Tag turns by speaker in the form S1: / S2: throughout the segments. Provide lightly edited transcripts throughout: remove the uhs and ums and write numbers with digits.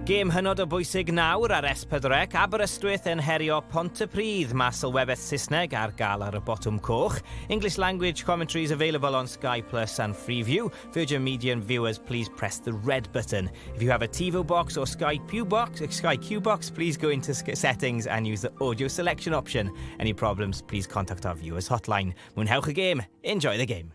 S1: Gêm hynod o bwysig nawr ar S4C, Aberystwyth yn herio Pontypridd, mae sylwebeth Saesneg ar gael ar y botwm coch. English language commentaries available on Sky Plus and Freeview. Virgin Media viewers, please press the red button. If you have a TiVo box or Sky Q box, please go into settings and use the audio selection option. Any problems, please contact our viewers hotline. Mwynhewch y gêm, enjoy the game.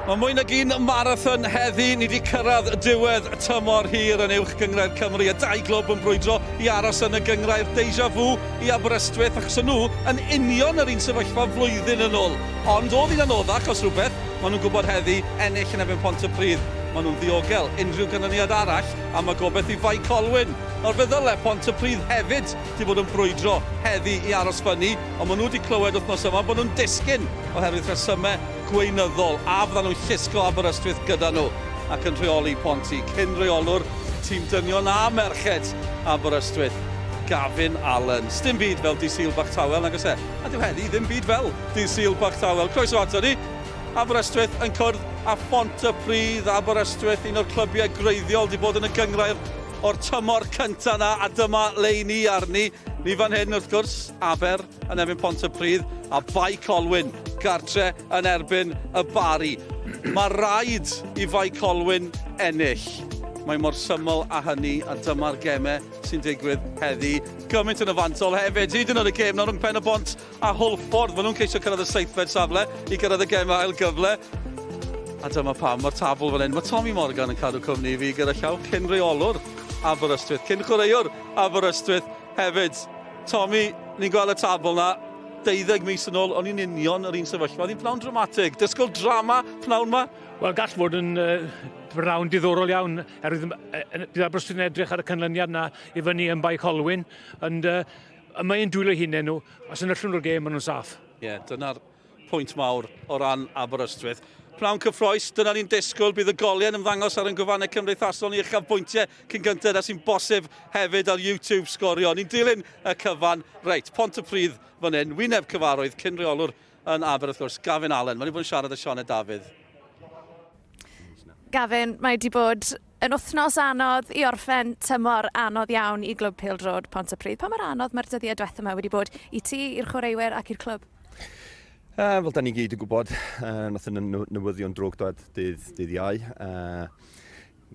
S2: Mae mwy nag un marathon heddi, ni wedi cyrraedd y diwedd tymor hir yn uwch gynghrair Cymru. Y dau glwb yn brwydro i aros yn y gynghrair, deja vu i Aberystwyth, achos nhw yn union yr un sefyllfa flwyddyn yn ôl. Ond oedd hi'n anoddach os rhywbeth, maen nhw'n gwybod heddi ennill yn erbyn Pontypridd. Maen nhw'n ddiogel unrhyw gynlyniad arall am y gobeith i Bae Colwyn. Nawr fe ddyle Pontypridd hefyd wedi bod yn brwydro heddi i aros fyny, ond maen nhw wedi clywed wythnos yma bod nhw'n disgyn oherwydd rhesymau gweinyddol a fyddan nhw'n llusgo Aberystwyth gyda nhw ac yn rheoli Ponty. Cyn reolwr tîm dynion a merched Aberystwyth, Gavin Allen. Sdim byd fel dydd Sul Bach Tawel, nag oes e? A dyw heddi ddim byd fel dydd Sul Bach Tawel. Croeso ato ni. Aberystwyth yn cwrdd a Pontypridd. Aberystwyth, un o'r clybiau greiddiol, wedi bod yn y gynghrair o'r tymor cynta na, a dyma leini arni. Ni fan hyn wrth gwrs, Aber yn erbyn Pontypridd a Bae Colwyn gartre yn erbyn y Barri. Mae rhaid i Bae Colwyn ennill. Mae mor syml a hynny, a dyma'r gemau sy'n digwydd heddi. Gymaint yn y fantol hefyd, hyd yn oed y gêm nawr rhwng Pen-y-bont a Hwlffordd. Maen nhw'n ceisio cyrraedd y 7fed safle i gyrraedd y gemau ail gyfle. A dyma pam, mae'r tabl fan hyn. Mae Tommy Morgan yn cadw cwmni fi gyda llaw cyn reolwr Aberystwyth, cyn chwaraewr Aberystwyth hefyd. Tommy, ni'n gweld y tabl na, 12 mis yn ôl, o'n i'n union yr un sefyllfa. Oedd hi'n pnawn dramatig. Disgwyl drama pnawn ma?
S3: Wel, gall fod yn brawn diddorol iawn, bydd Aberystwyth yn edrych ar y canlyniad na i fyny yn Bae Colwyn, ond mae'n dwylo hunain nhw, os yn yllwn o'r gêm, maen nhw'n saff.
S2: Ie, dyna'r pwynt mawr o ran Aberystwyth. Pnawn cyffroes, dyna ni'n disgwyl, bydd y goliau'n ymddangos ar ein gwefannau cymdeithasol ni uchafbwyntiau cyn gyntaf a sy'n bosib hefyd ar YouTube sgorio. Ni'n dilyn y cyfan, reit, Pontypridd fan hyn, wyneb cyfarwydd cyn reolwr yn Aber, wrth gwrs, Gavin Allen. Mae'n i bod yn siarad â Sioned Dafydd.
S4: Gavin, mae wedi bod yn wythnos anodd i orffen tymor anodd iawn i glwb PêL-DROED Pontypridd. Pa mor anodd mae'r dyddiau diwethaf yma wedi bod i ti, i'r chwaraewyr ac i'r clwb?
S5: Fel da ni gyd yn gwybod, nath yn newyddion drwg dod dydd Iau.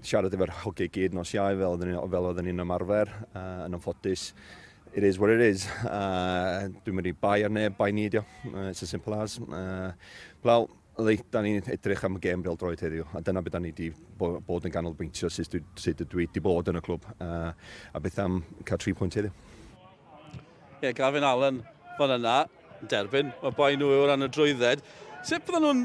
S5: Siarad efo'r hogei gyd nos Iau fel oedden ni'n ymarfer, yn anffodus. It is what it is. Dwi'n mynd i bai ar neb, bai nidio. It's as simple as. Wel, da ni'n edrych am y gêm PêL-DROED heddiw, a dyna beth da ni wedi bod yn ganolbwyntio sut dwi wedi bod yn y clwb, a beth am cael 3 pwynt heddiw.
S2: Ie, Gavin Allen fan yna, derbyn, mae bai nhw o ran y drwydded. Sut bydden nhw'n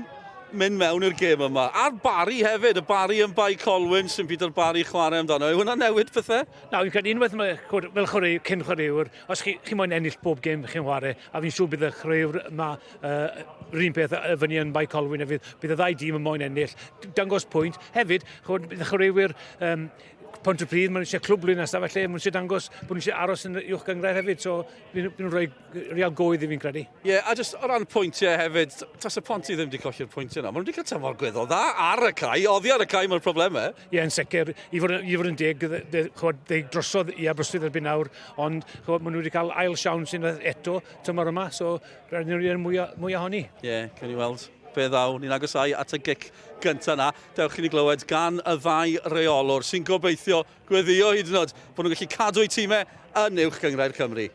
S2: mynd mewn i'r gêm yma? A'r Barri hefyd, y Barri yn Bae Colwyn, sy'n byd o'r Barri chwarae amdano. Yw hwnna'n newid pethau?
S3: Na, fi'n credu unwaith fel chwarae, cyn chwaraewr, os chi moyn ennill bob gêm chi'n chwarae, a fi'n siŵr bydd y chwaraewr yma yr un peth fyny yn Bae Colwyn hefyd, bydd y ddau dîm yn moyn ennill. Dangos pwynt. Hefyd, bydd y chwaraewyr Pontypridd, maen nhw eisiau clwb blwyddyn nesaf, felly maen nhw eisiau dangos bod nhw eisiau aros yn uwch gynghrair hefyd, so bydd nhw'n rhoi real goedd i fi'n credu. Ie,
S2: a jyst o ran pwyntiau hefyd, tas y Ponty ddim wedi colli'r pwyntiau yna. Maen nhw wedi cael tymor gweddol dda ar y cae, oddi ar y cae mae'r problemau.
S3: Ie, yn sicr. I fod yn deg, they drosodd i Aberystwyth erbyn nawr, ond maen nhw wedi cael ail siawn sy'n eto tymor yma, so rhaid ni'n mwy ohoni.
S2: Ie, can i weld be ddaw, ni'n agosau at y gic gyntaf na. Dewch i ni glywed gan y ddau reolwr sy'n gobeithio gweddio hyd yn oed bod nhw'n gallu cadw eu tîmau yn uwch gynghrair Cymru.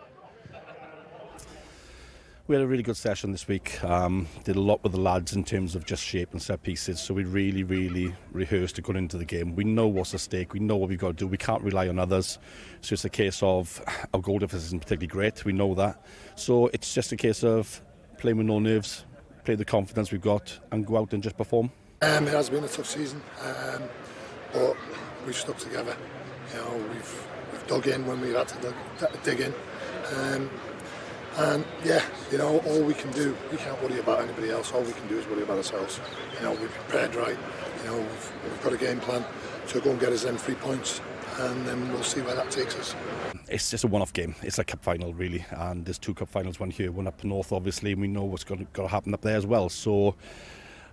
S6: We had a really good session this week. Did a lot with the lads in terms of just shape and set pieces. So we really rehearsed to go into the game. We know what's at stake. We know what we've got to do. We can't rely on others. So it's a case of our goal difference isn't particularly great. We know that. So it's just a case of playing with no nerves, play the confidence we've got, and go out and just perform.
S7: It has been a tough season, but we've stuck together. You know, we've dug in when we've had to dig in. And yeah, you know, all we can do, we can't worry about anybody else. All we can do is worry about ourselves. You know, we've prepared right. You know, we've got a game plan to go and get us them 3 points. and then we'll see where that takes us.
S6: It's just a one-off game. It's a cup final, really, and there's 2 cup finals, one here, one up north, obviously, and we know what's got to happen up there as well. So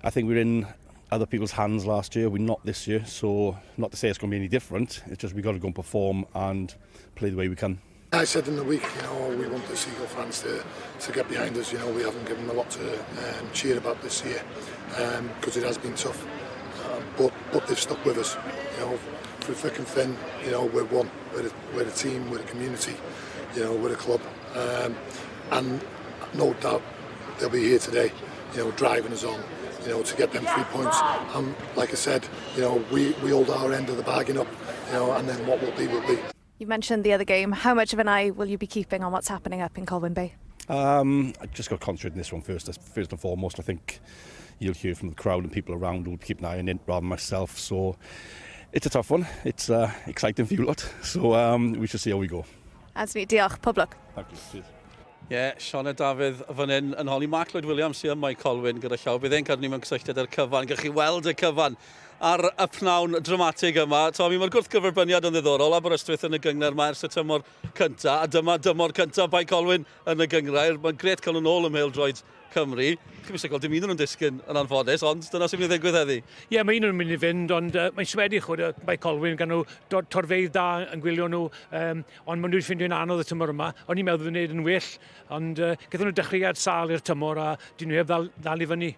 S6: I think we're in other people's hands last year. We're not this year, so not to say it's going to be any different. It's just we've got to go and perform and play the way we can.
S7: I said in the week, we want the Seagull fans to get behind us. We haven't given them a lot to cheer about this year because it has been tough. But they've stuck with us. Through thick and thin, we're one. We're a team, we're a community, we're a club. And no doubt they'll be here today, driving us on, to get them 3 points. And like I said, we hold our end of the bargain up, and then what will be will be.
S4: You mentioned the other game. How much of an eye will you be keeping on what's happening up in Colwyn Bay?
S6: I just got to concentrate on this one first and foremost. I think you'll hear from the crowd and people around who'll keep an eye on it rather than myself. So it's a tough one. It's exciting for you lot. So we shall see how we go.
S4: Anthony, diolch. Pob lwc.
S6: Thank you. Cheers.
S2: Ie, Siona Dafydd fan hyn yn holi Mae Williams sy'n Mae Colwyn gyda llaw. Bydd e'n cadw ni mewn cysylltiad â'r cyfan. Gallwch chi weld y cyfan ar y pnawn dramatig yma. Tommy, mae'r gwrthgyferbyniad yn ddiddorol. Aberystwyth yn y gyngor mae ers y tymor cynta. A dyma dymor cynta Bae Colwyn yn y gyngrair. Mae'n gret cael nhw'n ôl ym Pêl-DROED Cymru. Chi'n mysig, dim un o'n nhw'n disgyn yn anffodus, ond dyna sy'n mynd i ddigwydd heddi.
S3: Ie, mae un o'n mynd i fynd, ond mae'n swedig chwyd Bae Colwyn gan nhw torfeidd da yn gwylio nhw, ond maen nhw wedi ffeindio'n anodd y tymor yma. O'n i'n meddwl wneud yn well, ond gyda nhw dechreuad sal i'r tymor a dyn nhw heb ddal i fyny.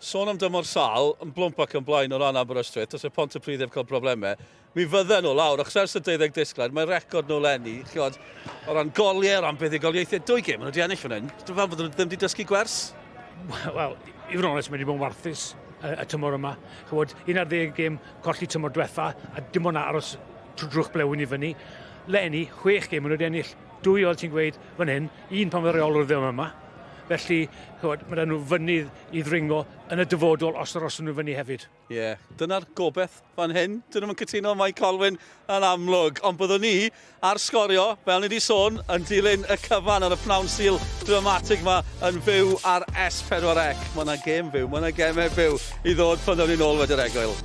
S2: Sôn am dymor sal, yn blwmp ac yn blaen o ran Aberystwyth, os y Pontypridd heb cael problemau, mi fydden nhw lawr, achos ers y 12 disgled, mae'r record nhw eleni, chiod, o ran goliau, o ran buddugoliaeth, 2 gêm, maen nhw wedi ennill fan hyn. Dwi'n fel bod nhw ddim wedi dysgu gwers?
S3: Wel, i fod yn onest, mae wedi bod yn warthus y tymor yma. Chywod, 11 gêm colli tymor diwetha, a dim ond aros drwch blewyn i fyny. Eleni, 6 gêm maen nhw wedi ennill. 2 oedd ti'n gweud fan hyn, 1 pan mae'r reolwr ddim yma. Felly, mae nhw fynydd i ddringo yn y dyfodol os nhw fyny hefyd.
S2: Ie, dyna'r gobeith fan hyn. Dyn nhw'n cytuno Mae Colwyn yn amlwg. Ond byddwn ni ar sgorio, fel ni wedi sôn, yn dilyn y cyfan ar y pnawn sil dramatig yma yn fyw ar S4C. Mae yna gêm fyw, mae yna gemau fyw i ddod pan ddawn ni'n ôl wedi'r egwyl.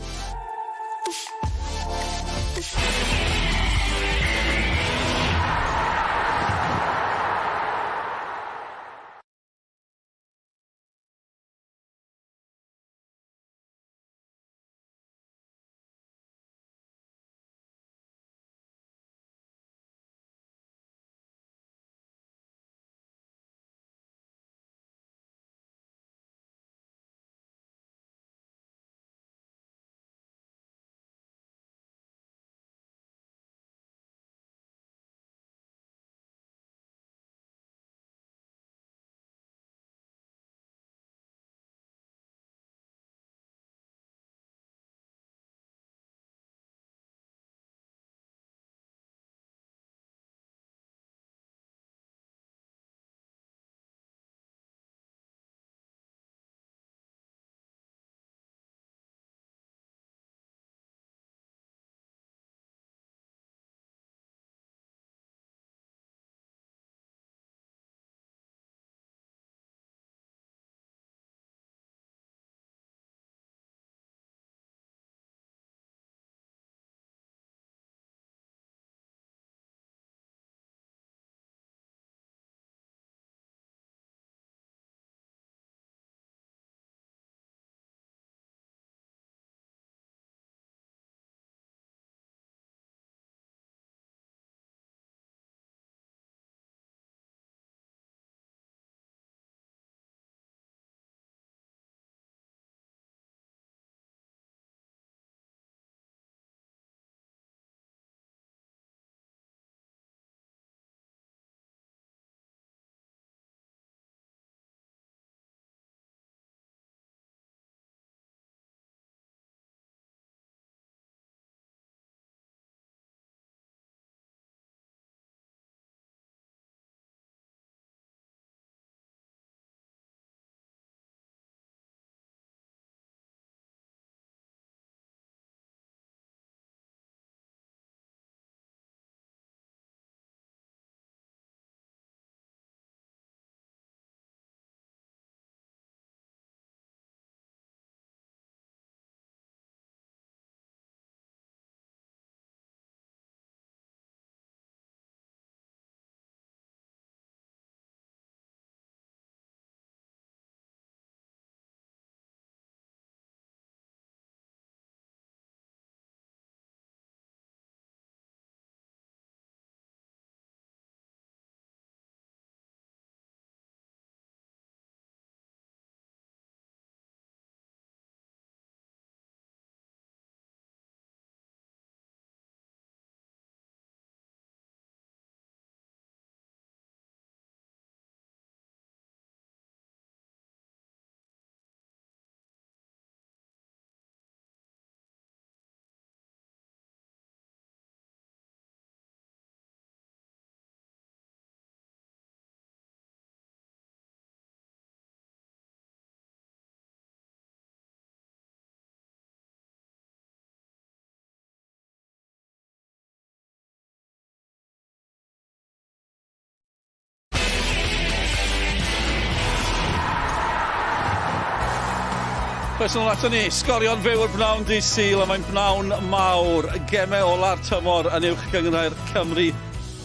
S2: Oes nhw'n ato ni, sgorion fyw o'r bnawn di Sul, a mae'n bnawn mawr. Gemau ola'r tymor yn uwch gynghrair Cymru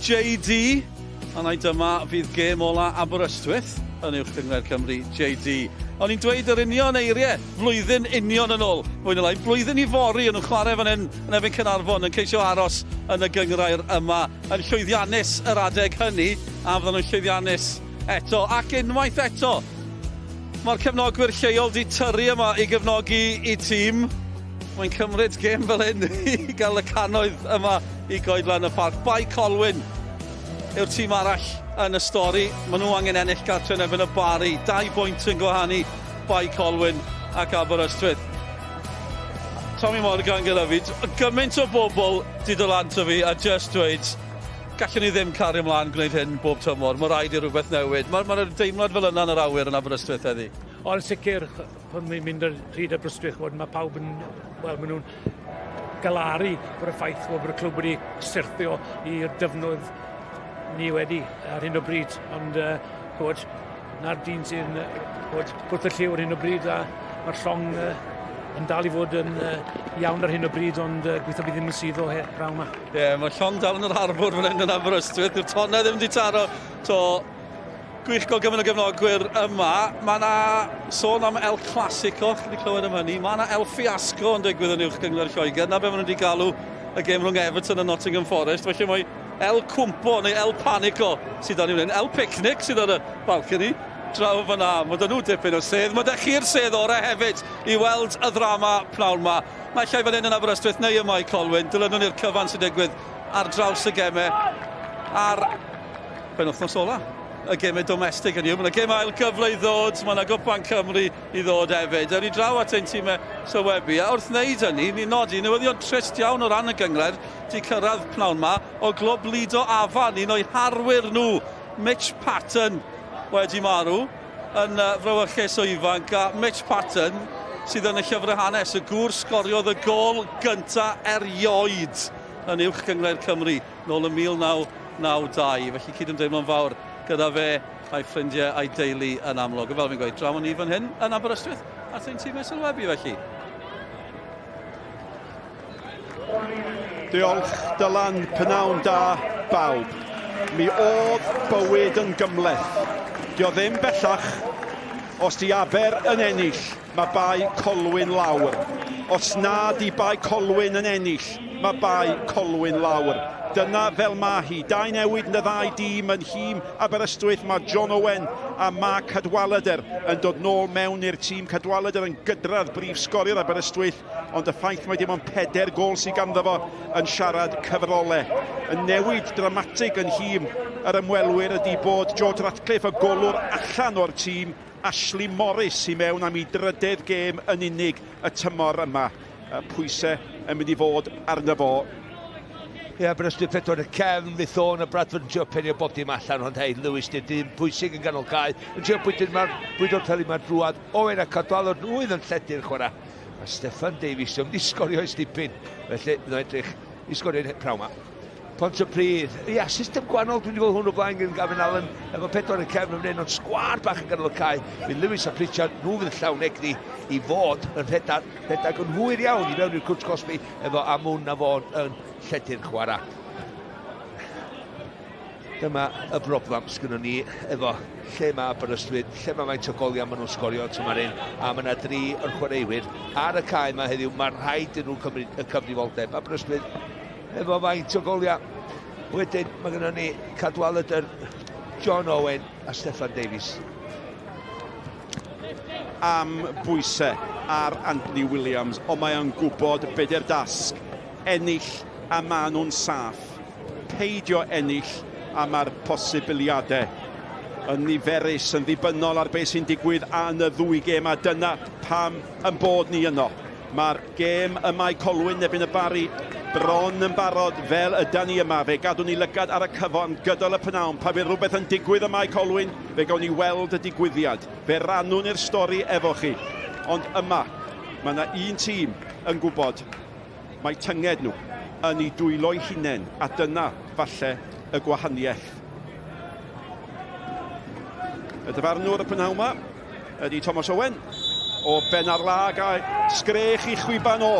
S2: JD. A na dyma fydd gêm ola Aberystwyth yn uwch gynghrair Cymru JD. O'n i'n dweud yr union eiriau, flwyddyn union yn ôl. Mwy na lai, blwyddyn i fori yn nhw'n chwarae fan hyn yn efo Cynarfon yn ceisio aros yn y gynghrair yma. Yn llwyddiannus yr adeg hynny, a fydden nhw'n llwyddiannus eto ac unwaith eto. Mae'r cefnogwyr lleol di tyrru yma i gefnogi i tîm. Mae'n cymryd gêm fel hyn i gael y cannoedd yma i goedlan y parc. Bae Colwyn yw'r tîm arall yn y stori. Maen nhw angen ennill gartre yn erbyn y Barri. 2 bwynt yn gwahanu Bae Colwyn ac Aberystwyth. Tommy Morgan gyda fi. Gymaint o bobl di dod lan to fi a just dweud gallwn ni ddim cario ymlaen gwneud hyn bob tymor. Mae rhaid i rhywbeth newid. Mae'r deimlad fel yna yn yr awyr yn Aberystwyth heddi.
S3: Ond sicr, pan mae'n mynd ar hyd Aberystwyth, mae pawb yn, wel, maen nhw'n galaru bod y ffaith bod y clwb wedi syrthio i'r dyfnod ni wedi ar hyn o bryd. Ond, gwybod, na'r dyn sy'n wrth y lliw ar hyn o bryd, a mae'r llong yn dal i fod yn iawn ar hyn o bryd, ond gweithio bydd ddim yn sydd o braw yma.
S2: Ie, mae llong dal yn yr harbwr fan hyn yn Aberystwyth. Yw'r tonau ddim wedi taro. To, gwych gael gymaint o gefnogwyr yma. Mae yna sôn am El Clasico, chi wedi clywed am hynny. Mae yna El Fiasco yn digwydd yn uwch gyngor Lloegr. Na be maen nhw wedi galw y gêm rhwng Everton a Nottingham Forest. Felly mae El Cwmpo neu El Panico sydd dan i wneud. El Picnic sydd ar y balcony. Draw fyna, mae dyn nhw dipyn o sedd. Mae dych chi'r sedd orau hefyd i weld y ddrama pnawn yma. Mae llai fan hyn yn Aberystwyth neu y Mae Colwyn. Dylen nhw'n i'r cyfan sy'n digwydd ar draws y gemau. Ar penwythnos ola. Y gemau domestig yn yw. Mae yna gem ail gyfle i ddod. Mae yna gwpan Cymru i ddod hefyd. Yr i draw at ein tîmau sylwebu. A wrth wneud hynny, ni'n nodi newyddion trist iawn o ran y gyngred di cyrraedd pnawn yma o glwb Lido Afan. Un o'i harwyr nhw, Mitch Patton, wedi marw yn frawychus o ifanc, a Mitch Patton sydd yn y llyfr hanes, y gŵr sgoriodd y gol gyntaf erioed yn uwch gynghrair Cymru nôl yn 1992. Felly cydymdeimlo'n fawr gyda fe a'i ffrindiau a'i deulu yn amlwg. Fel fi'n gweud, draw ni fan hyn yn Aberystwyth at ein tîmau sylwebu felly.
S8: Diolch Dylan, pnawn da bawb. Mi oedd bywyd yn gymleth. Dio ddim bellach, os di Aber yn ennill, mae Bae Colwyn lawr. Os na di Bae Colwyn yn ennill, mae Bae Colwyn lawr. Dyna fel mae hi. 2 newid yn y 2 dîm yn hîm Aberystwyth. Mae John Owen a mae Cadwaladr yn dod nôl mewn i'r tîm. Cadwaladr yn gydradd brif sgoriwr Aberystwyth, ond y ffaith mae dim ond 4 gol sydd ganddo fo yn siarad cyfrolau. Y newid dramatig yn hîm yr ymwelwyr ydy bod George Ratcliffe, y golwr allan o'r tîm, Ashley Morris i mewn am ei 3ydd gêm yn unig y tymor yma. Pwysau yn mynd i fod arno fo.
S9: Ie, Aberystwyth pedwar y cefn, Fydd a Bradford yn trio pen-y-bont dim allan, ond hei, Lewis dim pwysig yn ganol cael. Yn trio bwydo'r peli mae'r drwad. Owen a Cadwaladr nhw yn lledu'r chwarae. A Steffan Davies yn di sgorio i stipyn. Felly, bydd o'n edrych i sgorio'n prawn yma. Pontypridd. Ia, system gwahanol dwi wedi fod hwn o blaen gyda'n Gavin Allen. Efo pedwar y cefn yn mynd, ond sgwar bach yn ganol cael. Fydd Lewis a Pritchard, nhw fydd y llawn egni i fod yn rhedag yn hwyr iawn i mewn i'r cwrs Cosby efo Amwn a fod yn lledu'r chwarae. Dyma y broblem sgynnon ni efo lle mae Aberystwyth, lle mae faint o goliau maen nhw'n sgorio tymor hyn, a mae yna 3 o'r chwaraewyr ar y cae yma heddiw. Mae'n rhaid yn nhw y cyfrifoldeb. Aberystwyth efo faint o goliau. Wedyn mae gennym ni Cadwaladr, John Owen a Steffan Davies.
S8: Am bwysau ar Anthony Williams, ond mae o'n gwybod beth yw'r dasg. Ennill a maen nhw'n saff. Peidio ennill a mae'r posibiliadau yn niferus, yn ddibynnol ar beth sy'n digwydd yn y 2 gêm, a dyna pam yn bod ni yno. Mae'r gêm y Mae Colwyn erbyn y Barri bron yn barod fel ydan ni yma. Fe gadw ni lygad ar y cyfan gydol y pnawn. Pa bydd rhywbeth yn digwydd y Mae Colwyn, fe gawn ni weld y digwyddiad. Fe rannwn i'r stori efo chi. Ond yma, mae yna un tîm yn gwybod mae tynged nhw yn ei dwylo'i hunain, a dyna falle y gwahaniaeth. Y dyfarnwr y pnawn yma ydy Thomas Owen. o ben ar lag a sgrech i chwiban o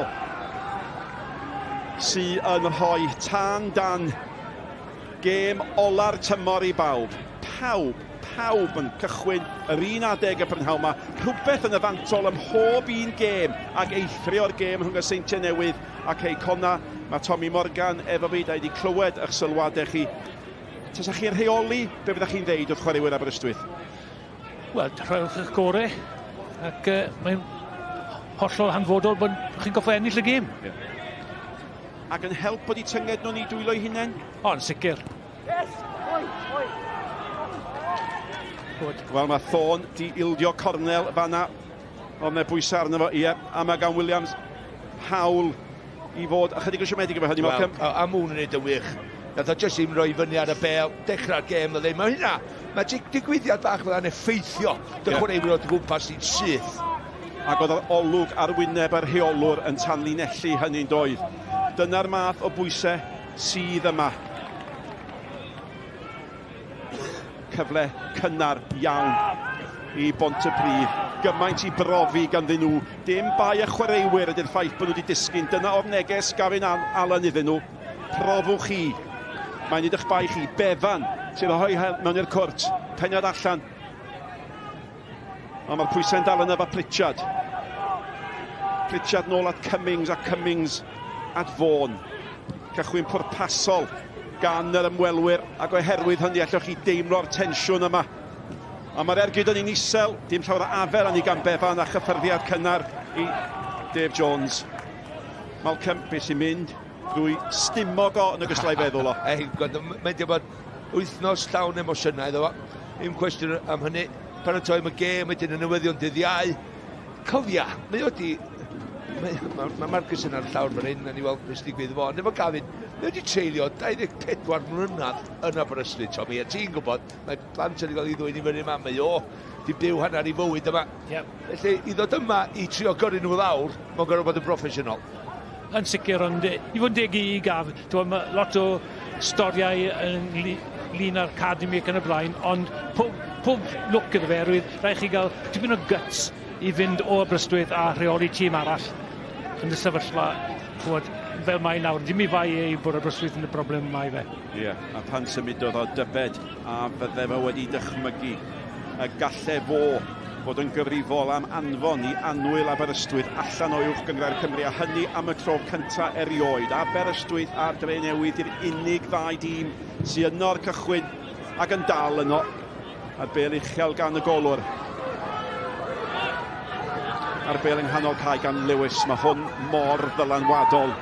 S8: sy'n rhoi tan dan gêm ola'r tymor i bawb. Pawb yn cychwyn yr un adeg y prynhawn yma. Rhywbeth yn y fantol ym mhob un gêm ac eithrio o'r gêm rhwng y Seintiau Newydd ac Eicona. Mae Tommy Morgan efo fi, da i wedi clywed eich sylwadau chi. Tasa chi'n rheoli, be fyddach chi'n ddeud wrth chwaraewyr Aberystwyth?
S3: Wel, rhowch eich gorau ac mae'n hollol hanfodol bod chi'n goffo ennill y gêm.
S8: Ac yn help bod i tynged nhw'n i dwylo i hunain?
S3: Ond sicr.
S8: Wel, mae Thorn di ildio cornel fanna. Ond mae bwysau arno fo, ie. A mae gan Williams hawl i fod ychydig o siomedig efo hynny, Malcolm.
S9: Am hwn yn neud y wych. Nath o jyst i'n rhoi fyny ar y bel, dechrau'r gêm, mae hynna, mae digwyddiad bach fydda'n effeithio dy chwaraewyr o'r gwmpas i'n syth.
S8: Ac oedd yr olwg ar wyneb yr rheolwr yn tanlinellu hynny'n doedd. Dyna'r math o bwysau sydd yma. Cyfle cynnar iawn i Pontypridd. Gymaint i brofi ganddyn nhw. Dim bai y chwaraewyr ydy'r ffaith bod nhw wedi disgyn. Dyna o'r neges gafin Alan iddyn nhw. Profwch chi. Mae'n edrych bai chi. Befan sy'n rhoi mewn i'r cwrt. Penod allan. A mae'r pwysau'n dal yna fa Pritchard. Pritchard nôl at Cummings a Cummings at Vaughan. Cychwyn pwrpasol gan yr ymwelwyr ac oherwydd hynny allwch chi deimlo'r tensiwn yma. A mae'r ergyd yn un isel, dim llawer o afer ani gan Befan a chyffyrddiad cynnar i Dave Jones. Malcolm, beth sy'n mynd drwy stimog o yn y gyslai feddwl o?
S9: Mae'n dweud bod wythnos llawn emosiynau iddo fo. Dim cwestiwn am hynny. Paratoi mae gêm wedyn y newyddion dydd Iau. Cofia, mae wedi... Mae Marcus yn ar llawr fan hyn, a ni weld beth sy'n digwydd fo. Nefo Gavin, mae wedi treulio 24 mlynedd yn Aberystwyth, Tommy. A ti'n gwybod, mae plant yn cael ei ddwy'n i fyny yma, mae o di byw hanner i fywyd yma. Felly, i ddod yma i trio gyrru nhw lawr, mae'n gorfod bod yn broffesiynol.
S3: Yn sicr, ond i fod yn deg i Gaf, mae lot o storiau yn lun ar academic yn y blaen, ond pob look gyda fe, rhaid chi gael tipyn o guts i fynd o Aberystwyth a rheoli tîm arall yn y sefyllfa fel mae nawr. Dim i fai ei bod Aberystwyth yn y broblem mae fe.
S8: Ie, a pan symudodd o dybed a fydde fe wedi dychmygu y galle fo bod yn gyfrifol am anfon i anwyl Aberystwyth allan o uwch gynghrair Cymru, a hynny am y tro cyntaf erioed. Aberystwyth a'r Dre Newydd yw'r unig ddau dîm sy'n yno'r cychwyn ac yn dal yno. A'r bêl uchel gan y golwr. A'r bêl yng nghanol cae gan Lewis. Mae hwn mor ddylanwadol.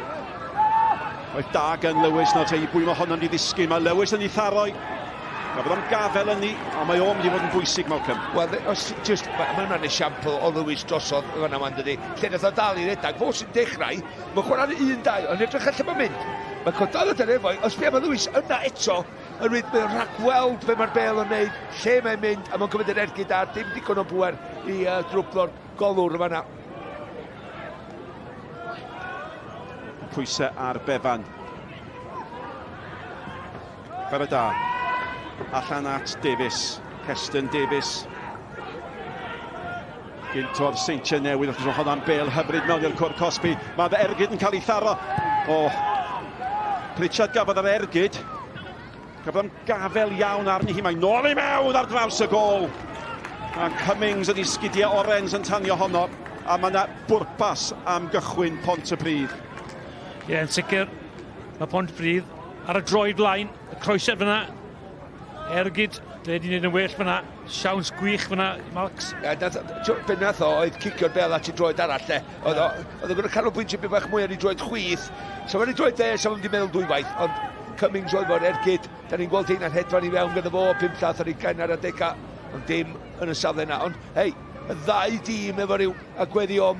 S8: Oedd da gan Lewis nawr te i bwy mae hwn yn ei ddisgu. Mae Lewis yn ei tharoi. Mae bod am gafel yn ni, a mae o'n mynd i fod yn bwysig, Malcolm. Wel,
S9: mae'n rhan esiampl o Lewis drosodd yna man dydi. Lle nath o dal i'r redag, fo sy'n dechrau, mae'n chwarae'n 1-2, ond edrych allan mae'n mynd. Mae'n codol y dyn efo, os be mae Lewis yna eto, yn mynd mae'n rhagweld be mae'r bêl yn neud, lle mae'n mynd, a mae'n cymryd yr ergyd a dim digon o bwer i drwblo'r golwr yma na.
S8: Pwysau ar Befan. Fer y da. Allan at Davies. Heston Davies. Gynt o'r Seintiau Newydd, achos mae hwnna'n bêl hyfryd mewn i'r cwr Cosby. Mae fy ergyd yn cael ei tharo. Pritchard gafodd yr ergyd. Gafodd am gafel iawn arni hi. Mae'n nôl i mewn ar draws y gol. A Cummings yn ei sgidiau orens yn tanio honno. A mae yna bwrpas am gychwyn Pontypridd.
S3: Ie, yn sicr. Mae Pontypridd ar y droed blaen. Y croeser fyna. Ergyd, le di wneud yn well fyna. Siawns gwych fyna, Malcs.
S9: Be nath o, oedd cicio'r bel at i droed arall, le. Oedd o'n gwneud canolbwyntio beth bach mwy ar i droed chwith. So mae'n i droed dde, so mae'n wedi meddwl dwywaith. Ond Cummings oedd fo'r ergyd. Da ni'n gweld un ar hedfan i fewn gyda fo, 5 llath ar 20 ar 10. Ond dim yn y safle yna. Ond, hei, y ddau dîm efo ryw agweddi o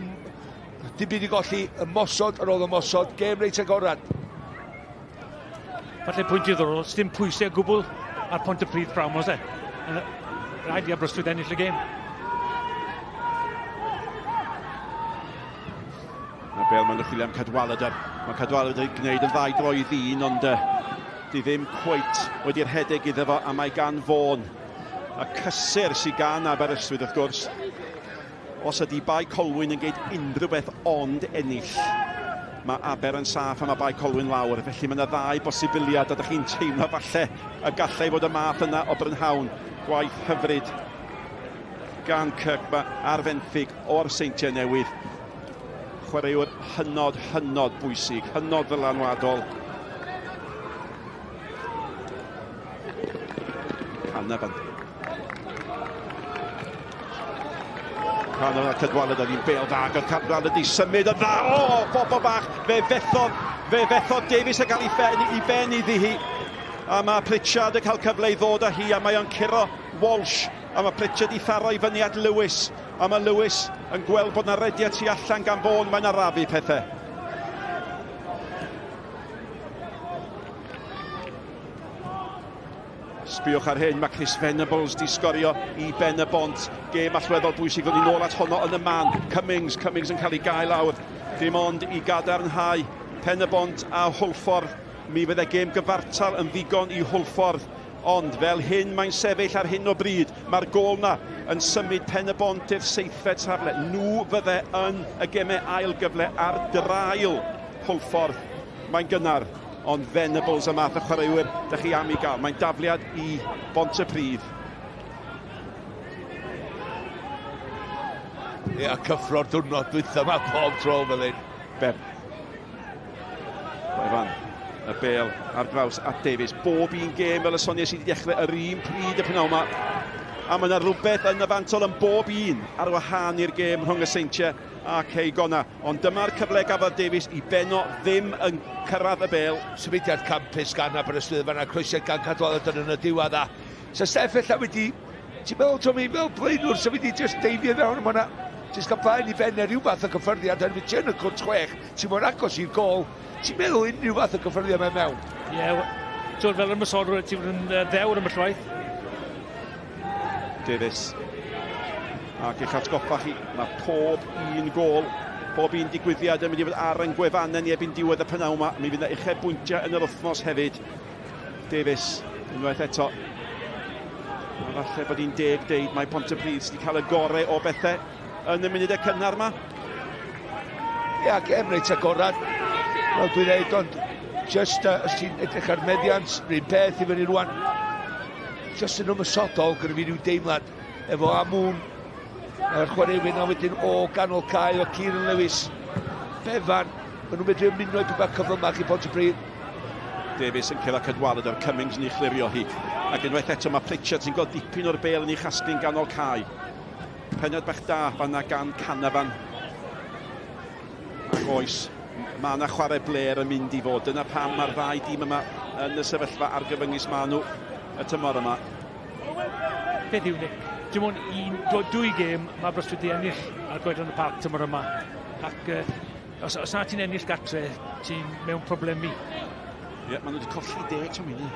S9: dim byd i golli, ymosod ar ôl ymosod, gêm reit agorad.
S3: Falle pwynt i ddorol, sdim pwysau gwbl ar Pontypridd prawn, os e. Rhaid i Aberystwyth ennill y gêm.
S8: Mae bêl mae'n chwilio am Cadwaladr. Mae Cadwaladr yn gwneud yn 2-3-1, ond di ddim cweit wedi'r rhedeg iddo fo, a mae gan Vaughan. A cysur sy'n gan Aberystwyth, wrth gwrs, os ydy Bae Colwyn yn geid unrhyw beth ond ennill. Mae Aber yn saff a mae Bae Colwyn lawr, felly mae yna ddau bosibiliad a ydych chi'n teimlo falle y gallai fod y math yna o brynhawn. Gwaith hyfryd gan Kirkma ar fenthyg o'r seintiau newydd. Chwaraewr hynod bwysig, hynod ddylanwadol. Canafan a Cydwaled a ni'n bêl dda, gyda'r Cadwaled wedi symud yn dda. O, bobl bach, fe fethodd Davies a gael i ben iddi hi. A mae Pritchard yn cael cyfle i ddod â hi, a mae o'n curo Walsh. A mae Pritchard i tharo i fyny at Lewis. A mae Lewis yn gweld bod yna rediad tu allan gan Fawn, mae'n arafu pethau. Sbiwch ar hyn, mae Chris Venables di sgorio i Pen-y-bont. Gêm allweddol bwysig, ddod i nôl at honno yn y man. Cummings yn cael ei gael lawr. Dim ond i gadarnhau. Pen-y-bont a Hwlffordd. Mi fydd e gêm gyfartal yn ddigon i Hwlffordd. Ond fel hyn mae'n sefyll ar hyn o bryd. Mae'r gol na yn symud Pen-y-bont i'r seithfed safle. Nhw fydde yn y gemau ail gyfle ar drail Hwlffordd. Mae'n gynnar. Ond Venables y math y chwaraewyr dych chi am i gael. Mae'n dafliad i Pontypridd.
S9: Ie, cyffro'r diwrnod dwytha yma pob tro fel hyn.
S8: Bef. Efan, y bêl ar draws at Davies. Bob un gêm fel y Sonia sydd wedi dechrau yr un pryd y pnawn yma. A mae yna rhywbeth yn y fantol yn bob un ar wahân i'r gêm rhwng y seintiau a Ceigona. Ond dyma'r cyfle gafodd Davies i benno ddim yn cyrraedd y bêl.
S9: Symudiad campus gan Aberystwyth fan'na, croesiad gan Cadwaled yn y diwedd a. So Steffel a wedi, ti'n meddwl Tommy, fel blaenwr, so wedi just deifio fewn am hwnna. Just cael blaen i fennu rhyw fath o cyffyrddiad yn mynd yn y cwrt 6. Ti'n mwyn agos i'r gol. Ti'n meddwl unrhyw fath o cyffyrddiad mewn mewn?
S3: Ie, ti'n fel ymwysodwr, ti'n yn ddewr am y llwaith.
S8: Davies. Ac eich atgoffa chi, mae pob un gol, pob un digwyddiad yn mynd i fod ar yn gwefanen i ebyn diwedd y pnawn yma. Mi fydd yna uchebwyntiau yn yr wythnos hefyd. Davies, unwaith eto. A falle bod hi'n deg deud, mae Pontypridd wedi cael y gorau o bethau yn y munudau cynnar yma.
S9: Ie, gem reit agorad. Wel, dwi'n dweud, ond just os ti'n edrych ar meddiant, rhywun peth i fyny rwan. Just yn ymysodol, gyda fi rhyw deimlad efo Amwn. Yr chwaraewyn a wedyn o ganol cae o Kieran Lewis. Befan, maen nhw'n medru ymuno i beth cyflymach i Pontypridd.
S8: Davies yn cael Cadwaled o'r Cummings yn ei chlirio hi. Ac unwaith eto mae Pritchard sy'n gweld dipyn o'r bêl yn ei chasglu'n ganol cae. Penod bach da fan'na gan Canafan. Ac oes, mae yna chwarae bler yn mynd i fod. Dyna pam mae'r ddau dîm yma yn y sefyllfa argyfyngus maen nhw y tymor yma.
S3: Beth yw Nick? Dim ond dwy gêm mae Aberystwyth wedi ennill ar Gwedron y Parc tymor yma. Ac os na ti'n ennill gatre, ti'n mewn problemi.
S8: Ie, maen nhw wedi colli 10 tam hynny.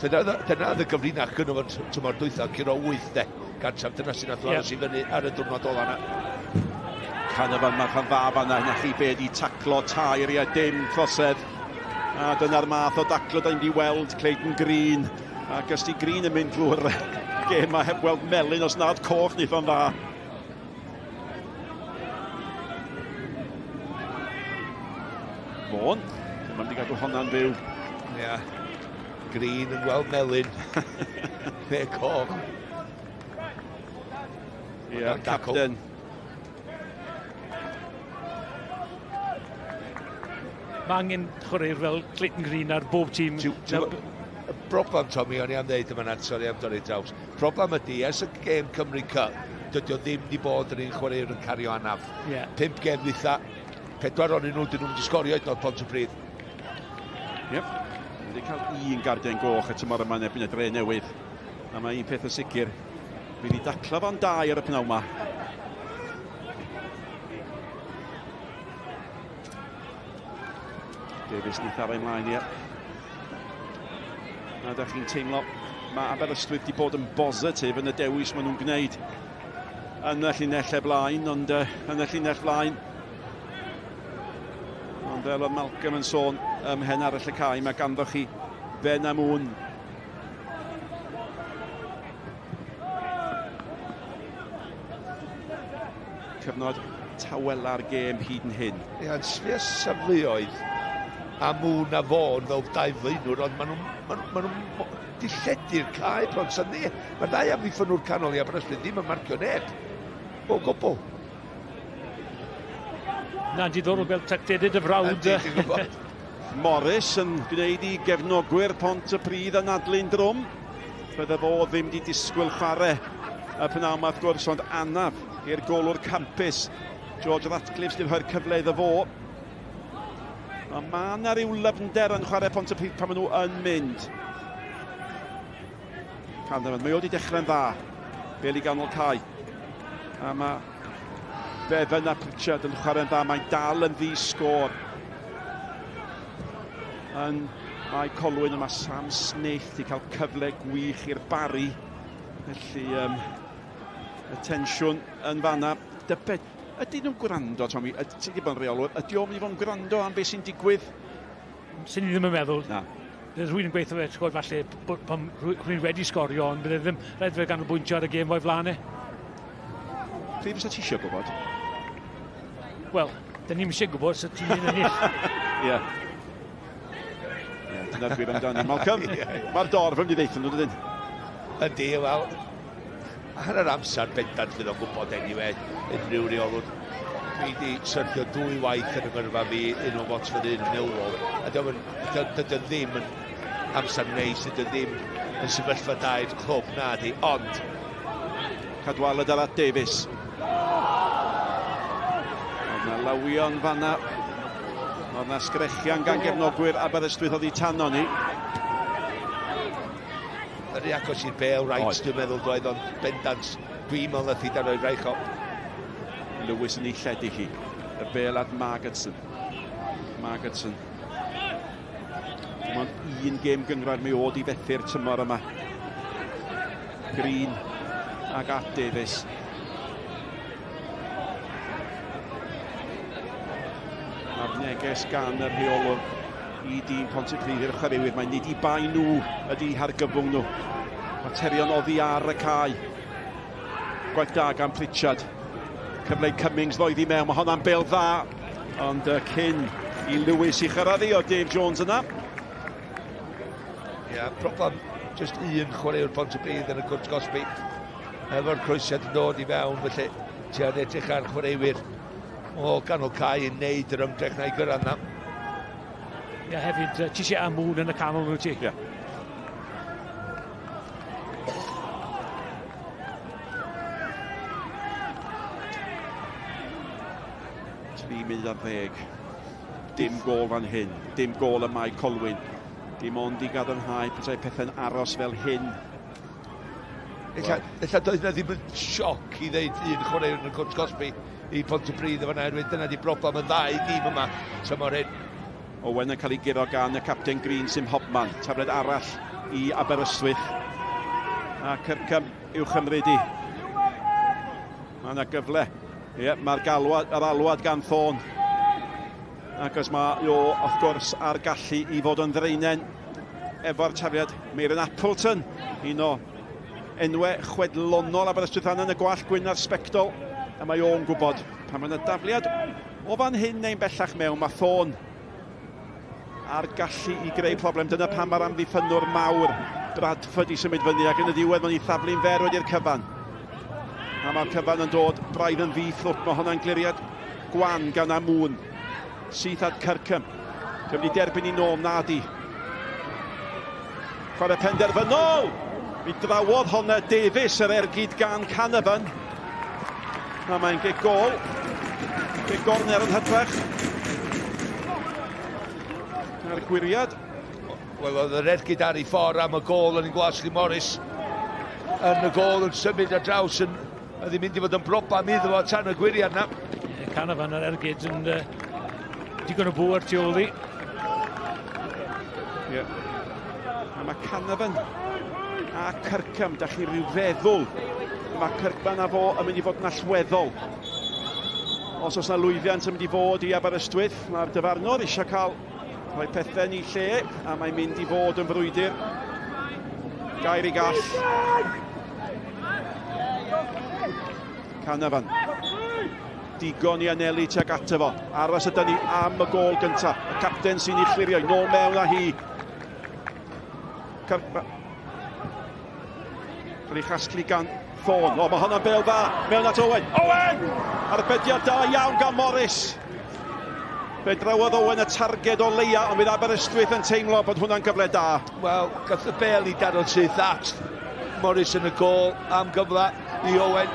S9: Dyna oedd y gyfrinach gyda fo'n tymor dwytha, curo'r 8 de. Gartref, dyna sy'n athrawes i fyny ar y diwrnod ola yna.
S8: Canafan mae'r rhan dda fan'na, na chi be di taclo tair i a dim trosedd. A dyna'r math o daclo da ni'n di weld Clayton Green. Ac os di Green yn mynd drwy'r gêm a heb weld melyn os nad coch nid o'n dda. Fawn, dyma wedi gadw honna'n fyw.
S9: Ia, Green yn weld melyn. Fe coch.
S8: Ia, capten.
S3: Mae angen chwaraewr fel Clayton Green ar bob tîm.
S9: Y broblem, Tommy, o'n i am ddeud yma, sori am dod i draws. Problem ydy, ers y gêm Cymru Cup, dydy o ddim wedi bod yn un chwaraewr yn cario anaf. 5 gêm dwytha, 4 o'n nhw, dyn nhw'n disgorio hyd o'r Pontypridd.
S8: Yep, wedi cael un gardiau'n goch y tymor yma nebyn y dre newydd. A mae un peth o sicr, fydd i daclo fo'n 2 ar y pnawn yma. Davies ni tharo ymlaen, ie. A da chi'n teimlo, mae Aberystwyth wedi bod yn bositif yn y dewis maen nhw'n gwneud yn y llinellau blaen, ond yn y llinell blaen. Ond fel o Malcolm yn sôn ymhen arall y cae, mae ganddo chi Ben Amwn. cyfnod tawela'r gêm hyd yn hyn.
S9: Ia'n sfio safleoedd a mŵn a fôn fel 2 flaenwr, ond maen nhw'n dilledu'r cae bron sy'n ni. Mae'r 2 amddiffynwr canol i Aberystwyth ddim yn marcio neb. O gwbl.
S3: Na'n diddorol fel tractedyd y frawd.
S8: Morris yn gwneud i gefnogwyr Pontypridd yn adlu'n drwm. Bydde fo ddim di disgwyl chwarae y pnawn wrth gwrs, ond anaf i'r golwr campus. George Ratcliffe ddim rhoi'r cyfle iddo fo. Mae yna ryw lyfnder yn chwarae Pontypridd pan maen nhw yn mynd. Mae wedi dechrau'n dda. Bel i ganol cae. A mae Bevan a Pritchard yn chwarae'n dda. Mae'n dal yn ddi-sgôr. Yn Mae Colwyn, yma Sam Snaith i cael cyfle gwych i'r Barri. Felly y tensiwn yn fanna. Ydy nhw'n gwrando, Tommy? Ti wedi bod yn reolwr? Ydy o'n mynd i fod yn gwrando am beth sy'n digwydd?
S3: Sy'n ni ddim yn meddwl.
S8: Na.
S3: Bydd rhywun yn gweithio fe, sgwyd falle, pan rhywun wedi sgorio, ond bydd ddim rhaid fe ganolbwyntio ar y gêm fo'i flanau.
S8: Pryd fysa ti eisiau gwybod?
S3: Wel, dyn ni'n eisiau gwybod sut ti'n mynd ennill.
S8: Ie. Dyna'r gwir amdani. Malcolm, mae'r dorf yn mynd i ddeithio nhw, dydyn?
S9: Ydy, wel, ar yr amser bendant fydd o'n gwybod anyway, unrhyw reolwr. Dwi wedi syrthio 2 waith yn ymyrfa fi, un o bots fydd un Millwall. A dydy ddim yn amser neis, dydy ddim yn sefyllfa da i'r clwb na di, ond
S8: Cadwaladr at Davies. Oedd na lawion fanna. Oedd na sgrechian gan gefnogwyr Aberystwyth oedd i tanno ni.
S9: Yr agos i'r bel right, dwi'n meddwl doedd o'n bendant. Dwi'n meddwl na thi dan o'i rhaid o.
S8: Lewis yn ei lledu chi. Y bel at Margetson. Dim ond 1 gêm gynghrair mi oedd i fethu'r tymor yma. Green ag at Davies. A'r neges gan y rheolwr i dîm Pontypridd i'r chwaraewyr. Mae nid i bai nhw ydi hargyfwng nhw. Materion oddi ar y cae. Gwaith da gan Pritchard. Cyfle Cummings ddoedd i mewn. Mae hwnna'n bel dda. Ond cyn i Lewis i chyrraeddu o Dave Jones yna.
S9: Ie, problem just 1 chwaraewr Pontypridd yn y gwrs gosbi. Efo'r croesiad yn dod i mewn, felly ti ar edrych ar chwaraewyr o ganol cae yn neud yr ymdrech na i gyrraedd na.
S3: Ie, hefyd, ti eisiau amwn yn y canol nhw ti?
S8: Ie. 3:10. Dim gol fan hyn. Dim gol y Mae Colwyn. Dim ond i gadarnhau petai pethau'n aros fel hyn.
S9: Ella doedd yna ddim yn sioc i ddeud 1 chwaraewr yn y cwrs gosbi i Pontypridd o fanna, dyna di broblem y 2 dîm yma tymor hyn.
S8: Owen yn cael ei giro gan y capten Green Sim Hopman. Tafled arall i Aberystwyth. A Cyrcym i'w chymryd i. Mae yna gyfle. Ie, mae'r alwad gan Thorn. Ac os mae o, wrth gwrs, ar gallu i fod yn ddreinen efo'r tafliad Meirin Appleton. Un o enwau chwedlonol Aberystwyth yn y gwallt gwyn a'r sbectol. A mae o'n gwybod pan mae'n y dafliad o fan hyn neu'n bellach mewn. Mae Thorn ar gallu i greu problem. Dyna pan mae'r amddiffynwr mawr Bradford i symud fyny ac yn y diwedd mae'n ei thaflu'n fer wedi'r cyfan. A mae'r cyfan yn dod braidd yn ddi-fflwt. Mae hwnna'n gliriad gwan gan Amwn. Syth at Cyrcym. Dyma ni derbyn i nôl, nadi. Chwarae penderfynol! Mi drawodd honna Davies yr ergyd gan Canavan. A mae'n gol. Gorner yn hytrach. Ar y gwiriad.
S9: Wel, oedd yr ergyd ar ei ffordd am y gol yn Glasgow Morris. Yn y gol yn symud ar draws yn ddim mynd i fod yn broblam iddo fo tan y gwiriad na.
S3: Canavan yr ergyd yn digon o bwr tu ôl i.
S8: Ie. A mae Canavan a Cyrcym, da chi ryw feddwl mae Cyrcym a fo yn mynd i fod yn allweddol. Os oes na lwyddiant yn mynd i fod i Aberystwyth, mae'r dyfarnwr eisiau cael rhoi pethau yn ei lle a mae'n mynd i fod yn frwydr. Gair i gall. Canavan. digon i anelu tuag ato fo. Aros ydyn ni am y gol gyntaf. Y capten sy'n ei chlirio, nôl mewn â hi. Cael ei chasglu gan Ffôn. O, mae hwnna'n bêl dda mewn at Owen. Owen! Arbediad da iawn gan Morris. Fe drawodd Owen y targed o leia, ond bydd Aberystwyth yn teimlo bod hwnna'n gyfle da.
S9: Wel, gath y bêl i daro sydd at Morris yn y gol am gyfle i Owen.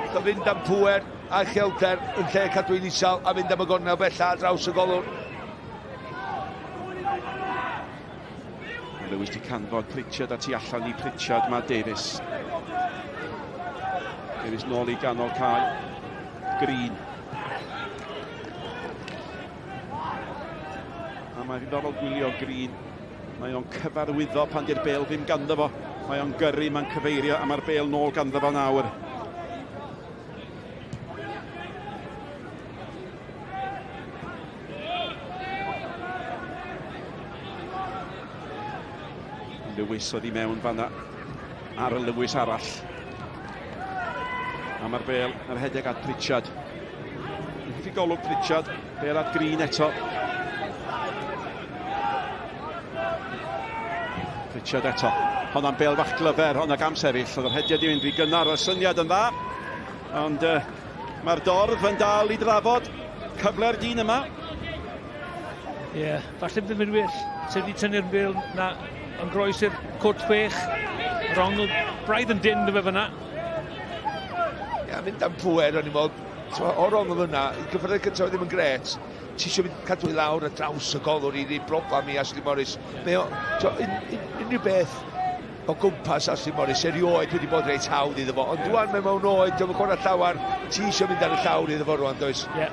S9: Gath fynd am pwer a chelter yn lle cadw'n isal a fynd am y gornel bella draws y golwr.
S8: Lewis di canfod Pritchard a tu allan i Pritchard, mae Davies. Davies nôl i ganol cae. Green. A mae'n ddiddorol gwylio Green. Mae o'n cyfarwyddo pan di'r bêl ddim ganddo fo. Mae o'n gyrru, mae'n cyfeirio a mae'r bêl nôl ganddo fo nawr. Lewis oedd i mewn fanna ar y Lewis arall. A mae'r bêl ar hedeg at Pritchard. Hoffi golwg Pritchard, bêl at Green eto. Pritchard eto. Honna'n bêl fach glyfer, honna gam sefyll. Oedd yr hediad i fynd i gynnar, y syniad yn dda. Ond mae'r dorf yn dal i drafod cyfle'r dyn yma.
S3: Ie, falle bydd yn well. Sef wedi tynnu'r bêl na yn groes i'r cwrt chwech. Rhwng braidd yn dyn dy fe fyna.
S9: Ia, mynd am pwer o'n i modd. O rhwng o fyna, i gyfryd cyntaf ddim yn gret. Ti eisiau mynd cadw i lawr a draws y golwr i ni broblam i Ashley Morris. Mae o, unrhyw beth o gwmpas Ashley Morris, erioed wedi bod reit hawdd iddo fo. Ond dwi'n mewn mewn oed, dwi'n gwrdd llawar, ti eisiau mynd ar y llawr iddo fo rwan, does?
S3: Ie.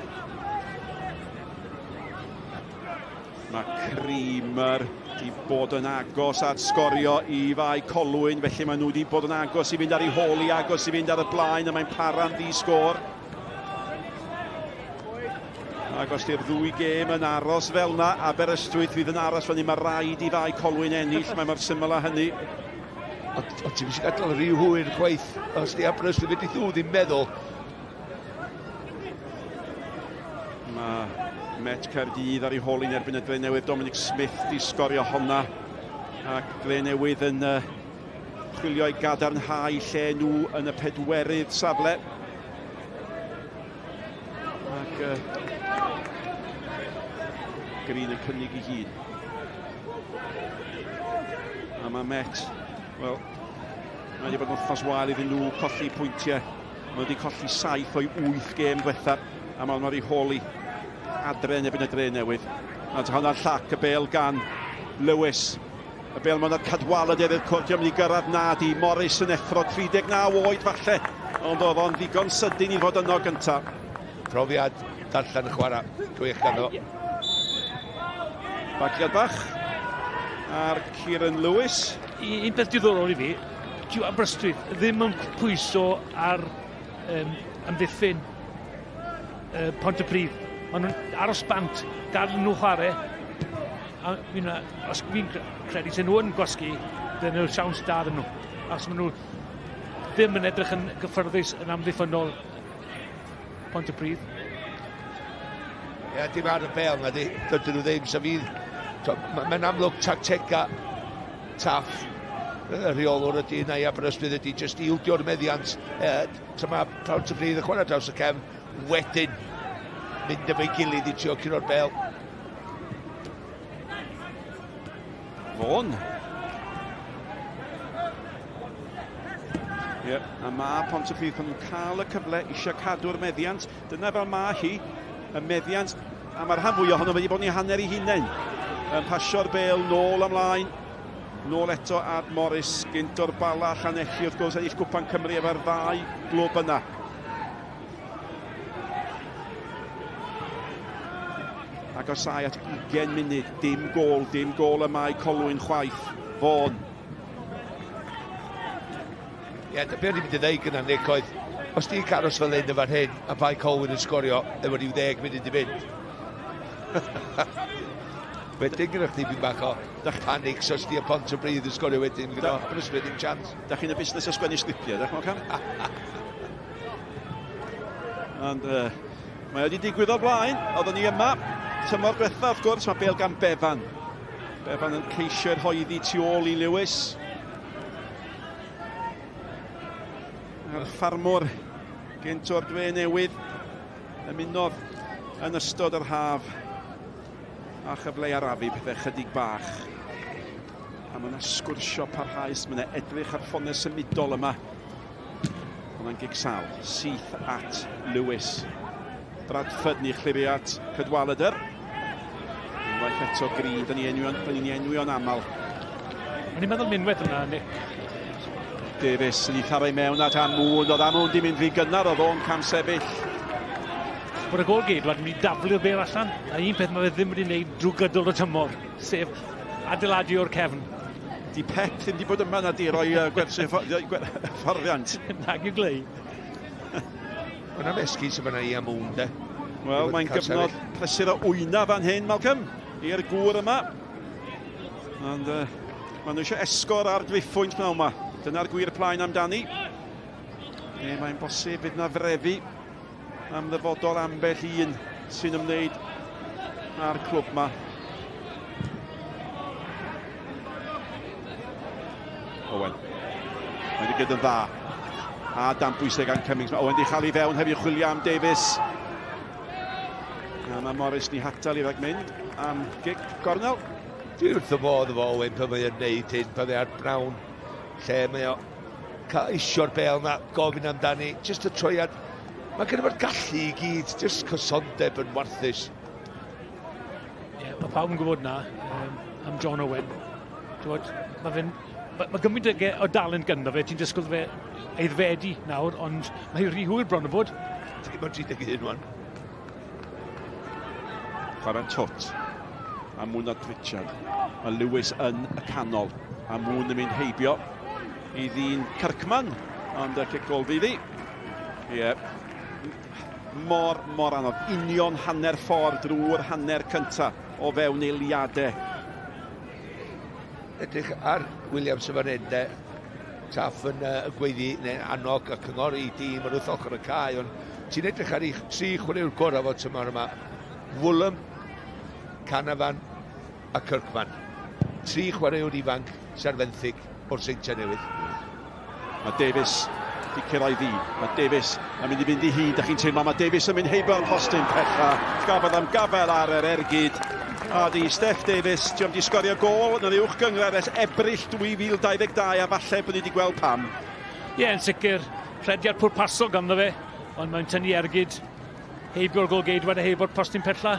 S8: Mae Creamer wedi bod yn agos at sgorio i Bae Colwyn, felly maen nhw wedi bod yn agos i fynd ar ei hôl i agos i fynd ar y blaen, a mae'n para'n ddi-sgôr. Agos i'r ddwy gêm yn aros fel na, Aberystwyth fydd yn aros fan i mae rhaid i Bae Colwyn ennill, mae mor syml â hynny.
S9: O ti'n eisiau gadael yr i'w hwyr gwaith, os di Aberystwyth wedi ddw ddim meddwl.
S8: Mae Met Caerdydd ar ei hôl i'n erbyn y Dre Newydd. Dominic Smith di sgorio honna. Ac Dre Newydd yn chwilio i gadarnhau lle nhw yn y pedwerydd safle. Ac Green yn cynnig i hun. A mae Met, wel, mae wedi bod yn wythnos wael iddyn nhw colli pwyntiau. Mae wedi colli 7 o'i 8 gêm diwetha, a mae nhw ar ei hôl i adre yn ebyn y Dre Newydd. A hwnna'n llac y bêl gan Lewis. Y bêl mae'n cadwalad erydd cordio mynd i gyrraedd nad i. Morris yn effro 39 oed falle. Ond oedd o'n ddigon sydyn i fod yno gyntaf.
S9: Profiad darllen y chwarae. Gwych gan o.
S8: Bagiad bach ar Kieran Lewis.
S3: Un peth diddorol i fi, dyw Aberystwyth ddim yn pwyso ar amddiffyn Pontypridd. Maen nhw'n aros bant, gadael nhw chwarae. A os fi'n credu sy'n nhw yn gwasgu, dyn nhw'n siawns da dyn nhw. Os maen nhw ddim yn edrych yn gyffyrddus yn amddiffynol Pontypridd.
S9: Ie, dim ar y bel na di, dydyn nhw ddim, so fydd. Mae'n amlwg tactega taff. Y rheolwr ydy na i Aberystwyth ydy jyst ildio'r meddiant. So mae Pontypridd yn chwarae draws y cefn wedyn mynd efo'i gilydd i trio curo'r bel.
S8: Fôn. Ie, a mae Pontypridd yn cael y cyfle eisiau cadw'r meddiant. Dyna fel mae hi, y meddiant, a mae'r rhan fwy ohono wedi bod yn hanner i hunain. Yn pasio'r bêl nôl ymlaen. Nôl eto at Morris, gynt o'r bala Llanelli, wrth gwrs ennill Cwpan Cymru efo'r 2 glwb yna. Agosau at 20 munud, dim gol y Mae Colwyn chwaith. Fôn.
S9: Ie, be o'n i'n mynd i ddweud gyda Nick oedd, os di'n caros fel un efo'r hyn, a Bae Colwyn yn sgorio, efo rhyw 10 munud i fynd. Wedyn gyda chdi fi'n bach o panic, so os di y Pontypridd yn sgorio wedyn, gyda Aberystwyth ddim chance.
S8: Da chi'n y busnes o sgwennu sglipiau, da chi'n cam? Ond mae wedi digwydd o'r blaen. Oeddwn ni yma. Tymor diwetha, wrth gwrs, mae bêl gan Befan. Befan yn ceisio'r hoeddi tu ôl i Lewis. A'r ffarmwr gynt o'r dwe newydd ymunodd yn ystod yr haf a chyfle arafu pethau chydig bach. A mae yna sgwrsio parhaus, mae yna edrych ar ffonau symudol yma. Hwna'n gig sal, syth at Lewis. Bradford ni chlirio at Cadwaladr. Unwaith eto gri, da ni'n enwio'n aml.
S3: Mae'n meddwl minwedd yna, Nick.
S8: Davies yn ei tharau mewn at Amwn. Oedd Amwn di mynd fi gynnar, oedd o'n cam sefyll.
S3: Bod y gol geidwad yn mynd i daflu'r bêl allan. A un peth mae fe ddim wedi gwneud drwy gydol y tymor, sef adeiladu o'r cefn.
S8: Di Pep ddim wedi bod yma na di roi gwersi fforddiant.
S3: Nag i'w glei.
S9: Yna mesgu sy'n fyna i Amwn, de.
S8: Wel, mae'n gyfnod prysur o wyna fan hyn, Malcolm, i'r gŵr yma. Ond maen nhw eisiau esgor ar ddiffwynt mewn yma. Dyna'r gwir plaen amdani. Mae'n bosib fydd na frefi am ddyfodol ambell un sy'n ymwneud â'r clwb yma. Owen. Mae'n digyd yn dda. A dan bwysig gan Cummings. Mae Owen di chael i fewn hefyd chwilio am Davies. A mae Morris ni hatal i rhag mynd am gig gornel.
S9: Dwi'n wrth y modd efo Owen pan mae'n neud hyn, pan mae'n brawn. Lle mae o cael isio'r bêl na, gofyn amdani, jyst y troiad. Mae gen i'r gallu i gyd, jyst cysondeb yn warthus.
S3: Mae pawb yn gwybod na am John Owen. Mae gymryd o dalent gynno fe, ti'n disgwyl fe eiddfedu nawr, ond mae rhy hwyr bron o bod.
S9: Ti'n bod 31 wan.
S8: Chwarae'n twt. A mwyn at Richard. Mae Lewis yn y canol. A mwyn yn mynd heibio i ddyn Kirkman. Ond y cic gol fydd i. Ie. Mor anodd. Union hanner ffordd drwy'r hanner cynta o fewn eiliadau.
S9: Edrych ar Williams yn fan hyn, de. Taff yn gweiddi, neu annog a cyngor i dîm ar wrth ochr y cae, ond ti'n edrych ar 3 chwaraewr gorau fod tymor yma. Fulham, Canavan a Kirkman. 3 chwaraewr ifanc, serfenthig o'r Seintiau Newydd.
S8: Mae Davies di cyrraedd ddi. Mae Davies yn mynd i fynd i hyd. A chi'n teimlo, mae Davies yn mynd heibio yn postyn pecha. Gafodd am gafel ar yr ergyd. A di Steph Davies, ti'n mynd i sgorio gol yn yr uwch gyngor ers Ebrill 2022 a falle bod ni wedi gweld pam.
S3: Ie, yn sicr. Rhediad pwrpasol ganddo fe, ond mae'n tynnu ergyd heibio'r gol geidwad a heibio'r postyn pella.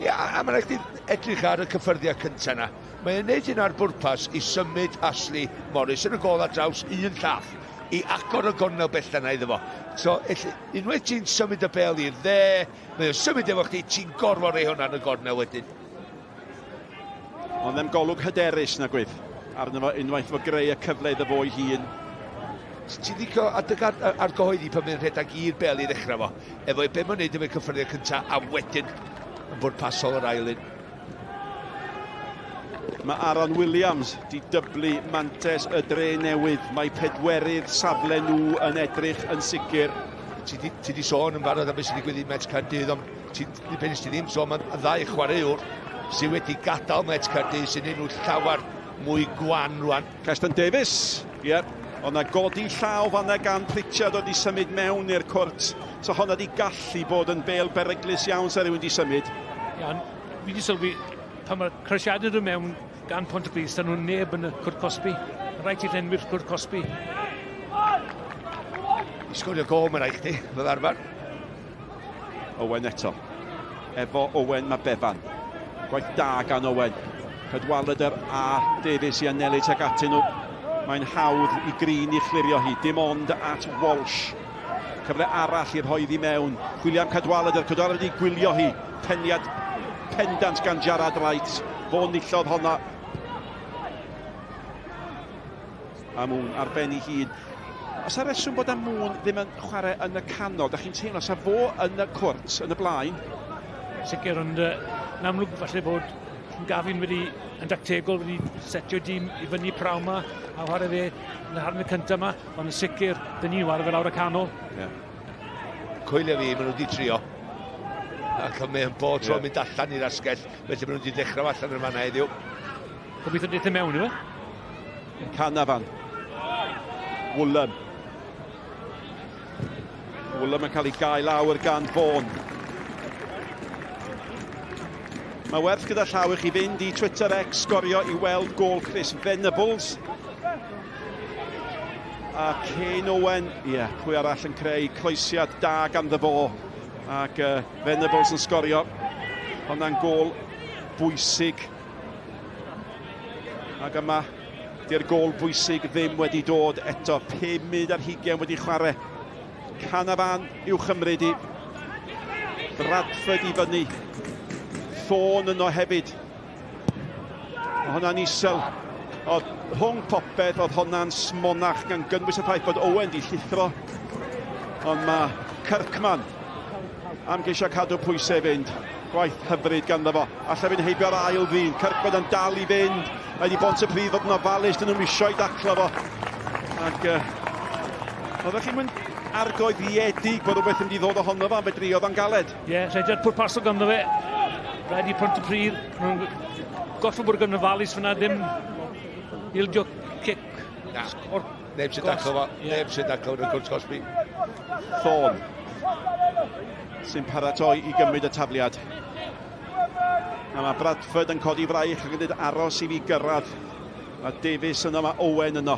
S9: Ie, a mae'n rhaid edrych ar y cyffyrddiau cyntaf yna. Mae'n neud hyn ar bwrpas i symud Ashley Morris yn y gol ar draws un llath i agor y gornel bella yna iddo fo. So, unwaith ti'n symud y bel i'r dde, mae'n symud efo chdi, ti'n gorfod rei hwnna yn y gornel wedyn.
S8: Ond ddim golwg hyderus na gwydd. Arno fo unwaith fo greu y cyfle iddo fo i hun.
S9: Ti'n licio adeg ar gyhoeddi pan mae'n rhedeg i'r bel i ddechrau fo, efo be mae'n neud efo'r cyffyrddiau cyntaf a wedyn yn bwrpasol yr ailyn.
S8: Mae Aaron Williams di dyblu mantes y dre newydd. Mae pedwerydd safle nhw yn edrych yn sicr.
S9: Ti di sôn yn barod am beth sydd wedi gwyddi Mets Caerdydd, ond penys ti ddim sôn am ddau chwaraewr sydd wedi gadael Mets Caerdydd sy'n un nhw llawer mwy gwan rwan.
S8: Creston Davies, ie. Ond na godi llaw fanna gan Pritchard oedd i symud mewn i'r cwrt. So honna di gallu bod yn bêl beryglus iawn sa rhywun di symud.
S3: Ie, fi wedi sylwi pan mae'r cresiadau nhw mewn gan Pontypridd, dyn nhw'n neb yn y cwrt Cosby. Rhaid i'r enwi'r cwrt Cosby.
S9: I sgorio gol mae'n rhaid chdi, fel arfer.
S8: Owen eto. Efo Owen mae Befan. Gwaith da gan Owen. Cadwaladr a Davies i anelu ag atyn nhw. Mae'n hawdd i grin i chlirio hi. Dim ond at Walsh. Cyfle arall i'r hoeddi mewn. Chwilio am Cadwaladr. Cadwaladr wedi gwylio hi. Peniad pendant gan Jarad Wright. Fo nillodd honna. Amwn ar ben i hun. Os ar reswm bod Amwn ddim yn chwarae yn y canol, da chi'n teimlo sa fo yn y cwrt, yn y blaen?
S3: Sicr, ond yn amlwg falle bod Gafin wedi yn dactegol wedi setio dîm i fyny praw yma a chwarae fe yn y harn y cyntaf yma, ond yn sicr, dyn ni'n wario fe lawr y canol.
S8: Yeah.
S9: coelio fi, maen nhw wedi trio. Ac mae yn bod tro mynd allan i'r asgell, felly maen nhw wedi dechrau allan yr fanna heddiw.
S3: Gobeithio deith e mewn, yw e?
S8: Canafan. Wwlym. Wwlym yn cael ei gael lawr gan Fawn. Mae werth gyda llaw i chi fynd i Twitter X sgorio i weld gol Chris Venables. A Kane Owen, pwy arall yn creu croesiad da ganddo fo. Ac Venables yn sgorio. Hwnna'n gol bwysig. Ac yma, di'r gol bwysig ddim wedi dod eto. 5 munud ar 20 wedi chwarae. Canafan i'w chymryd i. Bradford i fyny. Fawn yno hefyd. Mae hwnna'n isel. Oedd rhwng popeth, oedd hwnna'n smonach gan gynnwys y ffaith bod Owen di llithro. Ond mae Kirkman am geisio cadw pwysau fynd. Gwaith hyfryd ganddo fo. Alla fy'n heibio'r ail ddyn. Kirkman yn dal i fynd. Mae di Pontypridd fod yn ofalus, dyn nhw'n isio i daclo fo. Ac oeddech chi'n mynd argoeddiedig bod rhywbeth yn mynd i ddod ohono fo am fedri oedd o'n galed.
S3: Ie, rhaid pwrpasol ganddo fe. Rhaid i Pontypridd. Goffo bod yn ofalus fyna ddim ildio cic.
S9: Na, neb sy'n daclo fo. Neb sy'n daclo yn y gwrs Cosby.
S8: Fawn sy'n paratoi i gymryd y tafliad. A mae Bradford yn codi fraich ac yn dweud aros i fi gyrraedd. A Davies yno, mae Owen yno.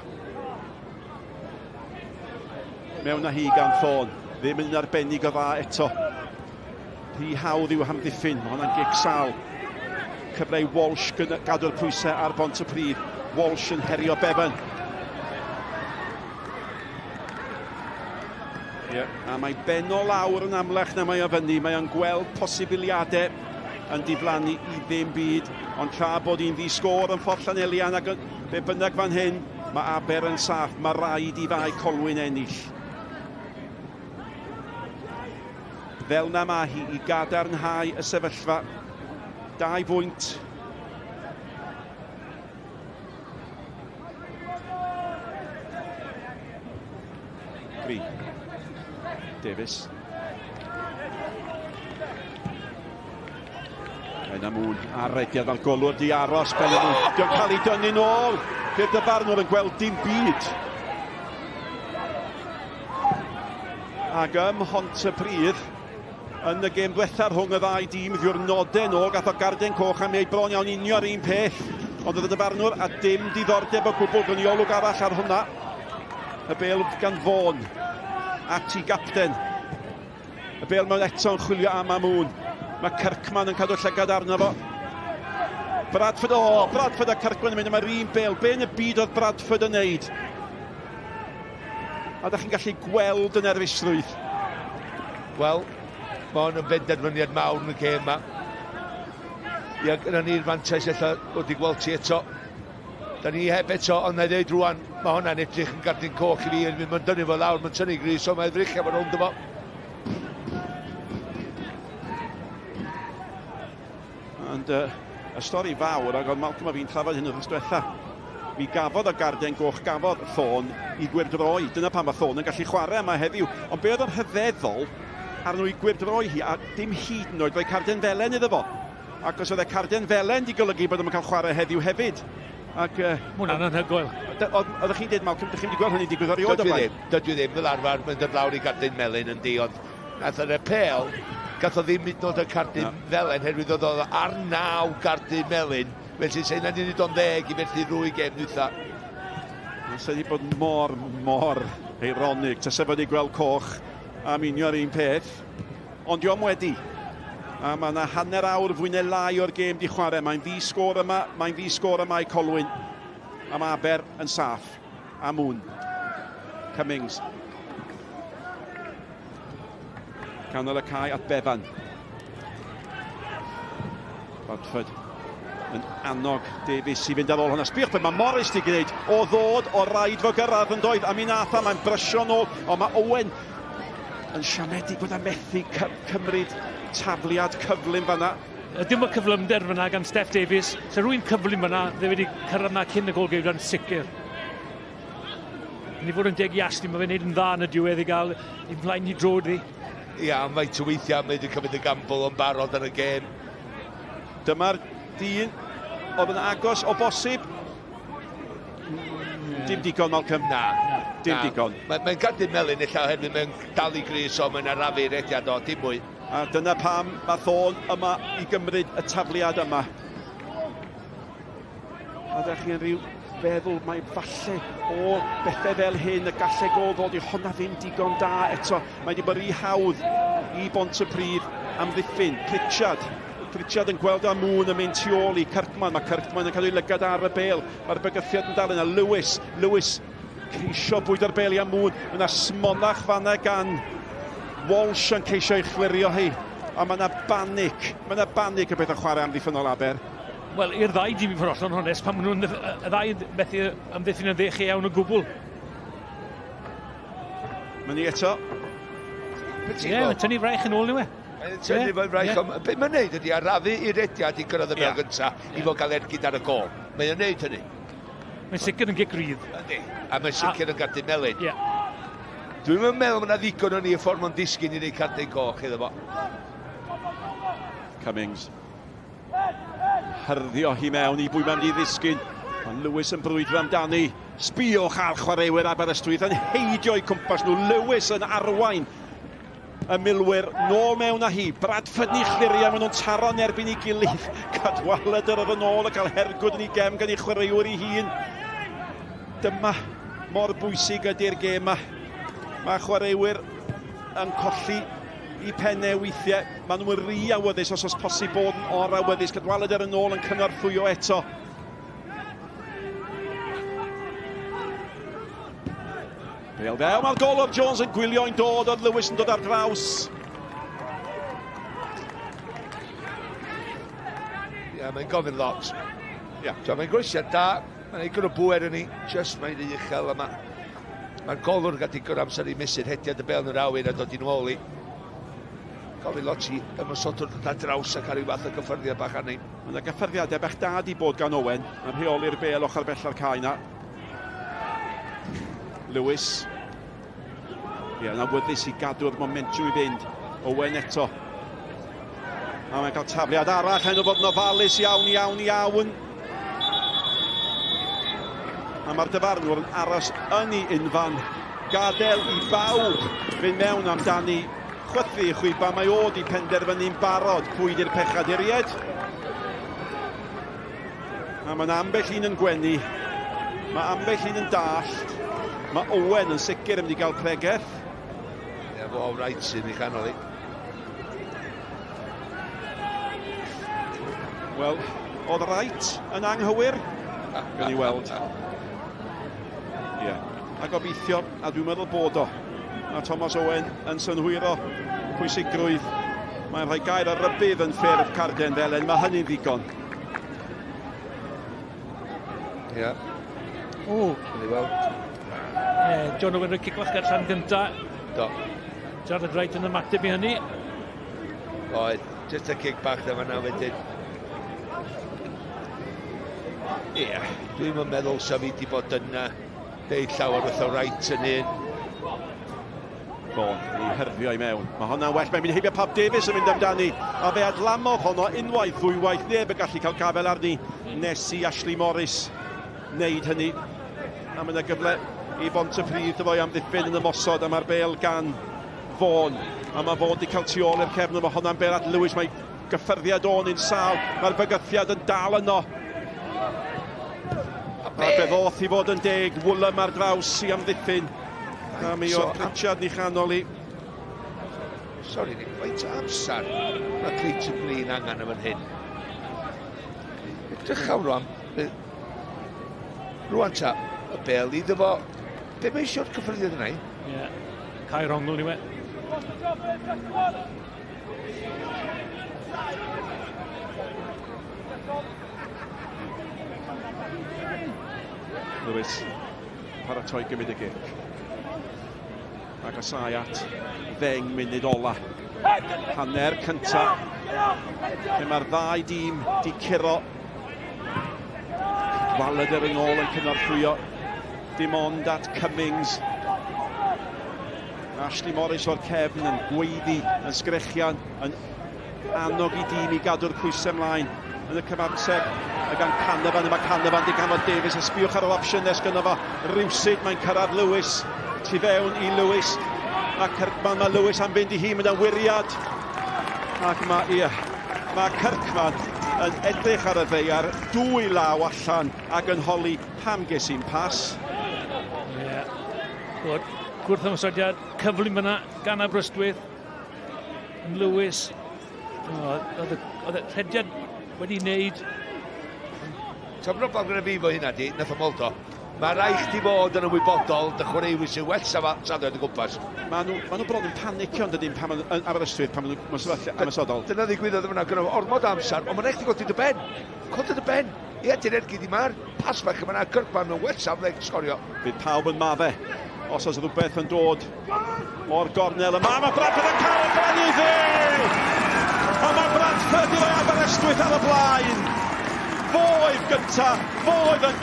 S8: Mewn â hi gan Fawn. Ddim yn arbennig o dda eto. Rhi hawdd i'w hamddiffyn. Mae hwnna'n gig sal. Cyfleu Walsh gadw'r pwysau ar Pontypridd. Walsh yn herio Bevan. A mae Benno lawr yn amlach na mae o fyny. Mae o'n gweld posibiliadau yn diflannu i ddim byd. Ond tra bod hi'n ddi-sgôr yn ffordd Llanelian ac be bynnag fan hyn, mae Aber yn saff. Mae rhaid i Bae Colwyn ennill. Fel na mae hi i gadarnhau y sefyllfa. 2 bwynt. Gri. Davies. Yn amwn arrediad fel golwr di aros. Diolch cael ei dynnu nôl. Bydd y barnwr yn gweld dim byd. Ac Pontypridd yn y gêm diwethaf rhwng y ddau dîm ddiwrnodau nôl gath o garden coch am ei bron iawn unio'r un peth. Ond oedd y barnwr a dim diddordeb o gwbl gyniolwg arall ar hwnna. Y bêl gan Fawn. At i gapten. Y bêl mewn eto'n chwilio am amwn. Mae Kirkman yn cadw llygad arno fo. Bradford a Kirkman yn mynd am yr un bêl. Be yn y byd oedd Bradford yn neud? A da chi'n gallu gweld yn nerfusrwydd.
S9: Wel, mae hwn yn benderfyniad mawr yn y gêm yma. Ia, gyda ni'r fantais ella wedi gweld ti eto. Da ni heb eto, ond na i ddeud rwan, mae hwnna'n edrych yn gardyn coch i fi, mae'n dynnu fo lawr, mae'n tynnu gris, so mae'n edrych efo'n rhwng dyfo.
S8: Ond y stori fawr, ac oedd Malcolm a fi'n trafod hyn wrth diwetha. Mi gafodd o garden goch, gafodd Fawn i gwirdroi. Dyna pan mae Fawn yn gallu chwarae yma heddiw. Ond be oedd yn rhyfeddol arno i gwirdroi hi, a dim hyd yn oed rhoi carden felen iddo fo. Ac os oedd e carden felen di golygu bod yma'n cael chwarae heddiw hefyd. Ac
S3: hwnna'n anhygoel.
S8: Oeddech chi'n dweud, Malcolm, ydych chi'n wedi gweld hynny digwydd erioed o blaen?
S9: Dydw i ddim, fel arfer, mae'n dod lawr i gardyn melyn yn di, ond nath yn y pêl, gath o ddim hyd yn oed y cardyn felen, herwydd oedd o ar 9 gardyn melyn, felly sy'n na'n unig o'n 10 i fethu rwy gêm dwytha.
S8: Sy'n wedi bod mor eironig, tasau fod i gweld coch am unio'r un peth, ond diolch wedi. A mae yna hanner awr fwy neu lai o'r gêm di chwarae. Mae'n ddi-sgôr yma, mae'n ddi-sgôr y Mae Colwyn. A mae Aber yn saff. Amwn. Cummings. Canol y cae at Bevan. Bradford yn annog Davies i fynd ar ôl hwnna. Sbiwch beth mae Morris di gwneud o ddod o raid fo gyrraedd yn doedd. A mi nath mae'n brysio nôl. Ond mae Owen yn siamedig bod a methu cymryd tafliad cyflym fanna.
S3: Dim o cyflymder fanna gan Steph Davies. So rwy'n cyflym fanna, fe wedi cyrraedd na cyn y gol geirio'n sicr. Ni fod yn deg i Ashley, mae fe'n neud yn dda yn y diwedd i gael i flaen i drod fi.
S9: Ia, mae weithiau mae wedi cymryd y gamble yn barod yn y gêm.
S8: Dyma'r dyn oedd yn agos o bosib. Dim digon, Malcolm.
S9: Na.
S8: Dim digon.
S9: Mae'n gadw melyn eich oherwydd mae'n dal i gris o mae'n arafu rediad o, dim mwy.
S8: A dyna pam mae Thôn yma i gymryd y tafliad yma. A da chi'n rhyw feddwl mae falle o bethau fel hyn y gallu gofod i honna ddim digon da eto. Mae wedi bod rhy hawdd i Pontypridd amddiffyn. Pritchard yn gweld am mŵn yn mynd tu ôl i Kirkman. Mae Kirkman yn cael ei lygad ar y bêl. Mae'r bygythiad yn dal yna. Lewis ceisio bwyd ar bêl i am mŵn. Mae yna smonach fanna gan Walsh yn ceisio ei chlirio hi. A mae yna banic. Mae yna banic y beth o chwarae amddiffynol Aber.
S3: Wel, i'r ddau dim i fod allan honest, pan maen nhw'n y ddau methu amddiffyn yn ddech iawn o gwbl.
S8: Mae ni eto.
S3: Ie, mae'n tynnu fraich yn ôl nhw e.
S9: Mae'n tynnu fo'n fraich. Be mae'n neud ydi arafu i'r rediad i gyrraedd y bel gyntaf i fod gael ergyd ar y gol. Mae'n neud hynny.
S3: Mae'n sicr yn gigrydd.
S9: A mae'n sicr yn gadw melyn.
S3: Ie.
S9: Dwi'n meddwl mae'n ddigon o'n i y ffordd mae'n disgyn i neud cadw goch iddo fo.
S8: Cummings. Hyrddio hi mewn i bwy mae'n mynd i ddisgyn. Mae Lewis yn brwydro amdani. Sbiwch ar chwaraewyr Aberystwyth yn heidio i cwmpas nhw. Lewis yn arwain y milwyr nôl mewn â hi. Bradford ni chlirio, maen nhw'n taro'n erbyn ei gilydd. Cadwaladr ar yn ôl a cael hergwd yn ei gem gan ei chwaraewyr ei hun. Dyma mor bwysig ydy'r gêm yma. Mae chwaraewyr yn colli i pennau weithiau. Maen nhw'n rhy awyddus os posib bod yn or awyddus. Cadwaladr yn ôl yn cynorthwyo eto. Bêl fewn, mae'r golwg Jones yn gwylio'n dod, oedd Lewis yn dod ar draws.
S9: Ia, mae'n gofyn lot. Ia, mae'n grwsiad da, mae'n ei gwrdd bwer yn ni, just mae'n ei uchel yma. Mae'r golwr gadi gwrdd amser i mesur hediad y bel yn yr awyr a dod i'n ôl i. Gofyn lot i ymwysodwr dod ar draws ac ar ryw fath o gyffyrddiad bach arni.
S8: Mae yna gyffyrddiadau bach da di bod gan Owen, yn rheoli'r bêl ochr bella'r cae na. Lewis. Ie, yna wyddus i gadw'r momentum i fynd. Owen eto. A mae'n cael tafliad arall, yn o bod yn ofalus iawn. A mae'r dyfarnwr yn aros yn ei unfan. Gadael i bawb fynd mewn amdani. Chwythu i chwiba, mae od i penderfynu'n barod pwy di'r pechaduried. A mae'n ambell un yn gwenu. Mae ambell un yn dallt. Mae Owen yn sicr yn mynd i gael pregeth.
S9: Ie, fo o rhaid sy'n ei chanol i.
S8: Wel, oedd rhaid yn anghywir. Gan i weld. Ie, a gobeithio, a dwi'n meddwl bod o. A Thomas Owen yn synhwyro pwysigrwydd. Mae'n rhoi gair ar rybydd yn ffurf Carden Felen. Mae hynny'n ddigon.
S9: Ie.
S3: O.
S9: Gan i weld.
S3: John Owen yn cic fach ar rhan gynta.
S9: Do.
S3: Jarled Wright yn ymateb i hynny.
S9: Oedd, just a cic bach dyma na wedyn. Ie, dwi'n meddwl sa fi wedi bod yn deud llawer wrth o Wright yn un.
S8: Bon, i herfio i mewn. Mae hwnna'n well. Mae'n mynd heibio Pab Davies yn mynd amdani. A fe adlamodd honno unwaith, ddwywaith. Neb yn gallu cael gafel arni nes i Ashley Morris wneud hynny. A mae yna gyfle i Pontypridd ddo i amddiffyn yn ymosod a mae'r bêl gan Fawn. A mae Fawn wedi cael tu ôl i'r cefn. Mae hwnna'n bêl at Lewis. Mae gyffyrddiad o'n un sal. Mae'r bygythiad yn dal yno. A beth oth i fod yn deg. Wwlym ar draws i amddiffyn. A mi oedd Pritchard ni chanol i.
S9: Sori, ni faint o amser mae Cleighton Green angen am hyn. Edrychau rwan. Rwan ta, y bel iddo fo. Be mae eisiau'r cyffreddiad yna i?
S3: Ie, Cae Rongl ni we.
S8: Lewis, paratoi gymryd y gic. Ac asau at 10 munud ola. Hanner cynta. Lle mae'r ddau dîm di curo. Cadwaladr yn ôl yn cynorthwyo. Dim ond at Cummings. Ashley Morris o'r cefn yn gweiddi, yn sgrechian, yn annog I dîm I gadw'r pwysau ymlaen yn y cyfamseg. A gan Canefan, yma Canefan di ganfod Davies, ysbiwch ar y opsiynau sgynno fo. Rywsyd, mae'n cyrraedd Lewis, tu fewn I Lewis. A Kirkman, mae Lewis am fynd I hi, mae'n wiriad. Ac mae Kirkman yn edrych ar y ddeiar, dwy law allan ac yn holi pam ges i'n pas.
S3: Gwrth ymwysodiad, cyflym fyna gan Aberystwyth. Lewis. Oedd y rhediad wedi wneud.
S9: Ta'n broblem gyda fi fo hynna di, nath o molto. Mae rai chdi fod yn ymwybodol, dy chwaraewi sy'n well sadwyd y gwmpas.
S8: Mae nhw bron yn panicio yn dydyn pan yn Aberystwyth, pan maen nhw'n sefyllfa ymysodol.
S9: Dyna ddigwyddodd yma gyda ormod amser, ond mae'n rhaid i godi dy ben. Codi dy ben. Ie, dyn ergyd I ma'r pas fach yma na Kirkman yn well safle sgorio.
S8: Bydd pawb yn madde. Os oes rhywbeth yn dod o'r gornel yma, mae Bradford yn cael y ben iddi! A mae Bradford I roi Aberystwyth ar y blaen. Fo oedd gynta, fo oedd yn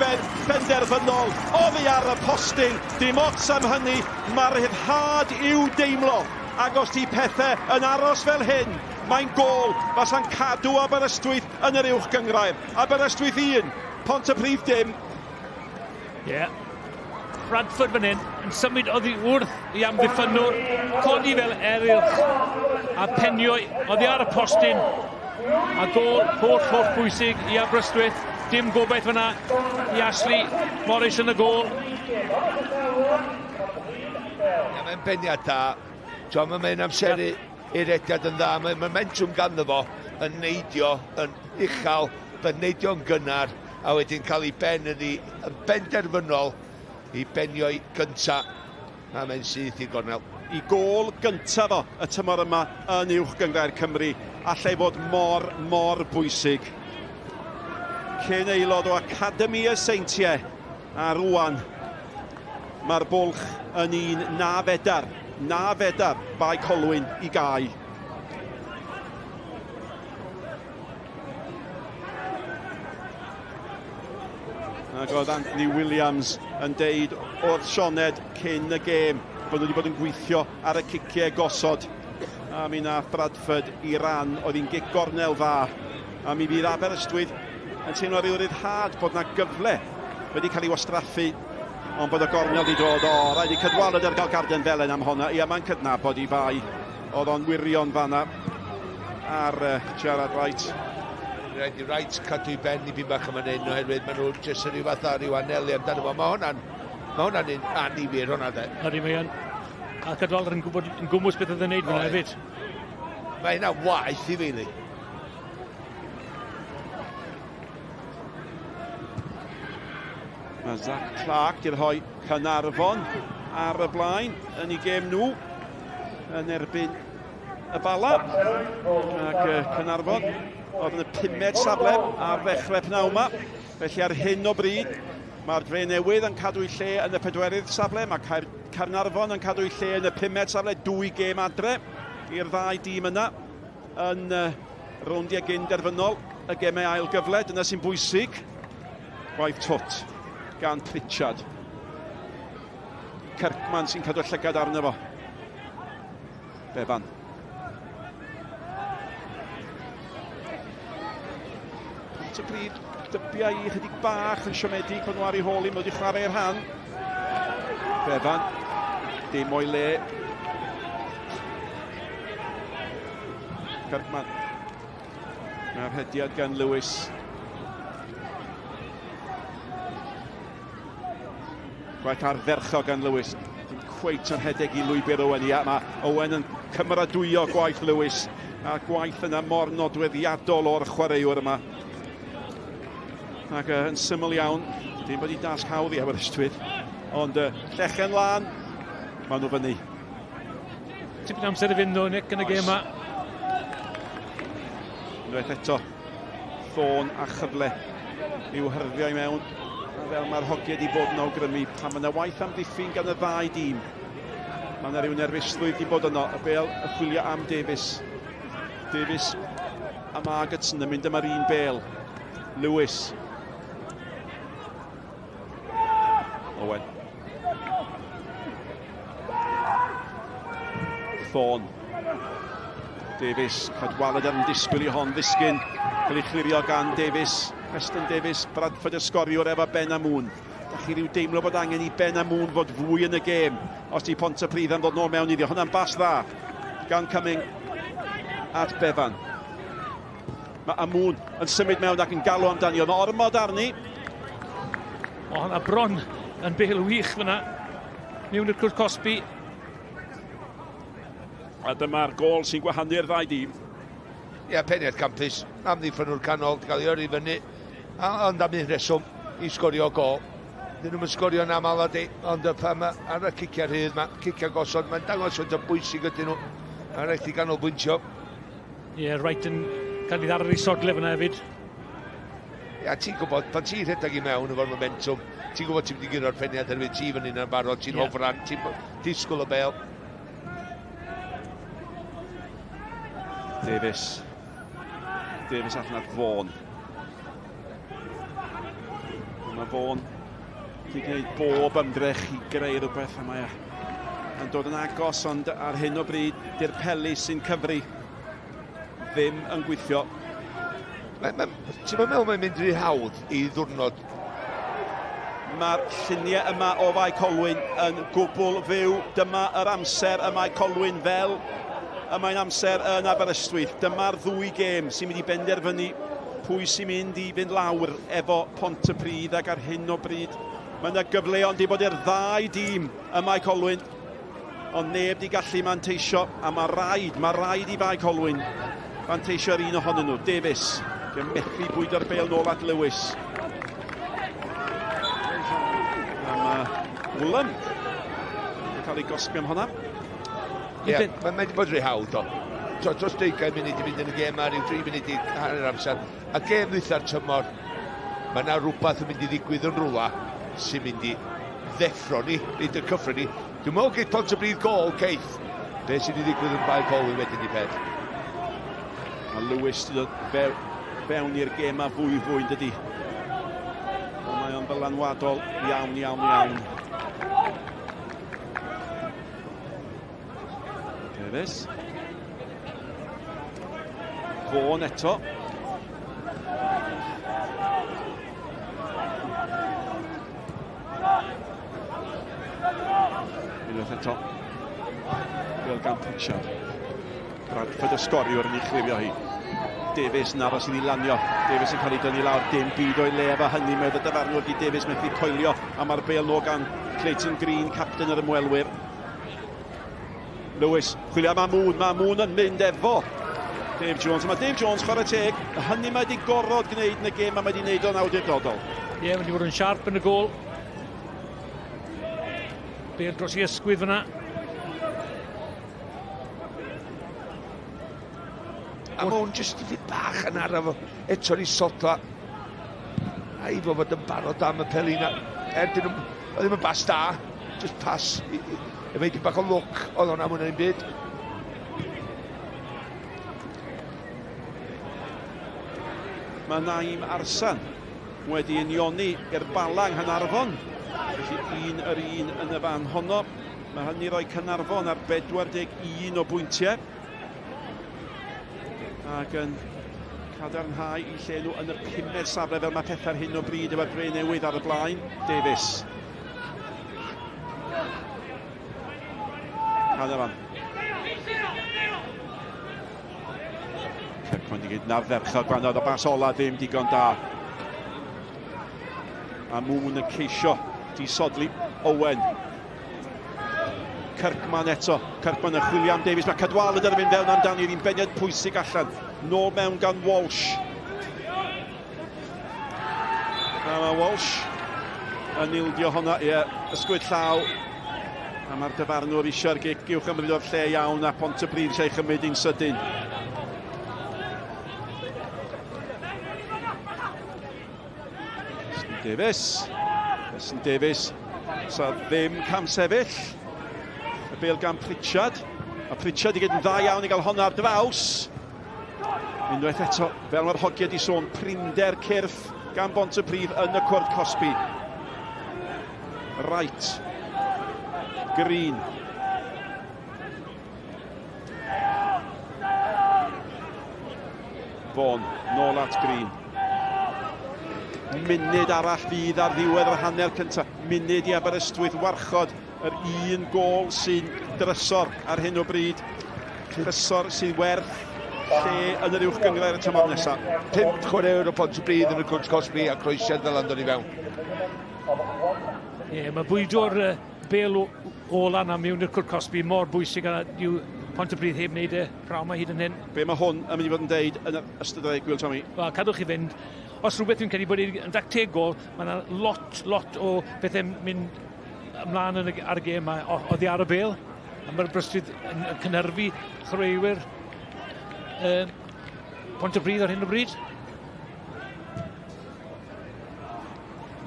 S8: benderfynol, oddi ar y postyn, dim ots am hynny, mae'r rhyddhad i'w deimlo. Ac os ti pethau yn aros fel hyn, mae'n gol, fasa'n cadw Aberystwyth yn yr uwch gynghrair. Aberystwyth 1, Pontypridd dim.
S3: Bradford fan hyn, yn symud oddi wrth I amddiffynwr, codi fel eryll, a penio oddi ar y postyn, a gol holl bwysig I Aberystwyth, dim gobaith fyna I Ashley Morris yn y gol.
S9: Mae'n beniad da, mae'n amser i'r ediad yn dda, mae'n momentum ganddo fo yn neidio yn uchel, yn neidio yn gynnar, a wedyn cael ei ben yn benderfynol I benio'i gynta, a mae'n syth i'r gornel.
S8: I gol gynta fo y tymor yma yn uwch gynghrair Cymru, allai fod mor bwysig. Cyn aelod o Academi y Seintiau, a rwan mae'r bwlch yn un na fedar, Bae Colwyn I gau. Ac oedd Anthony Williams yn deud o'r Sioned cyn y gêm bod nhw wedi bod yn gweithio ar y ciciau gosod. A mi nath Bradford I ran, oedd hi'n gic gornel dda. A mi fydd Aberystwyth yn teimlo ryw ryddhad bod na gyfle wedi cael ei wastraffu, ond bod y gornel wedi dod rhaid I Cydwalod ar gael garden felen am honna. Ia, mae'n cydnabod I Bae. Oedd o'n wirion fanna ar Gerard Wright.
S9: Rhaid I Wright cadw I ben I byd bach yma'n un oherwydd maen nhw jyst yn rhyw fath o ryw anelu amdano fo. Mae hwnna'n un anifir hwnna de.
S3: Ydy mae yn. A Cydwalod yn gwmwys beth oedd yn neud fyna hefyd.
S9: Mae hynna waith I fili.
S8: Mae Zach Clark di rhoi Cynarfon ar y blaen yn ei gêm nhw yn erbyn y Bala. Ac Cynarfon oedd yn y 5 safle ar ddechrau pnawn yma. Felly ar hyn o bryd mae'r Dre Newydd yn cadw I lle yn y 4 safle. Mae Caernarfon yn cadw I lle yn y 5 safle, 2 gêm adre i'r ddau dîm yna yn rowndiau gynderfynol y gemau ail gyfle. Dyna sy'n bwysig. Gwaith twt gan Pritchard. Kirkman sy'n cadw llygad arno fo. Befan. Pontypridd dybiau I chydig bach yn siomedig pan nhw ar ei hôl I, mae wedi chwarae'r rhan. Befan, dim o'i le. Kirkman. Mae'r hediad gan Lewis. Gwaith arferchog gan Lewis. Dim cweit yn rhedeg I lwybr Owen. Ia, mae Owen yn cymeradwyo gwaith Lewis. A gwaith yna mor nodweddiadol o'r chwaraewr yma. Ac yn syml iawn, dim bod I dasg hawdd I Aberystwyth, ond llechen lan, maen nhw fyny.
S3: Tipyn amser I fynd o, Nick, yn y gêm yma.
S8: Unwaith eto, ffôn a chyfle i'w hyrddio I mewn. A fel mae'r hogiau wedi bod yn awgrymu, pan mae yna waith am ddiffyn gan y ddau dîm. Mae yna rhyw nerfusrwydd wedi bod yno, y bêl y chwilio am Davies. Davies a Margetson yn mynd am yr un bêl. Lewis. Owen. Thorn. Davies, Cadwaladr yn disgwyl i hon ddisgyn. Cael ei chlirio gan Davies. Preston Davies, Bradford y sgoriwr efo Ben Amun. Da chi rhyw deimlo bod angen i Ben Amun fod fwy yn y gêm. Os di Pontypridd yn dod nôl mewn iddi. Hwna'n bas dda. Gan Cumming at Bevan. Mae Amun yn symud mewn ac yn galw amdani. Ond ormod arni.
S3: O, hwnna bron yn bel wych fyna. Mewn i'r cwrt Cosby.
S8: A dyma'r gol sy'n gwahanu'r ddau dîm.
S9: Ie, peniaeth campus. Am ddiffynwr canol, cael ei yrru fyny. Ond am un reswm i sgorio gol. Dyn nhw'n sgorio yn aml ydy, ond pan ar y cicia rhydd yma, cicia gosod, mae'n dangos fod yn bwysig ydyn nhw. Mae'n rhaid i ganolbwyntio.
S3: Ie, rhaid yn cael ei ddarfer i sodle fyna hefyd.
S9: Ia, ti'n gwybod, pan ti'n rhedeg i mewn efo'r momentum, ti'n gwybod ti'n mynd i gyro'r peniad erbyn ti fyny yn barod, ti'n hofran, ti'n disgwyl y bel.
S8: Davies allan at Vaughan. Mae Vaughan wedi gwneud bob ymdrech i greu rhywbeth a mae yn dod yn agos, ond ar hyn o bryd di'r peli sy'n cyfri ddim yn gweithio.
S9: Ti'n meddwl mae'n mynd rhy hawdd i ddwrnod?
S8: Mae'r lluniau yma o Bae Colwyn yn gwbl fyw. Dyma yr amser y Mae Colwyn fel y mae'n amser yn Aberystwyth. Dyma'r ddwy gêm sy'n mynd i benderfynu pwy sy'n mynd i fynd lawr efo Pontypridd, ac ar hyn o bryd mae yna gyfleon di bod i'r ddau dîm y Mae Colwyn, ond neb di gallu manteisio, a mae rhaid i Bae Colwyn manteisio'r un ohonyn nhw. Davies, gen methu bwydo'r bêl nôl at Lewis. A mae Wlym yn cael ei gosbi am hwnna.
S9: Ie, mae'n mynd i bod rhy hawdd o. Dros 20 munud i fynd yn y gêm a rhyw 3 munud i hanner amser. A gêm ddwytha'r tymor, mae yna rhywbeth yn mynd i ddigwydd yn rhywle sy'n mynd i ddeffro ni, nid y cyffro ni. Dwi'n meddwl geith Pontypridd gol ceith. Be sy'n i ddigwydd yn Bae Colwyn wedyn i peth.
S8: Mae Lewis wedi dod fewn i'r gêm a fwy yn dydi. Mae o'n ddylanwadol iawn. Davies. Vaughan eto. Unwaith eto. Bêl gan Pritchard. Bradford y sgoriwr yn ei chlirio hi. Davies yn aros i ni lanio. Davies yn cael ei dynnu lawr. Dim byd o'i le efo hynny. Mae y dyfarnwr di Davies methu coelio. A mae'r bêl nôl gan Clayton Green, capten yr ymwelwyr. Lewis, chwilio am Amun yn mynd efo Dave Jones. Mae Dave Jones chwarae teg. Hynny mae wedi gorfod gwneud yn y gêm a mae wedi gwneud o'n awdurdodol.
S3: Ie, mae wedi bod yn siarp yn y gol. Bêl dros i ysgwydd fyna.
S9: Amun jyst i fynd bach yn araf eto ni sota. A i fod yn barod am y pelina. Dyn nhw ddim yn bas da. Just pas. Efo i bach o look oedd hwnna mwyn yn un byd.
S8: Mae Naim Arsan wedi unioni i'r Balang Hynarfon. Felly un yn y fan honno. Mae hynny roi Cynarfon ar 41 o bwyntiau. Ac yn cadarnhau i lle nhw yn y 5 safle fel mae pethau'r hyn o bryd efo'r Greu Newydd ar y blaen. Davies. Cynarfon. Cyrcman i gyd na ferchog gwanod o bas ola ddim digon da. A Moon yn ceisio disodli Owen. Kirkman eto. Kirkman yn chwilio am Davies. Mae Cadwaladr yn mynd fewn amdani. I'n beniad pwysig allan. Nôl mewn gan Walsh. A mae Walsh yn ildio honna. Ie, ysgwyd llaw. A mae'r dyfarnwr eisiau'r gic uwch ymryd o'r lle iawn a Pontypridd eisiau chymryd un sydyn. Davies. So ddim cam sefyll. Y bêl gan Pritchard. A Pritchard i gyd yn dda iawn i gael honna ar draws. Unwaith eto, fel mae'r hogiau di sôn, prinder cyrff gan Pontypridd yn y cwrt Cosby. Right. Green. Fawn, nôl at Green. Munud arall fydd ar ddiwedd yr hanner cyntaf. Munud i Aberystwyth warchod yr un gol sy'n drysor ar hyn o bryd. Drysor sy'n werth lle yn yr uwch gynghrair y tymor nesaf.
S9: 5 chwaraewr o Pontypridd yn y Cwrs Cosby a croesiad fel andon i fewn.
S3: Mae bwydo'r bêl ola na mewn i'r Cwrs Cosby mor bwysig a yw Pontypridd heb wneud e praw mae hyd yn hyn.
S8: Be mae hwn yn mynd i fod yn deud yn ystod y gwyl, Tommy?
S3: Wel, cadwch chi fynd. Os rhywbeth dwi'n credu bod yn dactegol, mae yna lot o bethau mynd ymlaen ar y gêm oddi ar y bêl. A mae'r Aberystwyth yn cynhyrfu chwaraewyr Pontypridd ar hyn o bryd.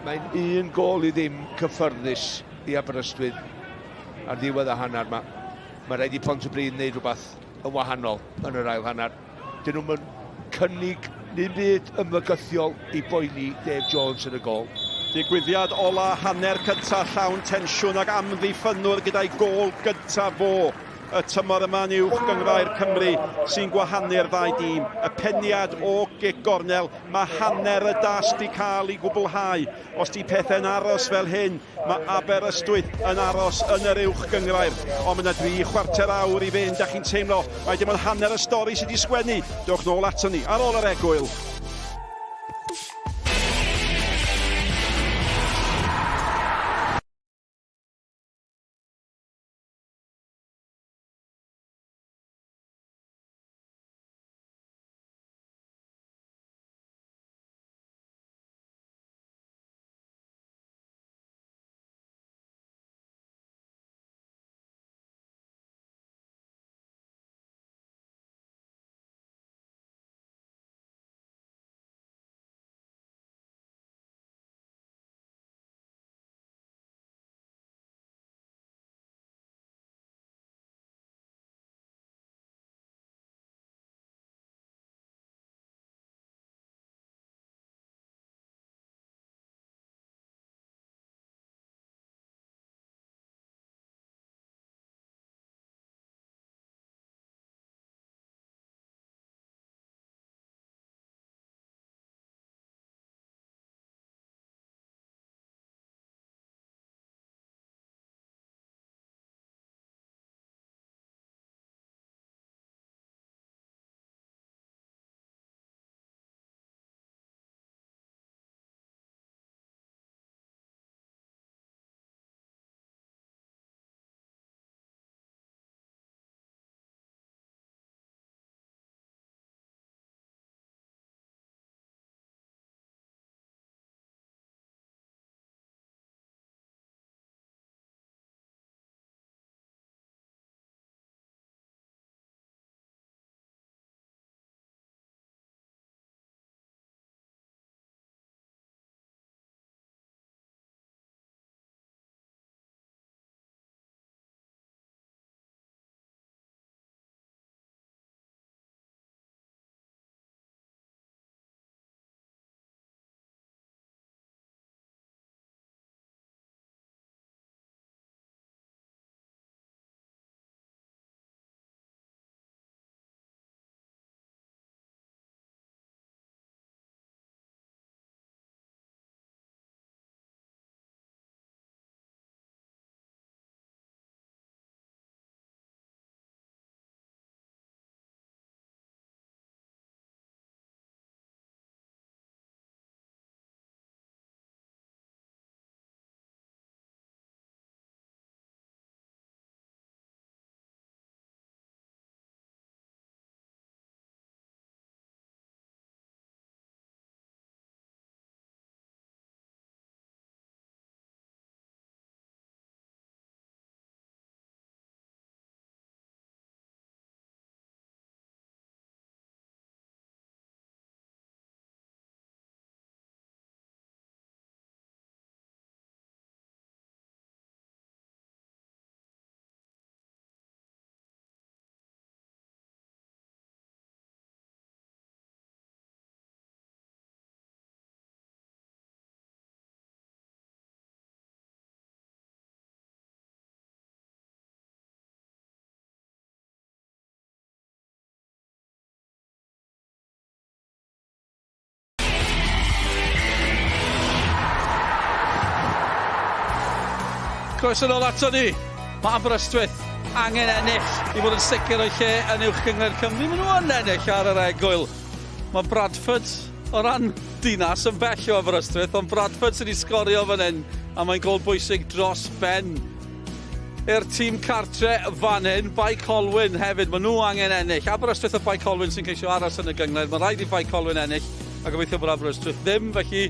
S9: Mae'n un gol i ddim cyffyrddus i Aberystwyth ar ddiwedd y hanner yma. Mae rhaid i Pontypridd wneud rhywbeth yn wahanol yn yr ail hanner. Dyn nhw'n cynnig nid byd ymwygythiol i boeni Dave Jones yn y gol.
S8: Digwyddiad ola hanner cyntaf llawn tensiwn ac amddiffynwr gyda'i gol gyntaf fo. Y tymor yma yn uwch gynghrair Cymru sy'n gwahanu'r ddau dîm. Y peniad o gic gornel, mae hanner y das di cael ei gwblhau. Os di pethau'n aros fel hyn, mae Aberystwyth yn aros yn yr uwch gynghrair. Ond mae yna 3 chwarter awr i fynd, a chi'n teimlo, mae dim ond hanner y stori sydd wedi sgwennu. Dewch nôl ato ni ar ôl yr egwyl.
S2: Croeso nôl ato ni. Mae Aberystwyth angen ennill i fod yn sicr o'i lle yn uwch gyngor Cymru. Maen nhw yn ennill ar yr egwyl. Mae Bradford o ran dinas yn bell o Aberystwyth, ond Bradford sydd wedi sgorio fan hyn, a mae'n gol bwysig dros ben. I'r tîm cartre fan hyn, Bae Colwyn hefyd, maen nhw angen ennill. Aberystwyth a Bae Colwyn sy'n ceisio aros yn y gyngor. Mae rhaid i Bae Colwyn ennill, a gobeithio bod Aberystwyth ddim, felly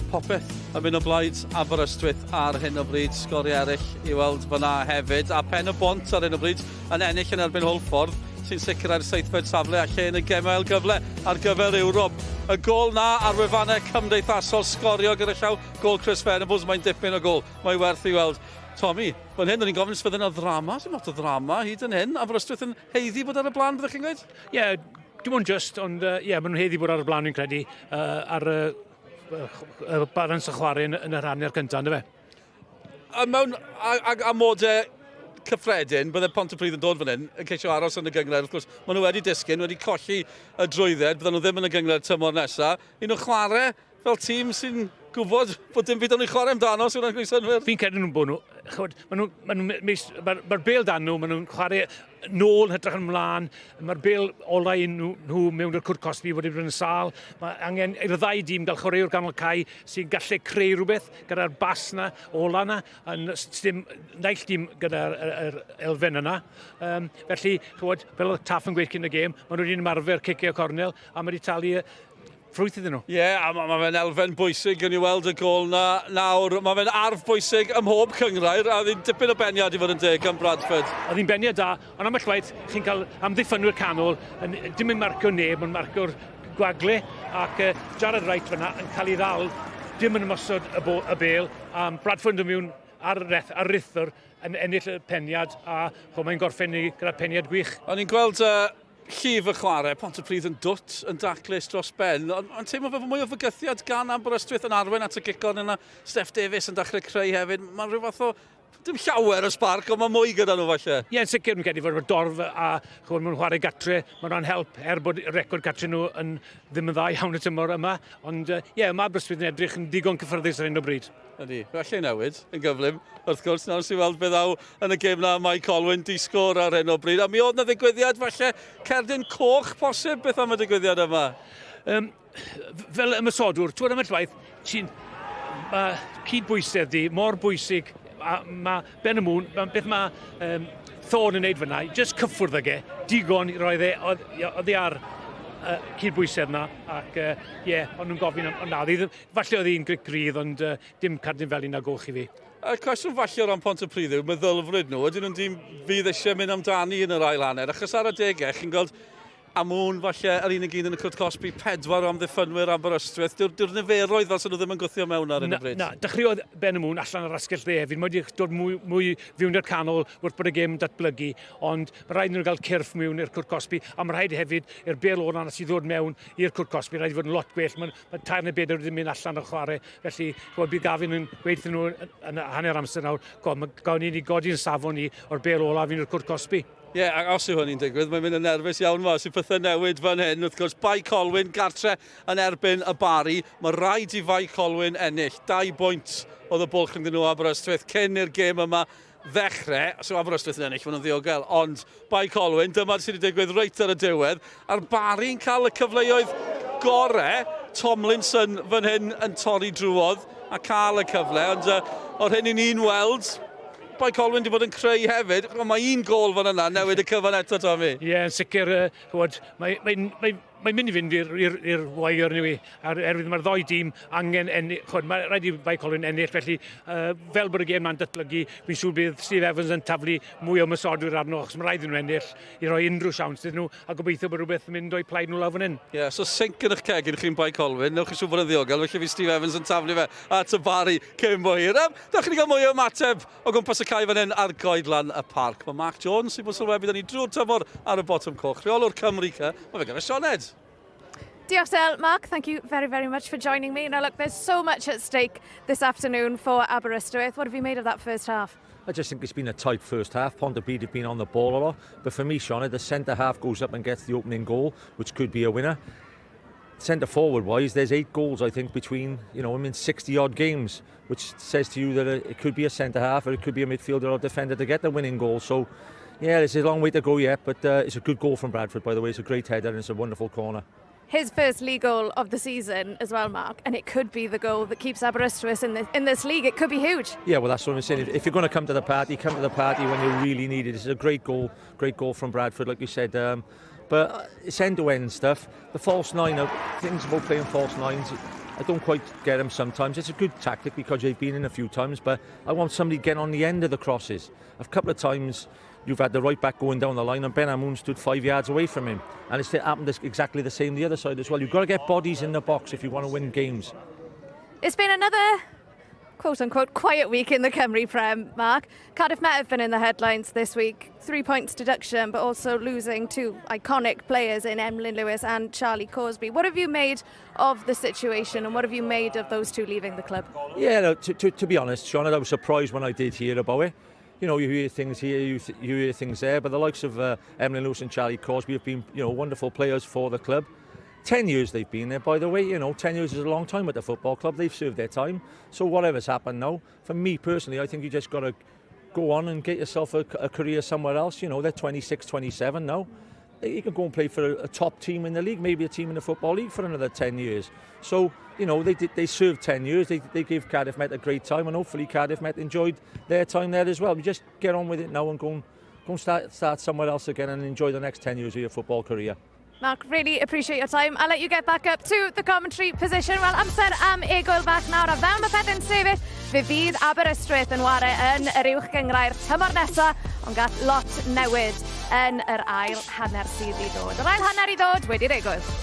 S2: popeth yn mynd o blaid Aberystwyth ar hyn o bryd. Sgori eraill i weld fyna hefyd. A Pen-y-bont ar hyn o bryd yn ennill yn erbyn Hwlffordd, sy'n sicrhau'r seithfed safle a lle yn y gemau gyfle ar gyfer Ewrop. Y gol na ar wefannau cymdeithasol sgorio gyda llaw gol Chris Venables, mae'n dipyn o gol. Mae'n werth i weld. Tommy, fan hyn, o'n i'n gofyn os fydd yna ddrama, sy'n lot o ddrama hyd yn hyn. Aberystwyth yn heiddi bod ar y blaen, byddwch chi'n gweud?
S3: Ie, dim ond just, ond maen nhw'n heiddi bod ar y blaen fi'n credu ar balans y chwarae yn y rhannu'r cyntaf, ynddo fe?
S2: Mewn amodau cyffredin, bydde Pontypridd yn dod fan hyn, yn ceisio aros yn y gyngor. Wrth gwrs, maen nhw wedi disgyn, wedi colli y drwydded, bydden nhw ddim yn y gyngor tymor nesaf. Un nhw'n chwarae fel tîm sy'n gwybod bod dim byd o'n i chwarae amdano, sy'n gwneud synwyr.
S3: Fi'n credu nhw'n bod nhw. Mae'r bêl dan nhw, maen nhw'n chwarae nôl hydrach yn ymlaen. Mae'r bêl olau nhw mewn i'r cwrt cosbi fod i bod yn sal. Mae angen i'r ddau dîm gael chwaraewr ganol cae sy'n gallu creu rhywbeth gyda'r bas na, ola na, naill dîm gyda'r elfen yna. Felly, chwod, fel oedd Taff yn gweud cyn y gêm, maen nhw wedi'n ymarfer cicio cornel a mae wedi talu ffrwyth iddyn nhw.
S2: Ie, a mae fe'n elfen bwysig yn i weld y gol na nawr. Mae fe'n arf bwysig ym mhob cynghrair, a oedd hi'n dipyn o beniad i fod yn deg am Bradford.
S3: Oedd hi'n beniad da, ond am y llwaith, chi'n cael amddiffynwyr canol, dim yn marcio neb, ond marcio'r gwagle, ac Jared Wright fyna yn cael ei ddal, dim yn ymosod y bêl, a Bradford yn mewn ar rithwr yn ennill y peniad, a mae'n gorffen ni gyda peniad gwych.
S2: O'n i'n gweld llif y chwarae, Pontypridd yn dwt, yn daclus dros ben. Ond teimlo fe mwy o fygythiad gan Aberystwyth yn arwen at y gicon yna. Steph Davies yn dechrau creu hefyd. Mae'n rhyw fath o, dim llawer o sbarc, ond mae mwy gyda nhw falle.
S3: Ie, yn sicr yn credu fod o'r dorf a mewn chwarae gatre. Mae'n rhan help bod y record gatre nhw yn ddim yn dda iawn y tymor yma. Ond ie, mae Aberystwyth yn edrych yn digon cyffyrddus ar hyn o bryd.
S2: Ydy, felly newid yn gyflym. Wrth gwrs, nawr sy'n weld beth aw yn y gêm na Mae Colwyn di sgôr ar hyn o bryd. A mi oedd na ddigwyddiad falle cerdyn coch posib beth am y digwyddiad yma?
S3: Fel ymysodwr, twyd am y llwaith, cydbwysedd di, mor bwysig, mae ben y mwn, beth mae Thorn yn neud fyna, just cyffwrdd ag digon roedd oedd ar cydbwysedd yna, ac ond nhw'n gofyn ond na, falle oedd hi'n grydd, ond dim cardyn fel un a goch i fi.
S2: Y cwestiwn falle o ran Pontypridd yw, meddylfryd nhw, ydyn nhw'n dim fydd eisiau mynd amdani yn yr ail hanner, achos ar y degau, chi'n gweld Amwn falle yr unig un yn y cwrt cosbi, 4 am ddiffynwyr Aberystwyth. Dyw'r niferoedd fel sy'n nhw ddim yn gwythio mewn ar hyn o bryd.
S3: Na, dechreuodd Ben y Mwn allan ar asgell dde hefyd. Mae wedi dod mwy fiwn i'r canol wrth bod y gêm yn datblygu, ond mae rhaid nhw gael cyrff mewn i'r cwrt cosbi, a mae rhaid hefyd i'r bêl o'na sydd ddod mewn i'r cwrt cosbi, rhaid i fod yn lot gwell. Mae tair neu bedair wedi mynd allan o'r chwarae, felly bydd Gafin yn gweithio nhw yn hanner amser nawr. Gawn ni godi'n safon ni o'r bêl ola fi'n i'r cwrt cosbi.
S2: Ie, ac os yw hynny'n digwydd, mae'n mynd yn nerfus iawn yma, sy'n pethau newid fan hyn. Wrth gwrs, Bae Colwyn gartre yn erbyn y Barri. Mae rhaid i Bae Colwyn ennill. 2 bwynt oedd y bwlch yn dyn nhw Aberystwyth cyn i'r gêm yma ddechrau. So Aberystwyth yn ennill, maen nhw'n ddiogel. Ond Bae Colwyn, dyma sydd wedi digwydd reit ar y diwedd. A'r Barri'n cael y cyfleoedd gorau. Tomlinson fan hyn yn torri drwodd a cael y cyfle. Ond o'r hyn i ni'n weld, Bae Colwyn wedi bod yn creu hefyd, ond mae un gol fan yna, newid y cyfan eto, Tommy.
S3: Ie, yn sicr, mae'n mynd i fynd i'r wair ni wi. Erwydd mae'r ddoi dîm angen ennill. Mae rhaid i Bae Colwyn ennill, felly fel bod y gêm na'n datblygu, fi'n siŵr bydd Steve Evans yn taflu mwy o ymysodwyr arno, achos mae rhaid i nhw ennill i roi unrhyw siawns iddyn nhw, a gobeithio bod rhywbeth yn mynd o'i plaid nhw lawr fan hyn.
S2: Ie, so sync yn eich cegin chi'n Bae Colwyn, newch chi siŵr bod yn ddiogel, felly fi Steve Evans yn taflu fe at y Barri cyn bo hir. Dach chi wedi cael mwy o ymateb o gwmpas y cae fan hyn ar goedlan y parc. Mae Mark Jones sy'n bod sylwebu da ni drwy'r tymor ar y bottom coch. Rheolwr Cymru, mae fe gyfer Sioned.
S4: Diolch Del. Mark, thank you very, very much for joining me. Now look, there's so much at stake this afternoon for Aberystwyth. What have you made of that first half?
S10: I just think it's been a tight first half. Pontypridd have been on the ball a lot. But for me, Shauna, the centre half goes up and gets the opening goal, which could be a winner. centre forward wise, there's 8 goals I think between, you know, 60 odd games, which says to you that it could be a centre half or it could be a midfielder or defender to get the winning goal. So yeah, there's a long way to go yet, but it's a good goal from Bradford, by the way. It's a great header and it's a wonderful corner.
S4: His first league goal of the season as well, Mark, and it could be the goal that keeps Aberystwyth in this league. It could be huge.
S10: Yeah, well, that's what I'm saying. If you're going to come to the party when you really need it. It's a great goal from Bradford, like you said. But it's end-to-end stuff. The false nine, things about playing false nines, I don't quite get them sometimes. It's a good tactic because they've been in a few times, but I want somebody getting on the end of the crosses. A couple of times you've had the right back going down the line and Ben Amoun stood 5 yards away from him. And it's happened exactly the same the other side as well. You've got to get bodies in the box if you want to win games.
S4: It's been another quote-unquote quiet week in the Cymru Prem, Mark. Cardiff Met have been in the headlines this week. 3 points deduction, but also losing 2 iconic players in Emlyn Lewis and Charlie Cosby. What have you made of the situation and what have you made of those 2 leaving the club?
S10: Yeah, no, to be honest, Sean, I was surprised when I did hear about it. You know, you hear things here, you hear things there, but the likes of Emlyn Lewis and Charlie Cosby have been, you know, wonderful players for the club. 10 years they've been there, by the way. You know, 10 years is a long time at the football club. They've served their time. So whatever's happened now, for me personally, I think you just got to go on and get yourself a career somewhere else. You know, they're 26, 27 now. You can go and play for a top team in the league, maybe a team in the Football League for another 10 years. So, you know, they served 10 years. They gave Cardiff Met a great time, and hopefully Cardiff Met enjoyed their time there as well. You just get on with it now and go and start somewhere else again and enjoy the next 10 years of your football career.
S4: Mark, really appreciate your time. I'll let you get back up to the commentary position. Wel, amser am egwyl bach nawr, a fel mae pethau'n sefyll, fe fydd Aberystwyth yn ware yn yr uwch gynghrair tymor nesa, ond gall lot newid yn yr ail hanner sydd i ddod. Yr ail hanner i ddod wedi'r egwyl.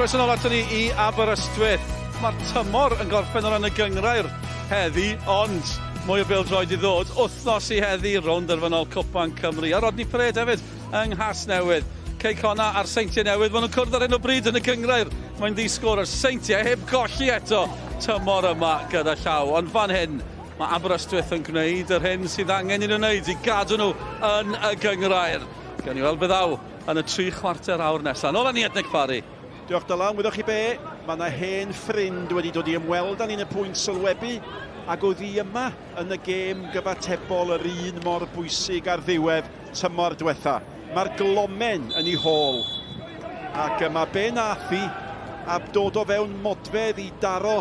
S2: Croeso nôl ato ni I Aberystwyth. Mae'r tymor yn gorffen o ran y gynghrair heddi, ond mwy o PêL-DROED I ddod. Wythnos I heddi rownd derfynol Cwpan Cymru. A Rodney Pred hefyd yng Nghas Newydd. Cei Conna a'r Seintiau Newydd. Maen nhw'n cwrdd ar hyn o bryd yn y gynghrair. Mae'n ddisgwr yr Seintiau heb golli eto tymor yma gyda llaw. Ond fan hyn, mae Aberystwyth yn gwneud yr hyn sydd angen i'n wneud I gadw nhw yn y gynghrair. Gan I weld byddaw yn y 3 chwarter awr nesaf. Nôl â ni Ednic Barri.
S8: Diolch Dylan, wyddwch chi be? Mae yna hen ffrind wedi dod I ymweld â ni'n y pwynt sylwebu ac oedd hi yma yn y gêm gyfatebol yr un mor bwysig ar ddiwedd tymor diwetha. Mae'r glomen yn ei hôl ac mae be nath hi a dod o fewn modfedd I daro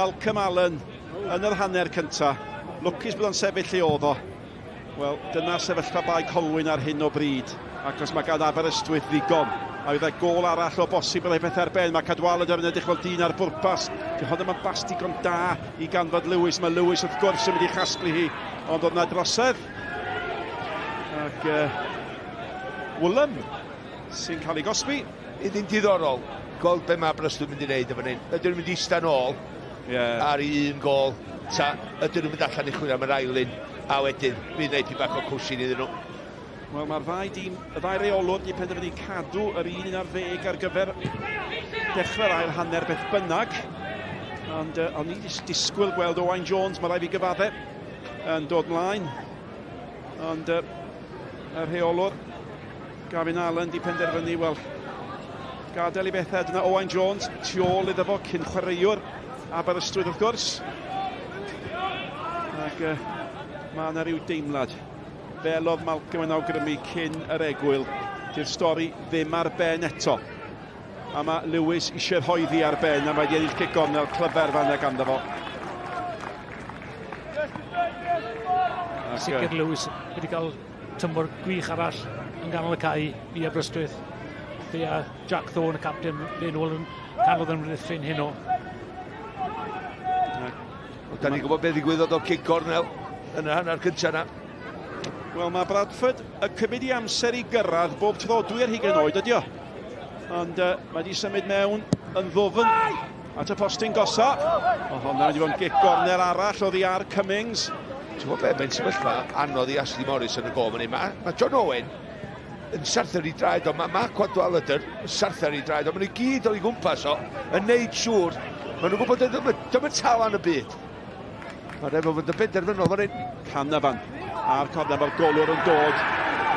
S8: Malcolm Allen yn yr hanner cyntaf. Lwcus bod o'n sefyll lle oedd o. Wel, dyna sefyllfa Bae Colwyn ar hyn o bryd ac os mae gan Aberystwyth ddigon a bydd e gol arall o bosib yn ei peth ar ben. Mae Cadwaladr yn edrych fel dyn ar bwrpas. Di hwn yma'n basti gon da I ganfod Lewis. Mae Lewis wrth gwrs yn mynd I chasglu hi. Ond oedd yna drosedd. Ac Wylym sy'n cael ei gosbi.
S9: Iddi'n diddorol. Gol be mae Aberystwyth mynd I wneud efo hyn. Ydyn nhw'n mynd I stan ôl ar un gol. Ta ydyn nhw'n mynd allan I chwilio am yr ailyn. A wedyn, bydd wneud I bach o cwsin iddyn nhw.
S8: Wel, mae'r y ddau reolwr wedi penderfynu cadw yr 11 ar gyfer dechrau'r ail hanner beth bynnag. Ond o'n i disgwyl gweld Owain Jones, mae rai fi gyfadde, yn dod mlaen. Ond y rheolwr, Gavin Allen, wedi penderfynu, wel, gadael I bethau. Dyna Owain Jones, tu ôl iddo fo, cyn chwaraewr Aberystwyth wrth gwrs. Ac mae yna rhyw deimlad. Fel oedd Malcolm yn awgrymu cyn yr egwyl, di'r stori ddim ar ben eto. A mae Lewis eisiau rhoeddi ar ben a mae wedi ennill cic gornel clyfer fan ganddo fo.
S3: Sicr Lewis wedi cael tymor gwych arall yn ganol y cae I Aberystwyth. Fe a Jack Thorne, y captain, fe nôl yn canodd yn rythyn hyn o.
S9: Da ni'n gwybod beth ddigwyddodd o cic gornel yn y hanner cyntaf yna.
S8: Wel, mae Bradford yn cymryd I amser I gyrraedd bob trodwy ar hugen oed ydi o. Ond mae wedi symud mewn yn ddwfn at y postyn gosa. O, hwnna wedi bod yn gic gornel arall oddi ar Cummings.
S9: Ti'n gwybod be, mae'n sefyllfa anodd I Ashley Morris yn y gol. Mae John Owen yn sarther I draed o. Mae Cadwaladr yn sarther I draed o. Maen nhw gyd o'i gwmpas o yn neud siŵr. Maen nhw'n gwybod dyma talan y byd. Mae'n efo fod y benderfynol fan hyn.
S8: Canafan a'r cornel mae'r golwr yn dod.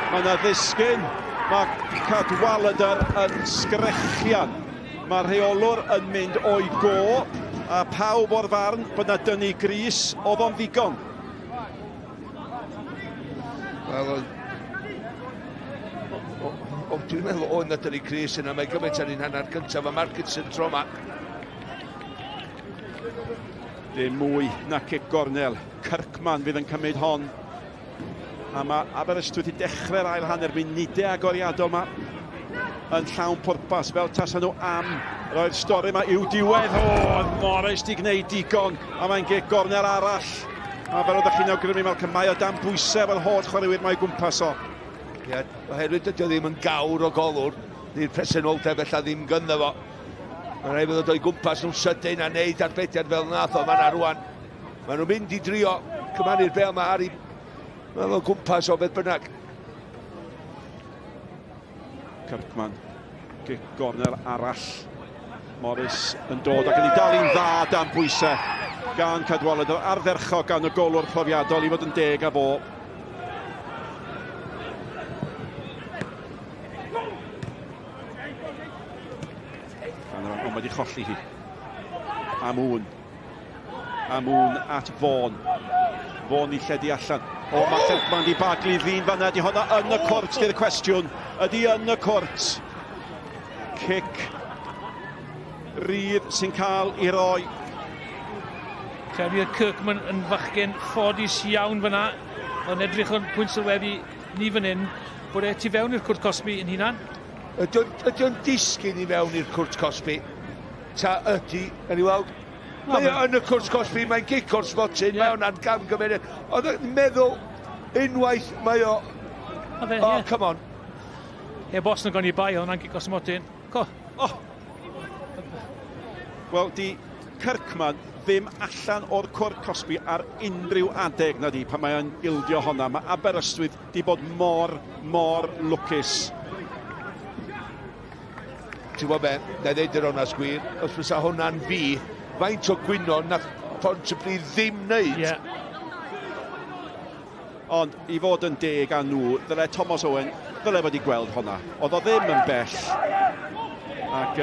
S8: Mae yna ddisgyn. Mae Cadwaladr yn sgrechian. Mae'r rheolwr yn mynd o'i go a pawb o'r farn bod yna dynnu gris oedd o'n ddigon.
S9: Wel, dwi'n meddwl oedd yna dynnu gris yna. Mae gymaint ar un hanner gyntaf. Mae Markinson tro yma.
S8: Dim mwy na cic gornel. Kirkman fydd yn cymryd hon. A mae Aberystwyth I dechrau'r ail hanner munudau agoriadol yma yn llawn pwrpas fel tasan nhw am roi'r stori yma i'w diwedd. O, Morris di gwneud digon a mae'n gic gornel arall. A fel oeddech chi'n awgrymu Malcolm, mae o dan bwysau fel holl chwaraewyr mae gwmpas o.
S9: Ie, oherwydd dydy o ddim yn gawr o golwr, ni'r presenoldeb ella ddim gynno fo. Mae'n rhaid bod o'i gwmpas nhw'n sydyn a neud arbediad fel nath o fan'na rwan. Maen nhw'n mynd I drio cymanu'r bel yma ar Mae'n o gwmpas o beth bynnag.
S8: Kirkman, gic gornel arall. Morris yn dod ac yn ei dalu'n dda dan bwysau gan Cadwaladr ardderchog gan y golwr profiadol I fod yn deg a fo. Ond mae wedi cholli hi. Amwn at Fawn. Fawn I lledu allan. O, mae Kirkman di baglu ddyn fan'na. Di hwnna yn y cwrt, di'r cwestiwn. Ydi yn y cwrt. Cic rydd sy'n cael I roi.
S3: Cefnir Kirkman yn fachgen ffodus iawn fan'na. Ond edrych o'n pwynt sylwebu ni fan hyn bod tu fewn i'r cwrt Cosby yn hunan.
S9: Ydy o'n disgyn I mewn i'r cwrt Cosby? Ta ydy, yn I weld? Mae yn y cwrs Cosby, mae'n gic o'r sfotin, mae hwnna'n gam gymeriad. Oedd yn meddwl unwaith mae o... come on.
S3: Bos yn goni bai, hwnna'n gic o'r sfotin. Co.
S8: Wel, di Kirkman ddim allan o'r cwrt Cosby ar unrhyw adeg na di pan mae'n ildio honna. Mae Aberystwyth di bod mor lwcus.
S9: Ti'n gwybod be, na ddeud yr hwnna sgwir, os fysa hwnna'n fi, faint o gwyno na Pontypridd ddim wneud.
S3: Yeah.
S8: Ond i fod yn deg â nhw, ddyle Thomas Owen, ddyle wedi gweld honna. Oedd o ddim yn bell. Ac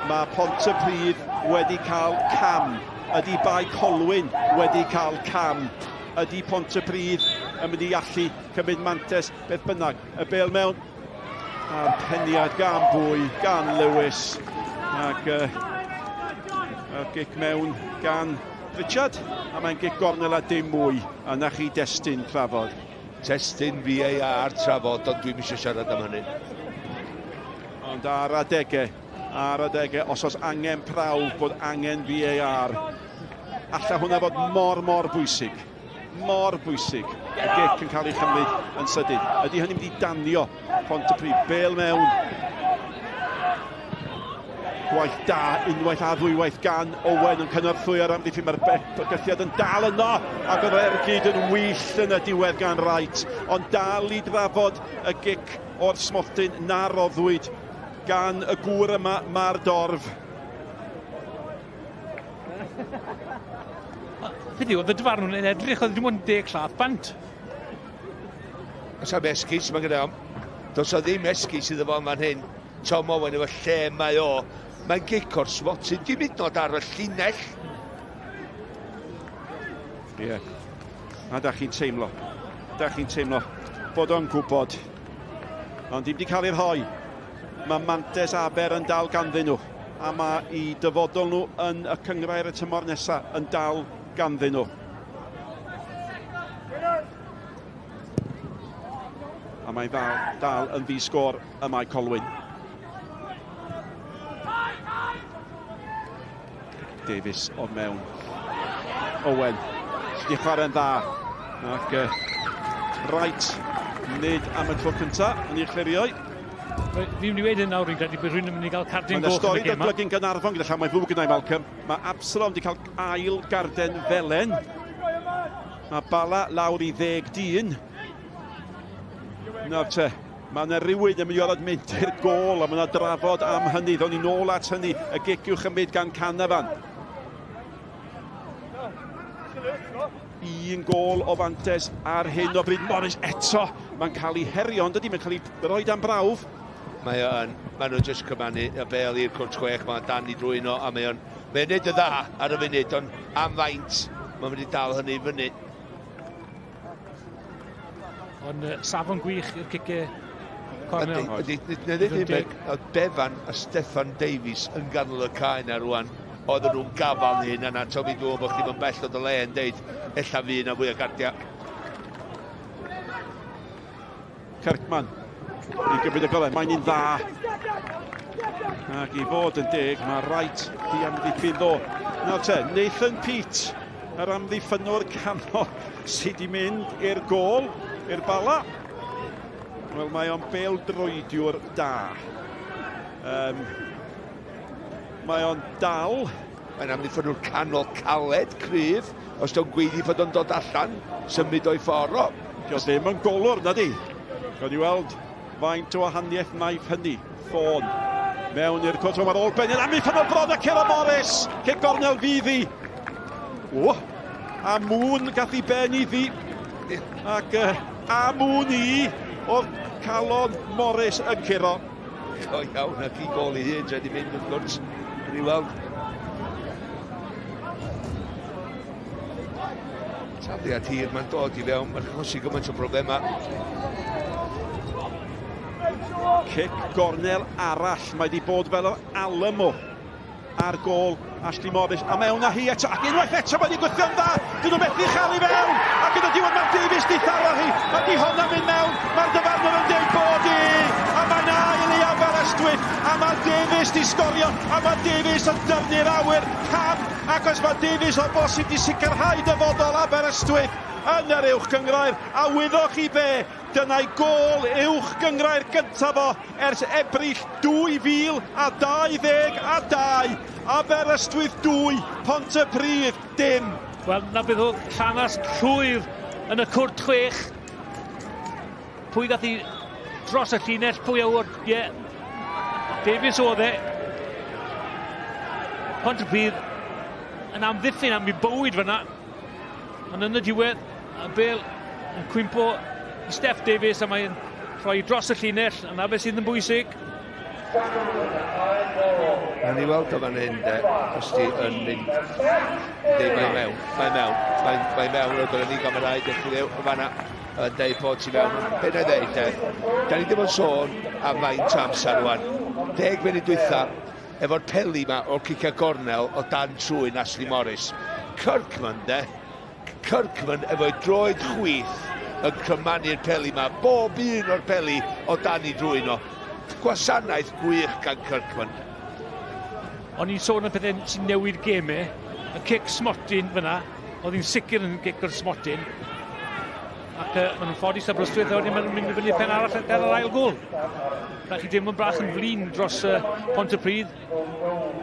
S8: mae Pontypridd wedi cael cam. Ydy Bae Colwyn wedi cael cam. Ydy Pontypridd yn mynd i allu cymryd mantes beth bynnag. Y bêl mewn. A'r peniad gan Bwy, gan Lewis. Ac gic mewn gan Richard. A mae'n gic gornel a dim mwy. A na chi destun trafod.
S9: Testun VAR trafod, ond dwi'n eisiau siarad am hynny.
S8: Ond ar adegau, os oes angen prawf bod angen VAR, alla hwnna fod mor bwysig. Mor bwysig. Y gic yn cael ei chymryd yn sydyn. Ydy hynny'n mynd i danio Pontypridd. Bêl mewn. Gwaith da, unwaith a ddwywaith gan Owen yn cynorthwy ar amddiffyn. Mae'r bygythiad yn dal yno. Ac oedd ergyd yn wyll yn y diwedd gan Wright. Ond dal i drafod y gic o'r smotyn na roddwyd gan y gŵr yma, Mae'r Dorf.
S3: Beth yw, oedd y dyfarnw'n yn edrych, oedd ddim ond 10 llath bant.
S9: Os am esgus, mae'n gyda am. Does o ddim esgus iddo fo fan hyn. Tom Owen efo lle mae o. Mae'n gic o'r smotyn, dim hyd yn oed ar y llinell.
S8: Ie. A da chi'n teimlo. Bod o'n gwybod. Ond dim di cael ei rhoi. Mae mantes Aber yn dal ganddyn nhw. A mae i dyfodol nhw yn y cynghrair y tymor nesaf yn dal ganddyn nhw. A mae dal yn ddi-sgôr y Mae Colwyn. Davies o mewn. Owen. Di chwarae'n dda. Ac Wright. Nid am y tro cyntaf yn i'ch clirioi.
S3: Fi'n mynd i wedyn nawr, fi'n credu bod rhywun yn mynd i gael cardyn goch yn y
S8: stori datblygu'n Gynarfon gyda llawn mae fwy gyda'i Malcolm. Mae Absalom wedi cael ail garden felen. Mae Bala lawr i 10 dyn. Nawr te, mae yna rhywun yn mynd i mynd i'r gol a mae yna drafod am hynny. Ddo'n ni nôl at hynny. Y gic i'w chymryd gan Canafan. Un gol o fantes ar hyn o bryd. Morris eto. Mae'n cael ei herio, ond ydy, mae'n cael ei roi dan brawf.
S9: Mae nhw'n just cymannu y bêl i'r cwrt 6, mae'n dan i drwy no, a mae'n neud y dda ar y funud, ond am faint, mae'n mynd i dal hynny i fyny.
S3: Ond safon gwych i'r cicau cornel.
S9: Oedd Bevan a Steffan Davies yn ganol y cae na rwan. Oedden nhw'n gafal hyn, a Tomi dwi'n bod chdi'n bell o dy le yn deud, ella fi yna fwy o gardia.
S8: Kirkman i gymryd y golau, mae'n un dda. Ac i fod yn deg, mae Wright di amddiffyn ddo. Nawr te, Nathan Pete, yr amddiffynwr canol sydd wedi mynd i'r gol, i'r Bala. Wel, mae o'n bêl-droediwr da. Mae o'n dal.
S9: Mae'n amddiffynwr canol caled, cryf. Os dwi'n gweiddi fod o'n dod allan, symud o'i ffordd o.
S8: Dio ddim yn golwr, na di. Gwyd i weld faint o wahaniaeth naif hynny. Ffôn. Mewn i'r cwrt ar ôl benyn. Amddiffynwr bron a Curo Morris. Cic gornel fyddi. O! A mŵn gath i ben i ddi. Ac a mŵn i o calon Morris yn Curo.
S9: O iawn, ac i gol i hyn, wedi mynd wrth gwrs. Yn i weld. Tafliad hir, mae'n dod i fewn, mae'n chosi gymaint o broblemau.
S8: Cic gornel arall, mae wedi bod fel o Alamo ar gol Ashley Morris. A mewn â hi eto, ac unwaith eto mae wedi gwythio'n dda. Dyn nhw methu chael i fewn, ac yn y diwedd mae Davies di tharo hi. Mae di honna mynd mewn, mae'r dyfarnwr yn dweud bod i. A mae'n ail i Aberystwyth, a mae Davies di sgorio, a mae Davies yn dyrnu'r awyr cam, ac os mae Davies o bosib di sicrhau dyfodol Aberystwyth yn yr uwch gynghrair, a wyddwch chi be, dyna'i gol uwch gynghrair gyntaf o ers Ebrill 2022, Aberystwyth 2, Pontypridd dim.
S3: Wel, na bydd oedd llanas llwyr yn y cwrt 6. Pwy gath i dros y llinell, pwy awr, ie. Davies oedd e. Pontypridd yn amddiffyn am ei bywyd fyna. Ond yn y diwedd, y Bêl yn cwympo i Steff Davies a mae'n rhoi dros y llinell, a na beth sydd yn bwysig.
S9: Na ni weld o fan hyn, os ti yn mynd. Mae'n mewn, mae'n mewn, o gyda ni gamarau, dech chi ddew, o fanna, yn deud bod ti mewn. Be na ddeud, da ni ddim yn sôn am faint amser rwan. 10 munud dwytha, efo'r peli ma o'r cicio gornel o Dan Trwyn Ashley Morris. Kirkman efo'i droed chwith yn crymanu'r peli ma, bob un o'r peli o Dan i drwyn o. Gwasanaeth gwych gan Kirkman.
S3: O'n i'n sôn am pethau sy'n newid gemau. Y cic smotyn fyna, oedd hi'n sicr yn cic o'r smotyn. Ac maen nhw'n ffodus Aberystwyth, a wedyn maen nhw'n mynd i fyny pen arall ar yr ail gol. Rhaid chi ddim yn brach yn flin dros Pontypridd.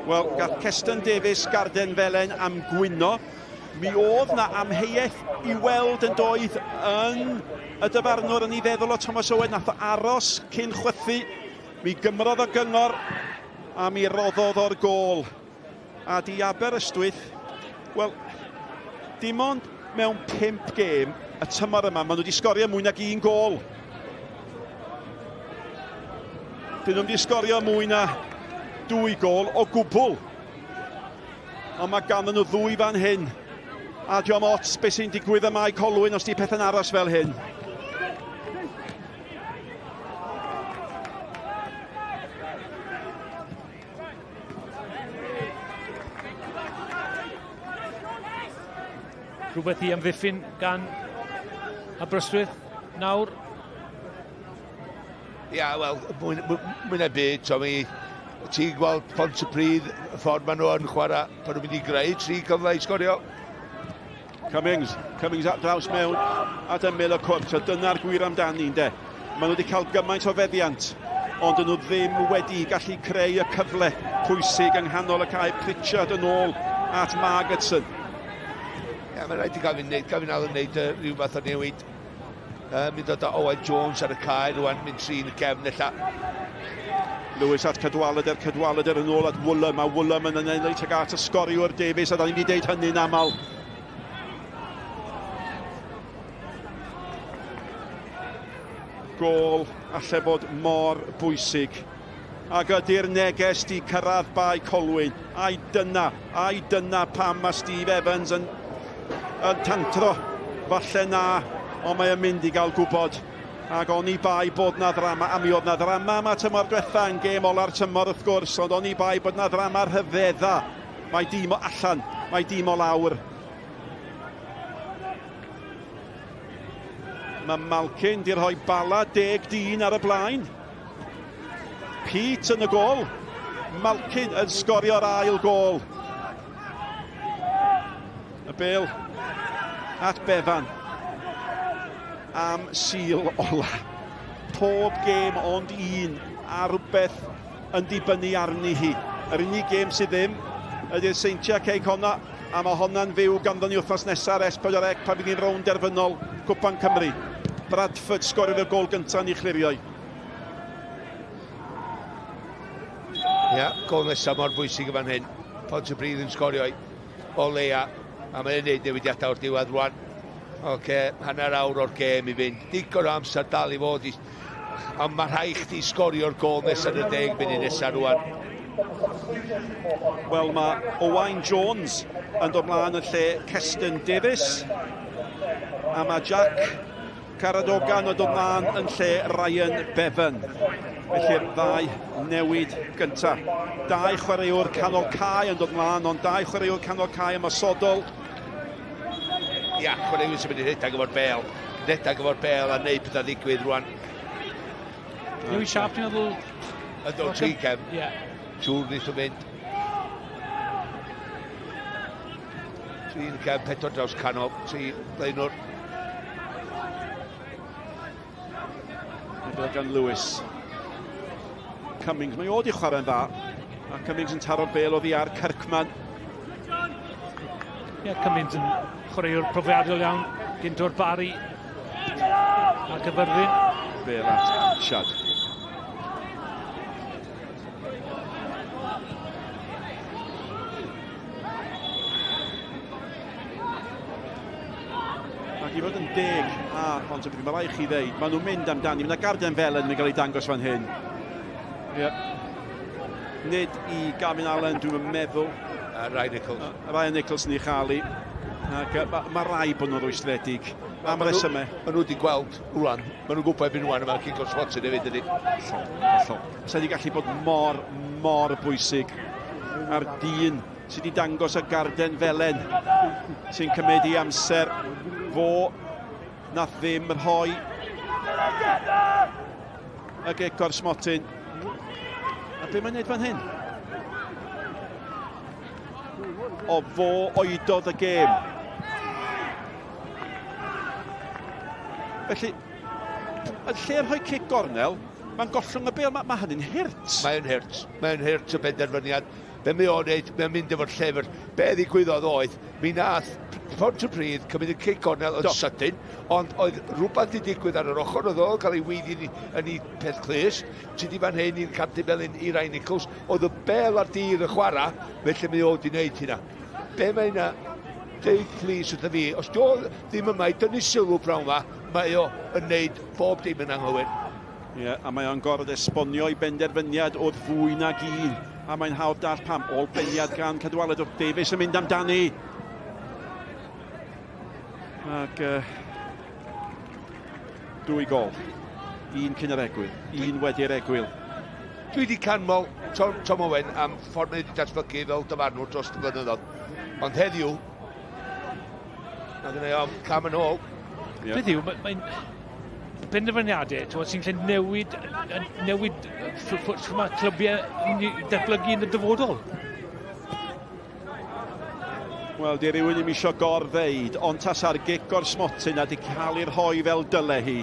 S8: Wel, gath Ceston Davies garden felen am gwyno. Mi oedd na amheuaeth i weld yn doedd yn y dyfarnwr yn ei feddwl o Thomas Owen. Nath o aros cyn chwythu. Mi gymrodd o gyngor a mi roddodd o'r gol. A di Aberystwyth, wel, dim ond mewn 5 gêm y tymor yma, maen nhw wedi sgorio mwy nag 1 gol. Dyn nhw wedi sgorio mwy na 2 gol o gwbl. Ond mae gan nhw 2 fan hyn. A diolch ots beth sy'n digwydd y Mae Colwyn os di pethau'n aros fel hyn.
S3: Rhywbeth i amddiffyn gan Aberystwyth nawr.
S9: Ia, wel, mwy na byd, ti'n gweld Pontypridd, y ffordd maen nhw yn chwarae, pan nhw'n mynd i greu 3 cyfle i sgorio.
S8: Cummings at draws mewn at ymyl y cwrt, so dyna'r gwir amdani, de. Maen nhw wedi cael gymaint o feddiant, ond nhw ddim wedi gallu creu y cyfle pwysig yng nghanol y cae. Pritchard yn ôl at Margetson.
S9: Ia, mae'n rhaid i gael fi'n wneud rhyw fath o newid. Mynd dod o Owen Jones ar y cae, rwan mynd trin y gefn illa.
S8: Lewis at Cadwaladr yn ôl at Woolham, a Woolham yn ymwneud ag at y sgoriwr Davies, a da ni'n deud hynny'n aml. Gol allai bod mor bwysig. Ac ydy'r neges di cyrraedd Bae Colwyn. Ai dyna pam mae Steve Evans yn tantro. Falle na, ond mae yn mynd i gael gwybod. Ac oni bai bod na ddrama, a mi oedd na ddrama yma tymor diwetha yn gêm ola'r tymor wrth gwrs, ond oni bai bod na ddrama rhyfedda. Mae dim o allan, mae dim o lawr. Mae Malkin di rhoi bala 10-10 ar y blaen. Pete yn y gol. Malkin yn sgorio'r ail gol. Y Bêl at Bevan. Am sil ola. Pob gêm ond 1 a rhywbeth yn dibynnu arni hi. Yr unig gêm sydd ddim ydy'r Seintiau Ceg honna, a mae honna'n fyw ganddo ni wythnos nesaf S4C pan bydd ni'n rownd derfynol Cwpan Cymru. Bradford sgoriodd y gol gyntaf ni chliriau.
S9: Ia, gol nesaf mor bwysig y fan hyn. Pontypridd yn sgorio o leia, a mae'n gwneud newidiadau o'r diwedd rwan. Hanner awr o'r gêm i fynd. Digon o amser dal i fod. Ond mae rhaid chdi sgorio'r gol nesaf yn y 10 munud nesaf rwan.
S8: Wel, mae Owain Jones yn dod mlaen yn lle Ceston Davies. A mae Jack Caradogan yn dod mlaen yn lle Ryan Bevan. Felly'r 2 newid gyntaf. 2 chwaraewr canol cae yn dod mlaen, ond 2 chwaraewr canol cae ymosodol.
S9: Ia, chwaraewr sy'n mynd i redag efo'r Bêl. Redag efo'r Bêl a neud pethau ddigwydd rwan.
S3: Newid siarp ni'n meddwl?
S9: Ynddo, 3 cefn.
S3: Ie.
S9: Siŵr wneud o mynd. 3 cefn, 4 draws canol, 3 blaenwr.
S8: Gan Lewis. Cummings, mae oedd i chwarae'n dda. A Cummings yn taro'r bêl oddi ar Kirkman.
S3: Cummings yn chwaraewr profiadol iawn gyntw'r Barri a Gyfyrddin.
S8: Bêl at Siad. I fod yn deg a Pontypridd, mae rai chi ddeud, maen nhw'n mynd amdani, mae yna garden felen yn cael ei dangos fan hyn. Nid i Gavin Allen, dwi'n meddwl.
S9: Ryan Nichols.
S8: Ryan Nichols yn ei chael i. Mae rai bod nhw'n rwystredig. Am resymau.
S9: Maen nhw wedi gweld rwan. Maen nhw'n gwybod byn nhw'n yma cico swatsin hefyd ydy.
S8: Sa wedi gallu bod mor bwysig ar dyn sydd wedi dangos y garden felen sy'n cymryd i amser fo nath ddim rhoi y gico'r smotyn. A be mae'n neud fan hyn? O fo oedodd y gêm. Felly, yn lle rhoi cic gornel, mae'n gollwng y bêl, mae hynny'n hirt.
S9: Mae'n hirt y benderfyniad. Be mi o'n neud, mae'n mynd efo'r llyfr. Be ddigwyddodd oedd, mi nath Pontypridd cymryd y cic gornel yn sydyn, ond oedd rhywbeth wedi digwydd ar yr ochr, oedd o'n cael ei weiddi yn ei peth clus, sydd wedi fan hyn i'r captain Melin i Ryan Nichols, oedd y bel ar dydd y chwarae, felly mi o'n di wneud hynna. Be mae hynna deud plis wrtho fi, os di o ddim yma i dynnu sylw brawn ma, mae o yn neud bob dim yn anghywir.
S8: A mae o'n gorfod esbonio i benderfyniad oedd fwy nag un. A mae'n hawdd dall pam, ôl beniad gan Cadwaladr Davies yn mynd amdani. Ac dwy gol. Un cyn yr egwyl, un wedi'r egwyl.
S9: Dwi wedi canmol Tom Owen am ffordd mae wedi datblygu fel dyfarnwr dros y blynyddoedd. Ond heddiw, na dyna i am cam yn ôl.
S3: Beth yw, mae'n benderfyniadau sy'n lle newid mae clybiau datblygu yn y dyfodol.
S8: Wel, di rywun ddim eisiau gor-ddeud, ond tas ar gic o'r smotyn a di cael ei rhoi fel dyle hi,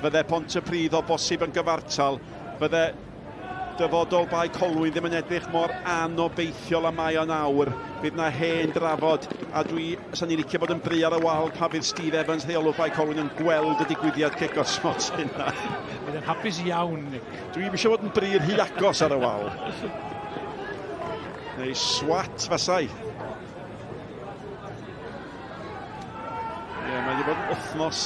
S8: fydde Pontypridd o bosib yn gyfartal, fydde dyfodol Bae Colwyn ddim yn edrych mor anobeithiol a mae o'n awr. Bydd na hen drafod, a sa'n ni'n licio bod yn bry ar y wal pa fydd Steve Evans, rheolwr Bae Colwyn, yn gweld y digwyddiad cic o'r smotyn na.
S3: Bydd yn hapus iawn, Nick.
S8: Dwi'n eisiau bod yn bry rhy agos ar y wal. Neu swat fasai. Mae wedi bod yn wythnos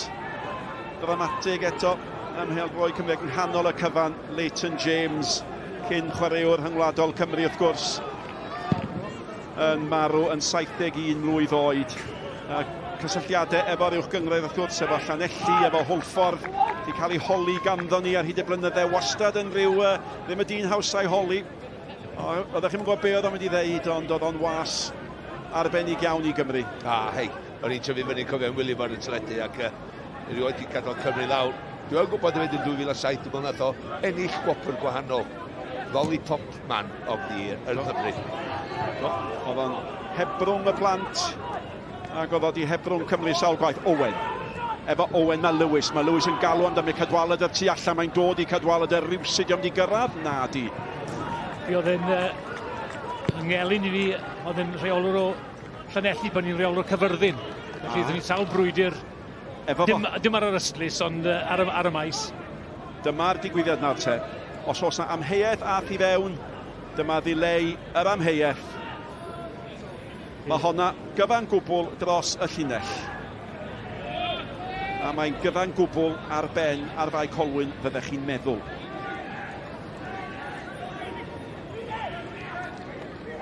S8: dramatig eto am Pêl-droi Cymru yn nghanol y cyfan. Leighton James, cyn chwaraewr rhyngwladol Cymru wrth gwrs, yn marw yn 71 mlwydd oed. Cysylltiadau efo'r uwch gynghrair wrth gwrs, efo Llanelli, efo Hwlffordd, wedi cael ei holi ganddo ni ar hyd y blynyddau, wastad yn rhyw ddim y dyn hawsau holi. Oeddech chi'n gwybod be oedd o'n wedi ddeud, ond oedd o'n was arbennig iawn i Gymru.
S9: Hei, o'n i'n tyfu fyny cofio'n William ar y teledu ac erioed wedi gadael Cymru lawr. Dwi'n gwybod yn mynd yn 2007, dwi'n nath o ennill gwopr gwahanol. Lollipop man of the year yn Cymru.
S8: Oedd o'n hebrwng y plant, ac oedd o'n hebrwng Cymru sawl gwaith. Owen. Efo Owen mae Lewis. Mae Lewis yn galw amdano Cadwaladr tu allan. Mae'n dod i Cadwaladr rywsyd i gyrraedd? Na di.
S3: Oedd yn ngelyn i fi, oedd yn rheolwr o Llanelli bod ni'n rheolwr Cyfyrddin. Felly oedd ni'n sawl brwydr, dim ar yr ystlys, ond ar y maes.
S8: Dyma'r digwyddiad nawr te. Os oes yna amheuaeth ath i fewn, dyma ddileu yr amheuaeth. Mae honna gyfan gwbl dros y llinell. A mae'n gyfan gwbl ar ben ar Bae Colwyn, fyddech chi'n meddwl.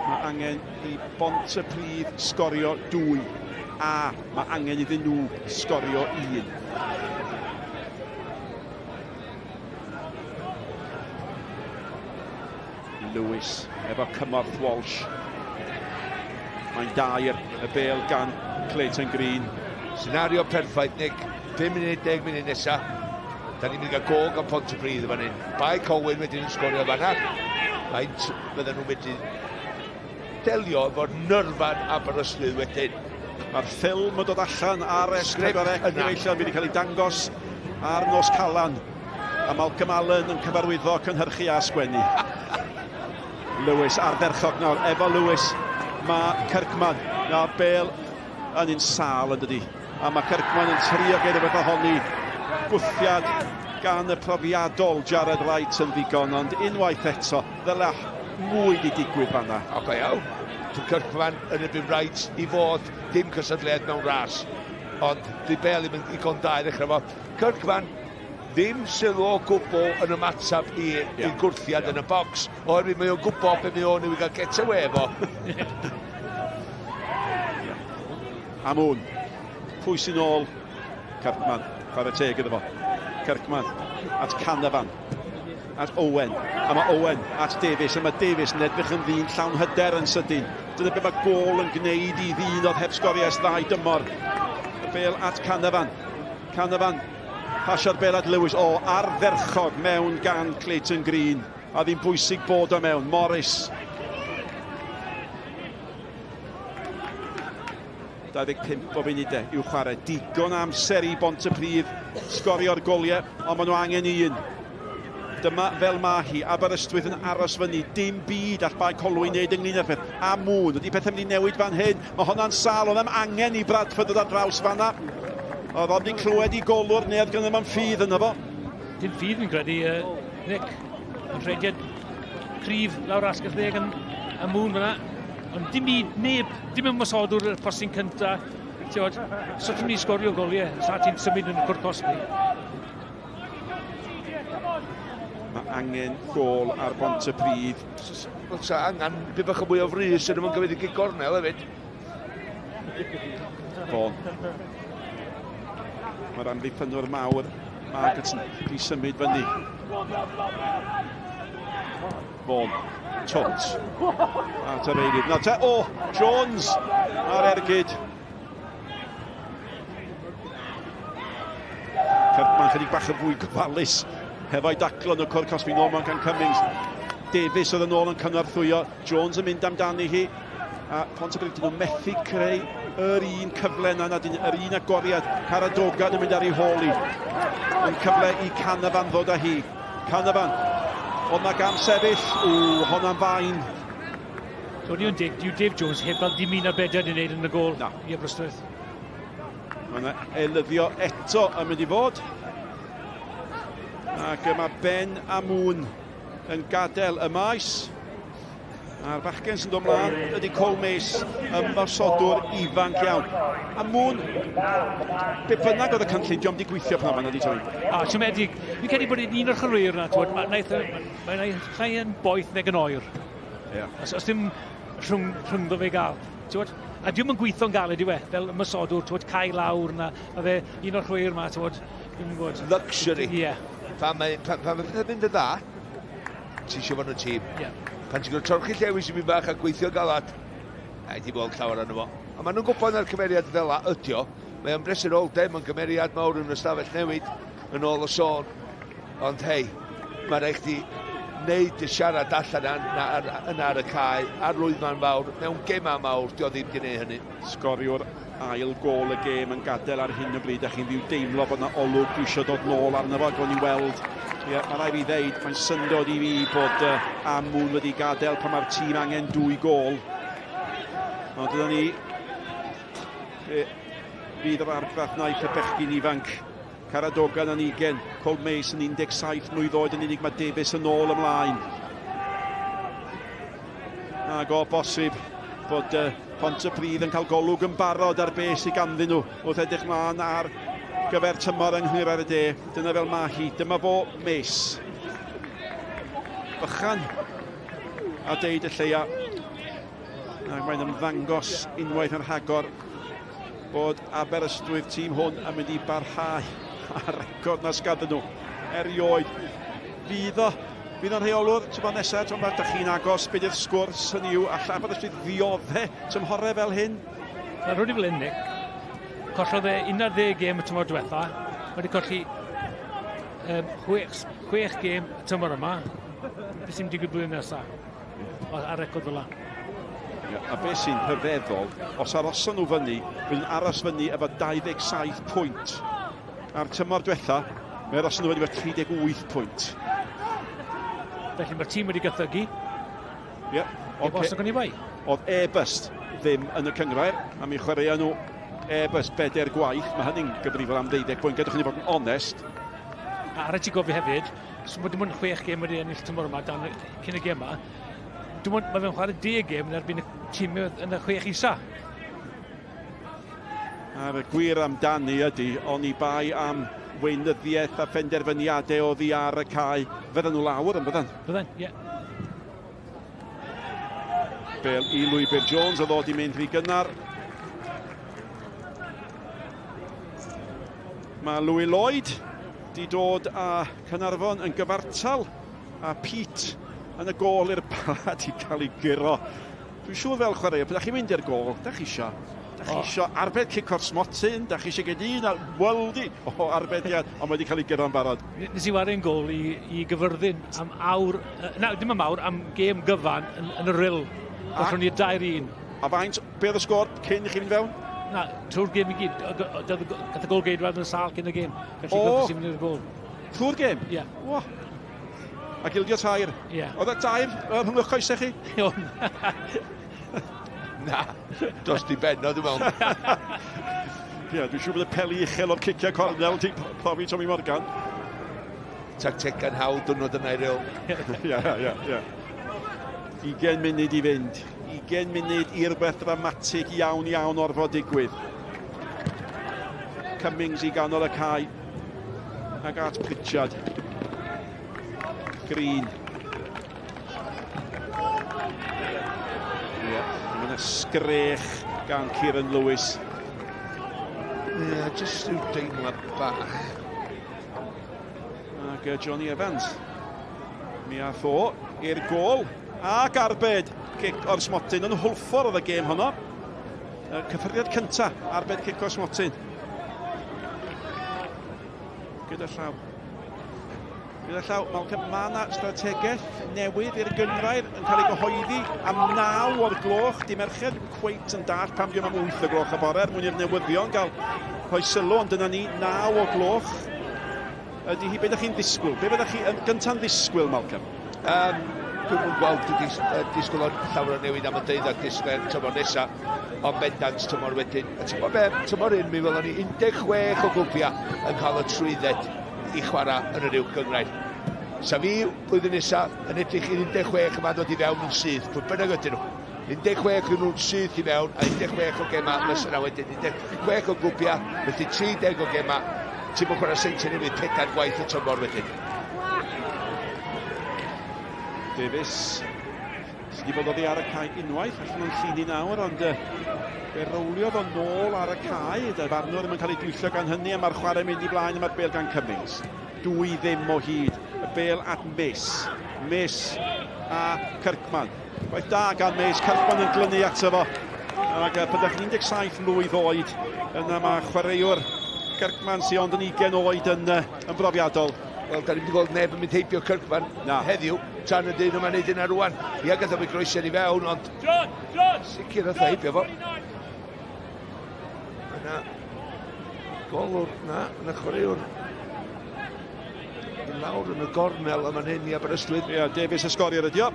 S8: Mae angen i Pontypridd sgorio 2, a mae angen iddyn nhw sgorio 1. Lewis efo cymorth Walsh. Mae'n dair y bêl gan Clayton Green.
S9: Senario perffaith, Nick. 5 munud, 10 munud nesa. Da ni'n mynd i gael gog am Pontypridd fan hyn. Bae Colwyn wedyn yn sgorio fanna. Faint fydden nhw'n wedi delio efo'r nyrfan Aberystwyth wedyn.
S8: Mae'r ffilm yn dod allan ar S4C gyfeillion wedi cael ei dangos ar nos Calan. A Malcolm Allen yn cyfarwyddo cynhyrchu a sgwennu. Lewis ar ferchog nawr, efo Lewis. Mae Kirkman, na Bale yn un sal yn dydi. A mae Kirkman yn trio geir rhywbeth ohoni. Gwthiad gan y profiadol Jared Wright yn ddigon, ond unwaith eto, ddyle mwy di digwydd fanna.
S9: Oce, iawn. Kirkman yn erbyn Wright i fod dim cysadleuaeth mewn ras. Ond di Bale ddim yn ddigon da i ddechrau fo. Kirkman ddim sylw o gwbl yn ymatab i'r gwrthiad yn y bocs, oherwydd mae o'n gwybod be mae o'n i gael get away efo.
S8: Amwn, pwy sy'n ôl? Kirkman, chwarae teg iddo fo. Kirkman, at Canavan, at Owen, a mae Owen at Davies, a mae Davies yn edrych yn ddyn llawn hyder yn sydyn. Dyna beth mae gol yn gwneud i ddyn oedd heb sgoriau ddau dymor. Bale at Canavan. Canavan, pasio'r Bale at Lewis. O, ar ferchog mewn gan Clayton Green. A ddim bwysig bod o mewn. Morris. 25 o funudau i'w chwarae. Digon amser i Pontypridd sgorio'r goliau, ond maen nhw angen un. Dyma fel mae hi, Aberystwyth yn aros fyny, dim byd all Bae Colwyn wneud ynglyn â'r peth. A mwn, ydy pethau mynd i newid fan hyn. Mae hwnna'n sal, ond am angen i Bradford ddod ar draws fanna. Oedd o'n di clywed i golwr, neu oedd gynnu mewn ffydd yna fo.
S3: Dim ffydd fi'n credu, Nick. Yn rhediad cryf lawr asgell ddeg yn mwn fyna. Ond dim byd, neb, dim ymwysodwr y postyn cynta. Sut ti'n mynd i sgorio goliau, sa ti'n symud yn y cwrt cosbi.
S8: Mae angen gol ar Pontypridd.
S9: Sa angen bydd bach o mwy o frys yn ymwneud gyfyd i gigornel hefyd.
S8: Bon. Mae'r amddiffynwr mawr, Margaretson, di symud fyny. Bon. Tot. At yr eilydd. Nawr te, Jones ar ergyd. Kirkman chydig bach yn fwy gyfalus. Hefo'i daclo yn y cwr cosbi nôl mewn gan Cummings. Davies oedd yn ôl yn cyngorthwyo. Jones yn mynd amdani hi. A Pontypridd dyn nhw'n methu creu yr un cyfle yna, yr un agoriad. Caradogan yn mynd ar ei hôl i. Yn cyfle i Canavan ddod â hi. Canavan. Ond mae gam sefyll. Honna'n fain.
S3: Tony o'n dig, Dave Jones heb fel dim un ar bedad i wneud yn y gol i Aberystwyth.
S8: Mae yna elyddio eto yn mynd i fod. Ac mae Ben a Mwn yn gadael y maes. A'r bachgen sy'n dod mlaen ydy Colmace, ymosodwr ifanc iawn. A Mwn, be bynnag oedd y cynllun, diom di gweithio pan yma, ydy Tony?
S3: Siomedig, fi'n credu bod un o'r chyrwyr yna, mae'n llai yn boeth nag yn oer. Os dim rhwngddo fe gael. A diwm yn gweithio'n galed i we, fel ymosodwr, cael lawr yna, a fe un o'r chyrwyr yma, ddim yn gwybod.
S9: Luxury. Pan mae'n mynd yn dda, ti eisiau fod yn y tîm. Pan ti'n gwneud torchi llewis i mi bach a gweithio galad, di bod llawer yna fo. A maen nhw'n gwybod na'r cymeriad fel a ydio. Mae o'n bresenoldeb, mae'n cymeriad mawr yn ystafell newid yn ôl o sôn. Ond hei, mae rhaid chdi wneud y siarad allan yna ar y cae, ar lwyddman mawr, mewn gema mawr, dio ddim di wneud hynny.
S8: Sgoriwr ail gol y gêm yn gadael ar hyn o bryd, a chi'n ddiw deimlo bod yna olwg dwi eisiau dod nôl arno fo, gwni weld. Mae rai fi ddeud, mae'n syndod i fi bod Amwn wedi gadael pan mae'r tîm angen 2 gol. Ond dyna ni, fydd yr argraff naeth y bechgyn ifanc. Caradogan yn 20, Colmace yn 17 mlwydd oed, yn unig mae Davies yn ôl ymlaen. Ac o bosib bod Pontypridd yn cael golwg yn barod ar beth sydd ganddyn nhw wrth edrych mlaen ar gyfer tymor yng Nghymru ar y de. Dyna fel mae hi. Dyma fo Mes. Bychan a deud y lleia. Ac mae'n ymddangos unwaith yn rhagor bod Aberystwyth tîm hwn yn mynd i barhau ar record na sgadden nhw. Erioed. Fydd o'n rheolwr, ti'n bod nesaf, ti'n bod chi'n agos, beth yw'r sgwrs hynny yw, all Aberystwyth ddioddau tymhorau fel hyn?
S3: Rwy'n rhywun fel hyn, Nick. Collodd e 11 gêm y tymor diwetha. Wedi colli 6 gêm y tymor yma. Beth sy'n digwydd blwyddyn nesaf? Ar record fel la.
S8: A beth sy'n hyfeddol, os aroson nhw fyny, fydd yn aros fyny efo 27 pwynt. A'r tymor diwetha, mae aroson nhw fyny efo 38 pwynt.
S3: Felly mae'r tîm wedi gythygu.
S8: Ie.
S3: Os ag o'n i bai.
S8: Oedd e-byst ddim yn y cynghrair, a mi chwaraea nhw e-byst 4 gwaith. Mae hynny'n gyfrifol am 12 pwynt, gadwch ni fod yn onest.
S3: A rhaid ti gofio hefyd, so dim ond 6 gêm wedi ennill tymor yma dan cyn y gêm yma. Mae fe'n chwarae 10 gêm yn erbyn y tîm yn y 6 isa.
S8: A fe gwir amdani ydy, ond i bai am weinyddiaeth a phenderfyniadau o ddi ar y cae. Fydden nhw lawr yn bydden?
S3: Bydden, ie.
S8: Bel i Lwybr Jones oedd ddod i mynd fi gynnar. Mae Louis Lloyd di dod a Cynarfon yn gyfartal, a Pete yn y gol i'r bad i cael ei giro. Dwi'n siŵr fel chwarae, byddwch chi'n mynd i'r gol, da chi isio arbed cico'r smotyn, da chi eisiau gyd un a wyldi o arbediad, ond wedi cael ei giro yn barod.
S3: Nes i wario yn gol i gyfyrddin am awr, dim am awr, am gêm gyfan yn y ril. Gallwn ni'r 2-1.
S8: A faint, beth y sgôr cyn i chi fynd fewn?
S3: Na, trwy'r gêm i gyd. Gath y gol geidwad yn y sal cyn y gêm. Felly gyda sy'n mynd i'r gol.
S8: Trwy'r gêm?
S3: Ie.
S8: A gildio tair?
S3: Ie.
S8: Oedd y tair rhwng eich coesau chi?
S9: Na, dos di benno, dwi'n meddwl.
S8: Dwi'n siŵr bod y peli uchel o'r cicio cornel ti profi Tommy Morgan.
S9: Tacteca'n hawdd dwrnod yna i ril.
S8: Ie. 20 munud i fynd. 20 munud i'r beth dramatig iawn o'r fod digwydd. Cummings i ganol y cae. Ag at Pritchard. Green. Ie, mae'n ysgrech gan Kieran Lewis.
S9: Ie, jyst rhyw deimlad bach.
S8: Ag Johnny Evans. Mi ath o i'r gol. Ac arbed cic o'r smotyn yn Hwlffordd oedd y gêm honno. Cyffyriad cynta, arbed cic o'r smotyn. Gyda llaw. Mae yna strategaeth newydd i'r gynghrair yn cael ei gyhoeddi am 9 o'r gloch. Di merched cweit yn dall pam diwm am 8 o gloch y bore mwyn i'r newyddion gael rhoi sylw, ond dyna ni 9 o gloch. Ydy hi, beth ydych chi'n ddisgwyl? Be fyddwch chi yn gynta'n ddisgwyl, Malcolm?
S9: Dwi'n mwyn gweld disgwyl o'n llawer o newid am y 12 disgwyl tymor nesaf, ond bendant tymor wedyn. Tymor un mi fel o'n i 16 o glwbiau yn cael y trwydded i chwarae yn yr uwch gynghrair. Sa fi, blwyddyn nesaf, yn edrych i'r 16 yma dod i fewn yn syth. Pwy bynnag ydyn nhw. 16 yn nhw'n syth i fewn, a 16 o gema nes yna wedyn. 16 o glwbiau, wedyn 30 o gema. Ti'n mwyn chwarae seintiau nefyd 4 gwaith y tymor wedyn.
S8: Davies, sydd wedi bod oddi ar y cae unwaith, allan o'n llun i nawr, ond fe rowliodd o nôl ar y cae, y farnwr ddim yn cael ei dwyllio gan hynny, a mae'r chwarae mynd i blaen yma'r bêl gan Cummings. 2 ddim o hyd, y bêl at Miss a Kirkman. Gwaith da gan Miss, Kirkman yn glynu ato fo. Ac byddech 17 mlwydd oed, yna mae chwaraewr Kirkman sy'n ond yn 20 oed yn brofiadol.
S9: Wel, da ni wedi gweld neb yn mynd heibio Kirkman heddiw, tan y dyn yma'n neud yna rwan. Ia gada fi groesiau i fewn, ond sicr oedd heibio fo. Yna, golwr, yna chwaraewr. Lawr yn y gornel yma'n hyn i Aberystwyth.
S8: Ia, Davies ysgori'r ydi o.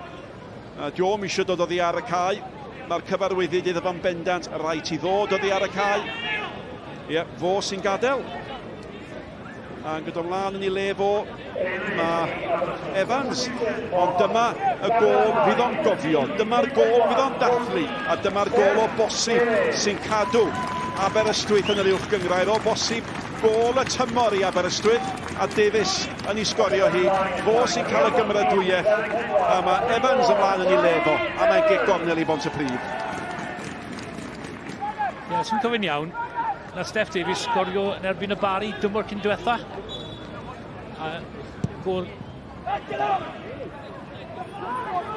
S8: Diom eisiau dod oddi ar y cae. Mae'r cyfarwyddyd iddo fo'n bendant, rhaid i ddod oddi ar y cae. Ia, fo sy'n gadael. A'n gyda mlaen yn ei le fo, mae Evans, ond dyma y gol fydd o'n gofio, dyma'r gol fydd o'n dathlu, a dyma'r gol o bosib sy'n cadw Aberystwyth yn yr uwch gynghrair, o bosib gol y tymor i Aberystwyth, a Davies yn ei sgorio hi, fo sy'n cael y gymrydwyeth, a mae Evans ymlaen yn ei le fo, a mae'n gig gornel i Pontypridd.
S3: Ie, sy'n cofyn iawn. Na Steph Davies sgorio yn erbyn y Barri dymor cyn diwetha. A gol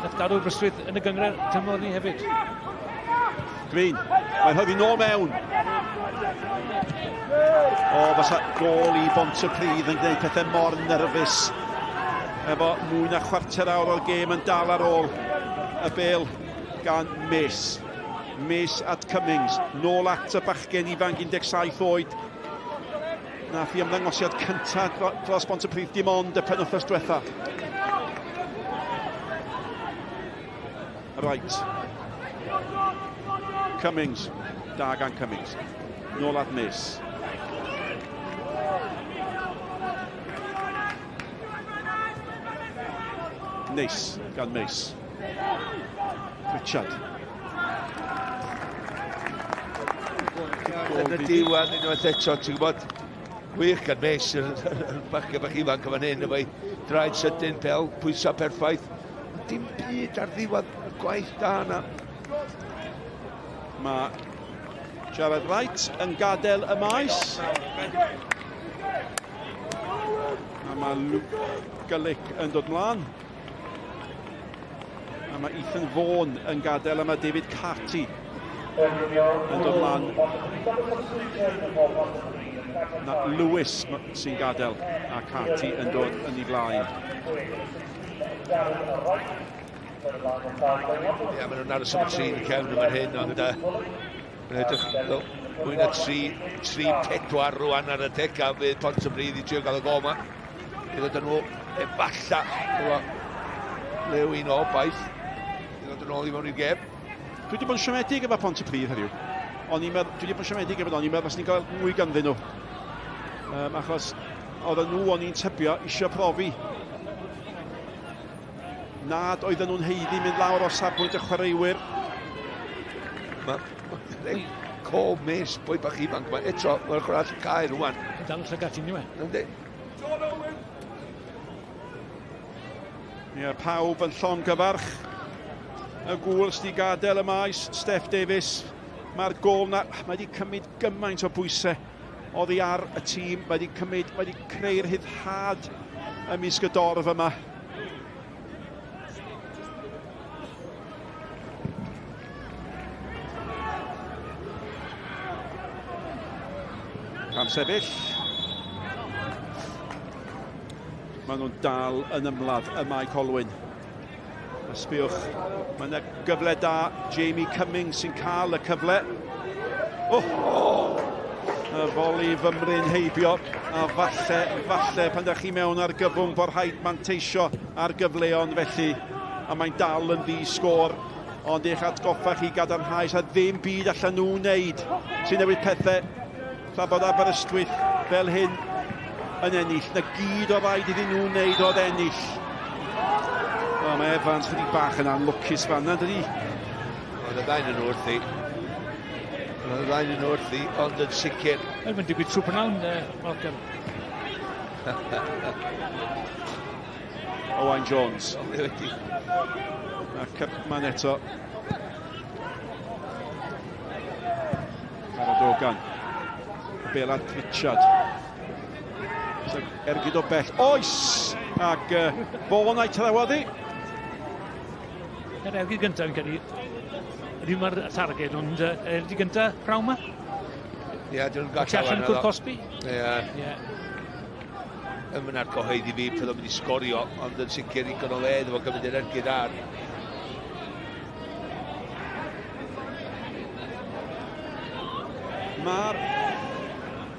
S3: Nath gadw Aberystwyth yn y gynghrair tymor ni hefyd.
S8: Green, mae'n hyfu nôl mewn. Fysa gol i Pontypridd yn gwneud pethau mor nerfus. Efo mwy na chwarter awr o'r gêm yn dal ar ôl y bêl gan Miss at Cummings, nôl at y bachgen ifanc 17 oed. Nath i ymddangosiad cyntaf dros Pontypridd dim ond y penwythnos diwetha. right. Cummings, da gan Cummings. Nôl at Miss. Neis gan Miss. Richard.
S9: Yn y diwedd, unwaith eto, ti'n gwybod, gwych gan Miss, bach ifanc fan hyn, efo'i draed sydyn, pel, pwysau perffaith. Dim byd ar ddiwedd y gwaith da yna.
S8: Mae Jared Wright yn gadael y maes. A mae Luke Gullick yn dod mlaen. A mae Ethan Vaughan yn gadael, a mae David Carty yn dod mlaen. Na Lewis sy'n gadael, a Carty yn dod yn ei flaen.
S9: Ie, maen nhw'n aros am y trin yn cefn yma'r hyn, ond mwy na 3-4 rwan ar y dega fydd Pontypridd i trio gael y gol yma. Bydd ydyn nhw efalla lew un o baith. Bydd ydyn nhw i mewn i'r gem.
S8: Dwi wedi bod yn siomedig efo Pontypridd heddiw. Dwi wedi bod yn siomedig efo ni'n meddwl os ni'n cael mwy ganddyn nhw. Achos oedden nhw o'n i'n tybio isio profi. Nad oedden nhw'n heiddi mynd lawr o safbwynt y chwaraewyr.
S9: Mae cob mes boi bach ifanc yma. Eto, mae'r chwarae yn cael rwan.
S3: Dal lle gati ni we.
S9: Yndi.
S8: Ie, pawb yn llon gyfarch. Y gŵl sydd wedi gadael y maes, Steph Davies. Mae'r gol na, mae wedi cymryd gymaint o bwysau oddi ar y tîm. Mae wedi creu'r hyddhad ymysg y dorf yma. Am sefyll. Maen nhw'n dal yn ymladd y Mae Colwyn. Ysbiwch, mae yna gyfle da, Jamie Cummings sy'n cael y cyfle. Y foli fymryn heibio, a falle pan ydych chi mewn ar gyfwng bod rhaid manteisio ar gyfleon felly, a mae'n dal yn ddi-sgôr, ond eich atgoffa chi gadarnhau, sa ddim byd allan nhw wneud sy'n newid pethau, tra bod Aberystwyth fel hyn yn ennill. Na gyd o rhaid iddyn nhw wneud oedd ennill. Mae Evans chydig bach yn anlwcus fan yna, dydi?
S9: Oedd y ddain yn wrthi. Ond yn sicr.
S3: Mae'n digwydd trwy prynawn, Malcolm.
S8: Owain Jones. A Cyrpman eto. Caradogan. Belat Richard. Ergyd o bell. Oes! Ac Vaughan a'i trafoddi.
S3: Yr ergyd gyntaf yn cael ei mae'r targed, ond ergyd gyntaf prawn ma?
S9: Ie, dyn nhw'n
S3: gallu allan Cwr Cosby?
S9: Ie. Yn mynd ar goheiddi fi pryd o'n mynd i sgorio, ond yn sicr i gynoledd efo gymryd yr ergyd ar.
S8: Mae'r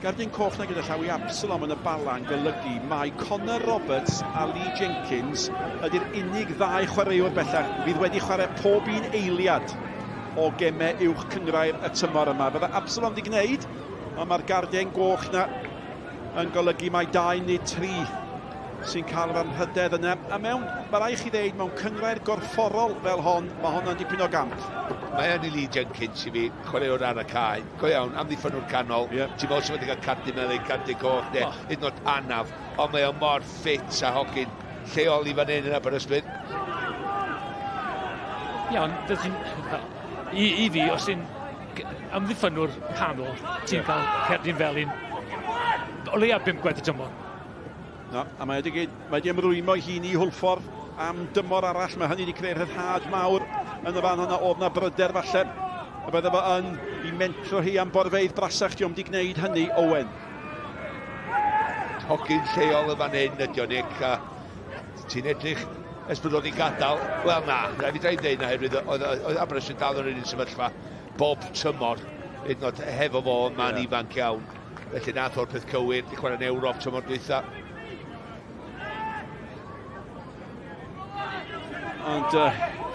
S8: gardyn coch na gyda llaw i Absalom yn y bala yn golygu mae Connor Roberts a Lee Jenkins ydy'r unig ddau chwaraewr bellach fydd wedi chwarae pob un eiliad o gemau uwch cynghrair y tymor yma. Bydde Absalom wedi gwneud, ond mae'r gardyn goch na yn golygu mae 2 neu 3 sy'n cael yr anrhydedd yna. A mae rhaid chi ddeud, mewn cynghrair gorfforol fel hon, mae hwnna'n dipyn o gamp.
S9: Mae yn i Lee Jenkins i fi, chwaraewr ar y cae. Go iawn, amddiffynwr canol. Ti'n meddwl sy'n wedi cael cardi melyn, cardi coch, neu hyd yn oed anaf. Ond mae o'n mor ffit a hogyn lleol i fan hyn yn Aberystwyth.
S3: Iawn, i fi, os ti'n amddiffynwr canol, ti'n cael cerdyn fel un, o leia 5 gwedd y dymor.
S8: No, a mae wedi ymrwymo hun i Hwlffordd am dymor arall. Mae hynny wedi creu'r rhyddhad mawr yn y fan hwnna. Oedd na bryder falle. A bydde fo yn i mentro hi am borfeidd brasach. Diolch wedi gwneud hynny, Owen.
S9: Hogyn lleol y fan hyn ydi o, Nick. Ti'n edrych esbrydol i gadael. Wel na, rhaid fi dweud na hefyd. Oedd Aberystwyth dal yn un sefyllfa bob tymor. Hyd yn oed hefo fo, man ifanc iawn. Felly nath o'r peth cywir, di chwarae'n Ewrop tymor dwytha.
S8: Ond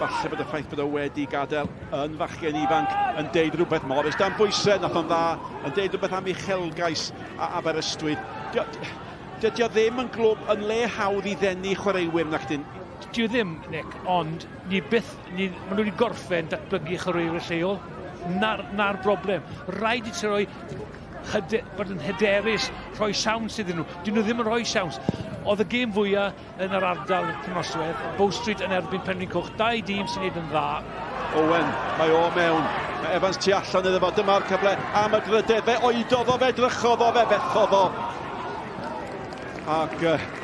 S8: falle bod y ffaith bod o wedi gadael yn fachgen ifanc yn deud rhywbeth Morris. Dan bwysau, nath o'n dda, yn deud rhywbeth am uchelgais a Aberystwyth. Dydy o ddim yn glwb yn le hawdd i ddenu chwaraewyr nac dyn.
S3: Dyw ddim, Nick, ond maen nhw wedi gorffen datblygu chwaraewyr lleol. Na'r broblem. Rhaid i ti roi bod yn hyderus, rhoi siawns iddyn nhw. Dyn nhw ddim yn rhoi siawns. Oedd y gêm fwyaf yn yr ardal cynoswedd, Bow Street yn erbyn Penrhyn Coch, 2 dîm sy'n neud yn dda.
S8: Owen, mae o mewn. Mae Evans tu allan iddo fo, dyma'r cyfle am y drydydd. Fe oedodd o, fe drychodd o, fe fethodd o. Ac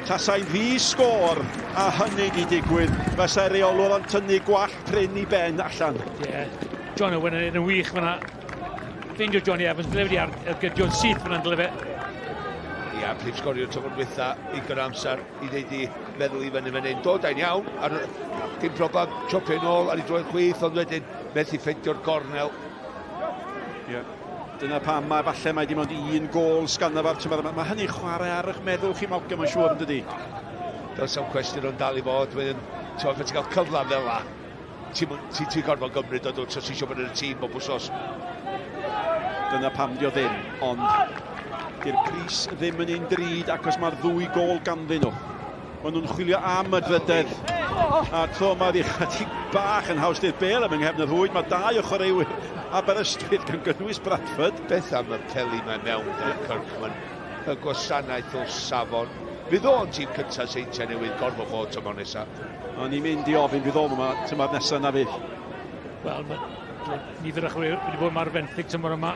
S8: tasai'n ddi sgôr a hynny di digwydd, fysa reolwr yn tynnu gwallt prin i ben allan.
S3: John Owen yn wych fyna. Ffeindio Johnny Evans, bydde wedi argydio'n syth fyna'n dyle fe.
S9: Ia, prif sgorio'r tymor gwytha, ugain amser i ddeud i feddwl i fyny fan hyn. Dod ein iawn, dim problem, chopio nôl ar ei droed chwith, ond wedyn methu ffeindio'r gornel.
S8: Dyna pam mae falle mae dim ond 1 gôl sganaf ar. Mae hynny chwarae ar eich meddwl chi Malcolm yn siŵr yn dydi?
S9: Does am cwestiwn o'n dal i fod, wedyn, ti'n cael cyfle fel la. Ti'n gorfod gymryd o dod, so ti'n siŵr bod yn y tîm bob wsos.
S8: Dyna pam dio ddim, ond di'r pris ddim yn un drud achos mae'r 2 gôl ganddyn nhw. Maen nhw'n chwilio am y drydydd. A tro mae'r ychydig bach yn haws dydd bel am ynghefn y rhwyd. Mae 2 o chwaraewyr Aberystwyth gan gynnwys Bradford.
S9: Beth am y peli mae mewn yn Kirkman, y gwasanaeth o safon. Fydd o'n tîm cyntaf seintiau newydd gorfod bod tymor nesaf.
S8: O'n i'n mynd i ofyn fydd o'n yma tymor nesaf na fydd.
S3: Wel, nifer y chwaraewyr wedi bod yma'r fenthyg tymor yma.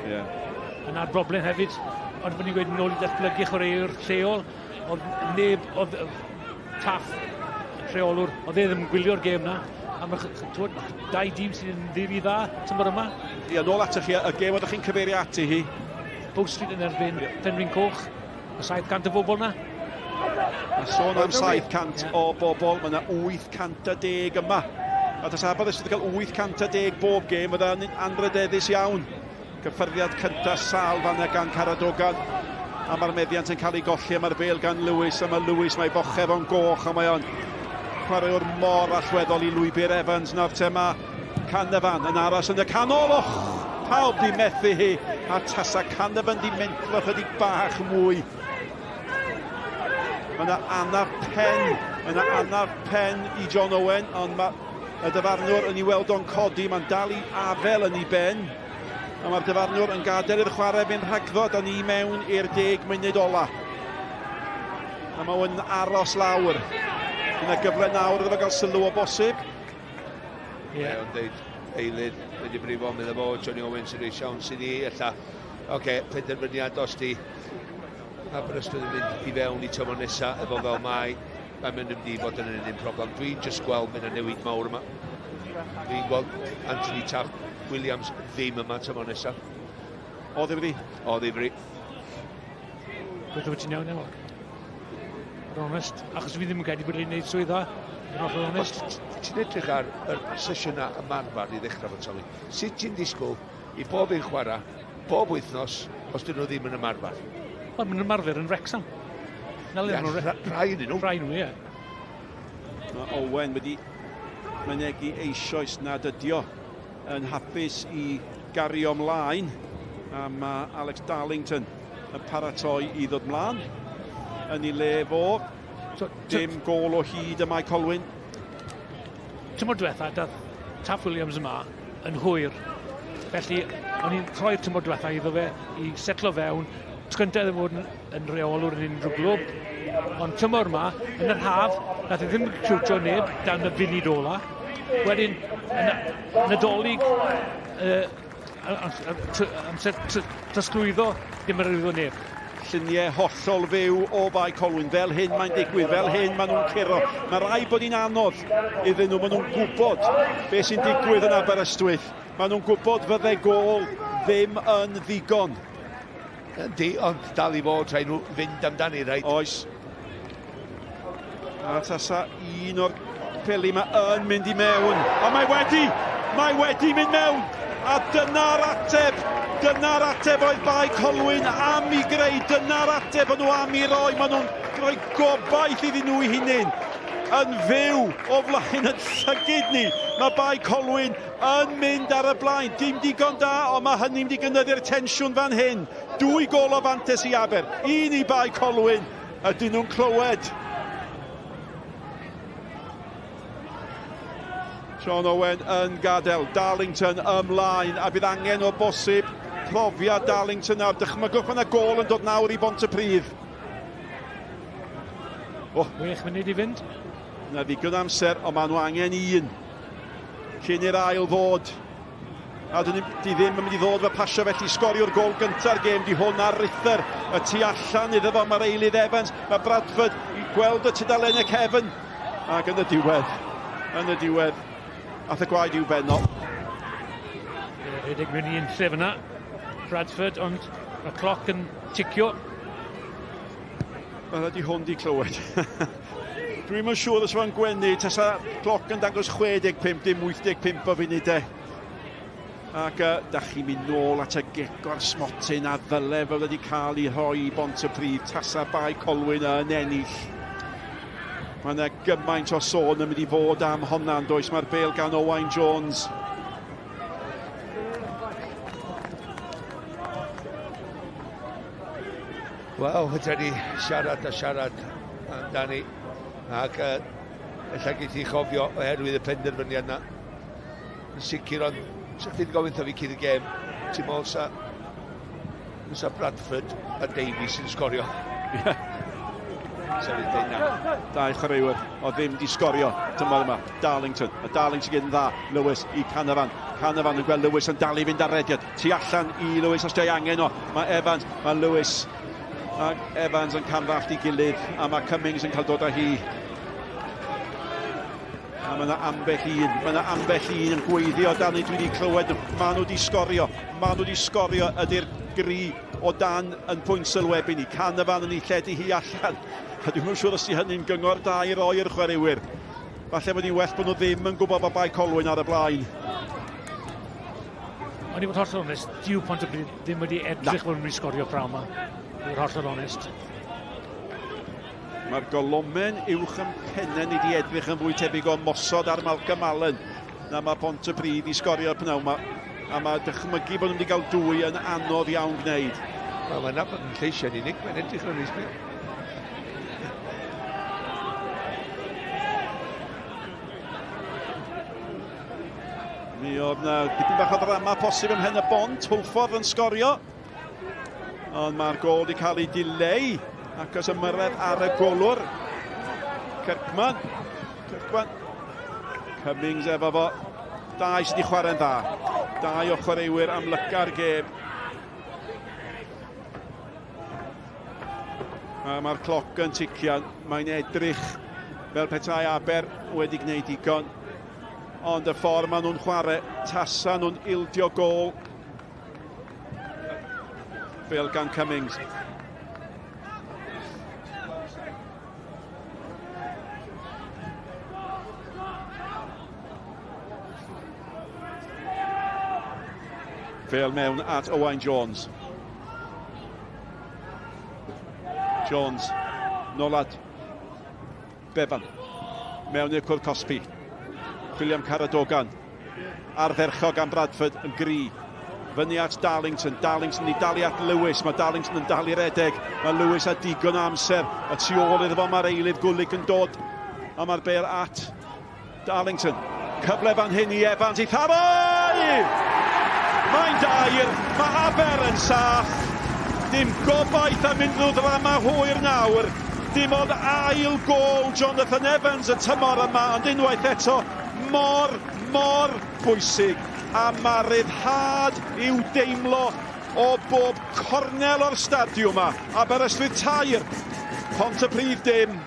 S3: Yna'r broblem hefyd, ond fydden ni'n gweud nôl i datblygu chwaraewyr lleol. Oedd oedd taff rheolwr, oedd e ddim yn gwylio'r gêm na. A mae 2 dîm sy'n ddiri dda tymor yma.
S8: Nôl atych chi, y gêm oeddech chi'n cyfeirio ati hi.
S3: Bow Street yn erbyn Penrhyn Coch, y 700 o bobl na.
S8: Mae sôn am 700 o bobl, mae yna 810 yma. A tas Aberystwyth yn cael 810 bob gêm, oedd e'n anrydeddus iawn. Gyffyrddiad cyntaf sal fanna gan Caradogan. A mae'r meddiant yn cael ei golli am yr bel gan Lewis. A mae Lewis, mae bochef o'n goch, a mae o'n chwaraewr mor allweddol i lwybr Evans. Nawr te mae Canefan yn aros yn y canol. Pawb di methu hi. A tasa Canefan di mentlo chydig bach mwy. Mae yna anaf pen i John Owen, ond mae y dyfarnwr yn ei weld o'n codi, mae'n dal i afel yn ei ben. A mae'r dyfarnwr yn gadael i'r chwarae fynd rhagddod a ni mewn i'r 10 munud ola. A mae yn aros lawr. Yna gyfle nawr iddo gael sylw o bosib.
S9: Ond deud eilydd, wedi brifo, meddwl bod Johnny Owen sy'n rhoi siawns i ni. Penderfyniad os di Aberystwyth yn mynd i fewn i tymor nesaf efo fel Mae. Mae'n mynd i fod yn un problem. Dwi'n just gweld mynd a newid mawr yma. Dwi'n gweld Anthony Taft Williams ddim yma tymor nesaf.
S8: O ddifri?
S9: O ddifri.
S3: Beth wyt ti'n iawn efo? Yn onest, achos fi ddim yn credu bod i'n gwneud swydda. Yn onest.
S9: Ti'n edrych ar y sesiwn ymarfer i ddechrau fo Tommy. Sut ti'n disgwyl i bob un chwarae, bob wythnos, os dyn nhw ddim yn ymarfer?
S3: Wel, mae'n ymarfer yn Wrexham.
S9: Rai yn nhw.
S3: Rai nhw, ie.
S8: Mae Owen wedi mynegu eisoes nad ydio yn hapus i gario mlaen. A mae Alex Darlington yn paratoi i ddod mlaen. Yn ei le fo, dim gôl o hyd y Mae Colwyn.
S3: Tymor diwetha, daeth Taff Williams yma yn hwyr. Felly, o'n i'n troi'r tymor diwetha iddo fe i setlo fewn. Sgyntaf ei fod yn reolwr yn unrhyw glwb. Ond tymor yma, yn yr haf, nath ddim yn siwtio neb dan y funud ola. Wedyn, yn Nadolig, amser trosglwyddo, dim yn rhywbeth neb.
S8: Lluniau hollol fyw o Bae Colwyn. Fel hyn mae'n digwydd, fel hyn maen nhw'n curo. Mae rai bod hi'n anodd iddyn nhw, maen nhw'n gwybod beth sy'n digwydd yn Aberystwyth. Maen nhw'n gwybod fydde gôl ddim yn ddigon.
S9: Yndi, ond dal i fod rhaid nhw fynd amdani, rhaid.
S8: Oes. A tasa un o'r peli mae yn mynd i mewn. A mae wedi mynd mewn. A dyna'r ateb oedd Bae Colwyn am i greu. Dyna'r ateb o'n nhw am i roi. Maen nhw'n rhoi gobaith iddyn nhw i hunain. yn fyw o flaen yn llygyd ni. Mae Bae Colwyn yn mynd ar y blaen. Dim digon da, ond mae hynny'n mynd i gynyddu'r tensiwn fan hyn. 2 gol o fantes i Aber. 1 i Bae Colwyn. Ydyn nhw'n clywed. Sean Owen yn gadael. Darlington ymlaen. A bydd angen o bosib profiad Darlington nawr. Dychmygwch fyna gol yn dod nawr i Pontypridd.
S3: 6 munud i fynd.
S8: Na ddigon amser, ond maen nhw angen 1 cyn i'r ail ddod. A di ddim yn mynd i ddod fe pasio felly sgorio'r gol gyntaf gêm. Di hwn ar Rither, y tu allan iddo fo, mae'r eilydd Evans. Mae Bradford i gweld y tudalenau Kevin. Ac yn y diwedd, ath y gwaed i'w benno.
S3: Rhedeg mewn i unlle fyna. Bradford, ond mae cloc yn ticio.
S8: Mae di hwn di clywed. Dwi'n yn siŵr os fo'n gwenu, tasa cloc yn dangos 65, dim 85 o funudau. Ac da chi'n mynd nôl at y gego'r smotyn a ddyle fel wedi cael ei rhoi i Pontypridd, tasa Bae Colwyn yn ennill. Mae yna gymaint o sôn yn mynd i fod am honna'n does. Mae'r bêl gan Owain Jones.
S9: Wel, ydyn ni siarad amdani, ac efallai geith chi chofio oherwydd y penderfyniad yna. Yn sicr, ond sa'ch chi'n gofyn fi cyn y gêm, ti'n meddwl sa Bradford a Davies yn sgorio.
S8: Dau chwaraewyr o ddim di sgorio tymor yma. Darlington, y Darlington gyda'n dda. Lewis i Canafan yn gweld Lewis yn dal i fynd ar rediad. Tu allan i Lewis os di angen o. Mae Evans, mae Lewis ac Evans yn camfallt i gilydd, a mae Cummings yn cael dod â hi. A mae yna ambell un yn gweiddi o dan ni. Dwi wedi clywed, maen nhw wedi sgorio ydy'r gri o dan yn pwynt sylwebu ni. Canafan yn ei lledu hi allan. A dwi'n siŵr os di hynny'n gyngor da i roi'r chwaraewyr. Falle bod hi'n well bod nhw ddim yn gwybod bod Bae Colwyn ar y blaen.
S3: Ond i fod hollol onest, diw Pontypridd ddim wedi edrych fod yn mynd i sgorio praw yma. I'n hollol onest.
S8: Mae'r golomen uwch yn pennau ni wedi edrych yn fwy tebyg o mosod ar Malcolm Allen na mae Pontypridd i sgorio'r pnawn yma. A mae dychmygu bod nhw wedi cael 2 yn anodd iawn gwneud.
S9: Wel, mae'n nabod yn lleisiau unig, mae'n edrych yn ysbryd.
S8: Mi oedd na dipyn bach o ddrama posib ym Pen-y-bont. Hwlffordd yn sgorio. Ond mae'r gol wedi cael ei dileu ac os ymyredd ar y golwr. Kirkman. Cummings efo fo. Dau sydd wedi chwarae'n dda. 2 o chwaraewyr am lyca'r gêm. Mae'r cloc yn tician. Mae'n edrych fel petai Aber wedi gwneud digon. Ond y ffordd maen nhw'n chwarae, tasa nhw'n ildio gol. Bêl gan Cummings. Bêl mewn at Owain Jones. Jones, nolad. Bevan. Mewn i'r cwrdd Cosby. William Caradogan. Ardderchog am Bradford yn gri. Fyny at Darlington. Darlington i dalu at Lewis. Mae Darlington yn dalu redeg. Mae Lewis a digon o amser. A tu ôl iddo fo mae'r eilydd Gwlig yn dod. A mae'r bêl at Darlington. Cyfle fan hyn i Evans i tharau! Mae'n dair. Mae Aber yn saff. Dim gobaith am unrhyw ddrama hwyr nawr. Dim ond ail gol Jonathan Evans y tymor yma, ond unwaith eto mor bwysig. A mae'r ryddhad i'w deimlo o bob cornel o'r stadiwm yma. Aberystwyth 3, Pontypridd dim.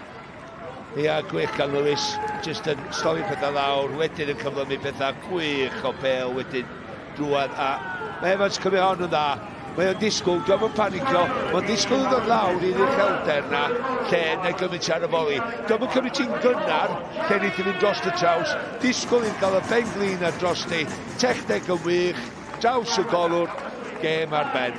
S9: Ia, gwych gan Lewis, jyst yn stoli pethau lawr, wedyn yn cyflymu pethau gwych o bêl, wedyn drwad, a mae Evans cymryd hon yn dda. Mae o'n disgwyl, diolch yn panicio, mae'n disgwyl yn dod lawr i'r uchelder na, lle neu gymryd ar y foli. Diolch yn cymryd ti'n gynnar, lle ni ddim yn dros y traws, disgwyl i'n cael y ben glin ar dros ti, techneg yn wych, traws y golwr, gêm ar ben.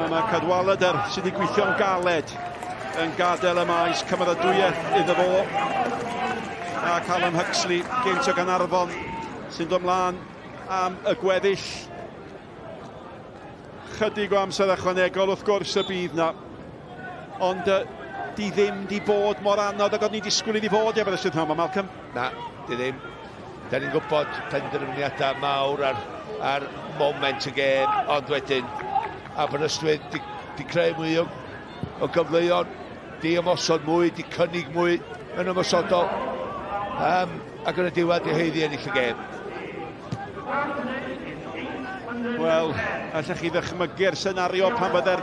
S8: Mae Cadwaladr sydd wedi gweithio'n galed yn gadael y maes, cymeradwyaeth iddo fo. A Callum Huxley, gynt o Ganarfon, sy'n dod ymlaen am y gweddill. Chydig o amser ychwanegol wrth gwrs y bydd na. Ond di ddim di bod mor anodd ag oedd ni'n disgwyl iddi fod i Aberystwyth yma, Malcolm?
S9: Na, di ddim. Da ni'n gwybod penderfyniadau mawr ar moment y gêm, ond wedyn Aberystwyth di creu mwy o gyfleoedd, di ymosod mwy, di cynnig mwy yn ymosodol, ac yn y diwedd di heiddi ennill y gêm.
S8: Wel, allech chi ddychmygu'r senario pan byddai'r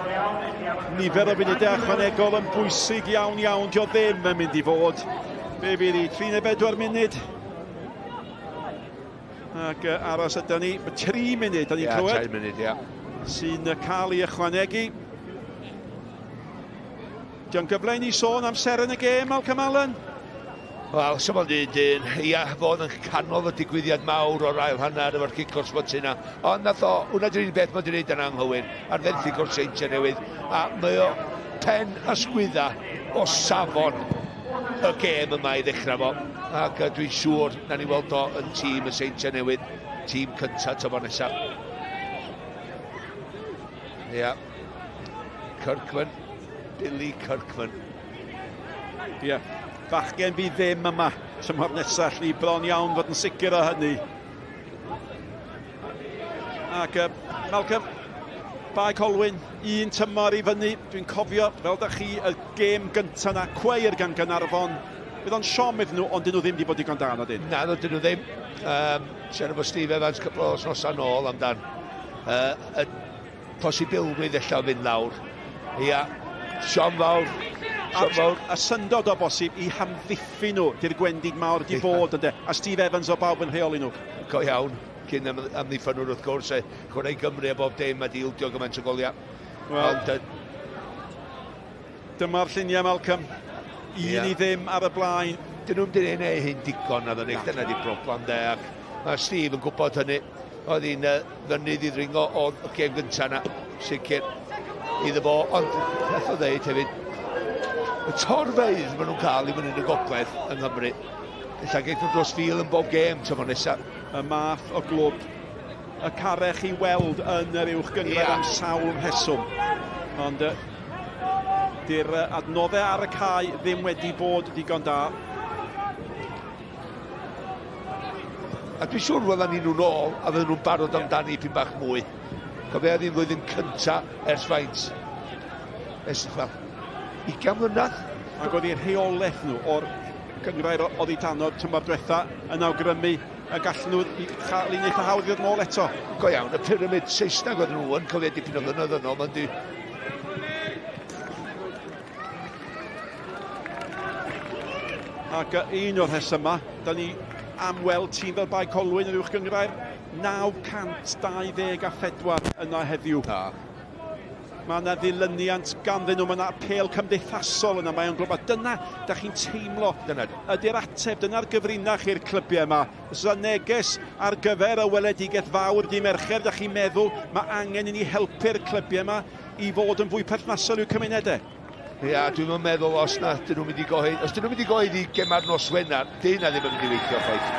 S8: nifer o funudau ychwanegol yn bwysig iawn, dio ddim yn mynd i fod. Be fydd i, 3 neu 4 munud? Ac aros ydyn ni, 3 munud, da ni'n clywed.
S9: 3 munud, ia.
S8: Sy'n cael ei ychwanegu. Diolch gyfle i ni sôn am seren y gêm, Malcolm Allen?
S9: Wel, sy'n mwyn dyn, ia, fod yn canol y digwyddiad mawr o'r ail hanner efo'r cicos fod yna. Ond nath o, hwnna dyn ni'n beth mae'n dyn yn anghywir, ar fenthyg o'r Seintiau Newydd, a mae o pen ysgwydda o safon y gêm yma i ddechrau fo. Ac dwi'n siŵr na ni weld o yn tîm y Seintiau Newydd, tîm cyntaf tymor nesaf. Ia, Kirkman, Billy Kirkman.
S8: Ia. Bachgen fi ddim yma, tymor nesaf, ni bron iawn fod yn sicr o hynny. Ac Malcolm, Bae Colwyn, 1 tymor i fyny. Dwi'n cofio, fel da chi, y gêm gyntaf na, cweir gan Ganarfon. Bydd o'n siom iddyn nhw, ond dyn nhw ddim wedi bod digon da, na dyn?
S9: Na, dyn nhw ddim. Sian efo Steve Evans cwpl o nosau nôl amdan. Y posibilrwydd ella o fynd lawr. Ia, siom fawr.
S8: A syndod o bosib i hamddiffyn nhw, di'r gwendid mawr di bod ynddo, a Steve Evans o bawb yn rheoli nhw.
S9: Go iawn, cyn amddiffyn nhw'r wrth gwrs, chwarae Gymru a bob dim a di ildio gymaint o goliau.
S8: Dyma'r lluniau, Malcolm. Un i ddim ar y blaen.
S9: Dyn nhw'n dyn ei hyn digon a ddyn dyna di broblem de. Mae Steve yn gwybod hynny. Oedd hi'n fynydd i ddringo o'r gêm gyntaf na, sicr, iddo fo. Ond, beth o ddeud hefyd, y torfeidd maen nhw'n cael i fyny yn y gogledd yng Nghymru. Ella geith nhw dros fil yn bob gêm tymor nesaf.
S8: Y math o glwb, y carech i weld yn yr uwch gynghrair am sawl rheswm. Ond di'r adnoddau ar y cae ddim wedi bod digon da.
S9: A dwi'n siŵr fyddan ni nhw'n ôl a fydden nhw'n barod amdani pyn bach mwy. Cofio ddim flwyddyn cynta ers faint. Wel, 20 mlynedd.
S8: Ac oedd i'r rheolaeth nhw o'r gynghrair oedd i danodd tymor diwetha yn awgrymu y gallen nhw i chael un eitha hawdd i ddod nôl eto.
S9: Go iawn, y pyramid Saesneg oedd nhw yn cofio dipyn o flynedd yn ôl, mae'n di.
S8: Ac un o'r rhesymau, da ni am weld tîm fel Bae Colwyn yr uwch gynghrair, 924 yna heddiw. Mae yna ddilyniant ganddyn nhw, mae yna pêl cymdeithasol yna, mae o'n glwb. Dyna, da chi'n teimlo, ydy'r ateb, dyna'r gyfrinach i'r clybiau yma. Os yna neges ar gyfer y weledigaeth fawr di mercher, da chi'n meddwl, mae angen i ni helpu'r clybiau yma i fod yn fwy perthnasol i'w cymunedau.
S9: Ia, dwi'n meddwl os na, dyn nhw'n mynd i gohyd. Os dyn nhw'n mynd i gohyd i gema'r nos Wener, dyna ddim yn mynd i weithio ffaith.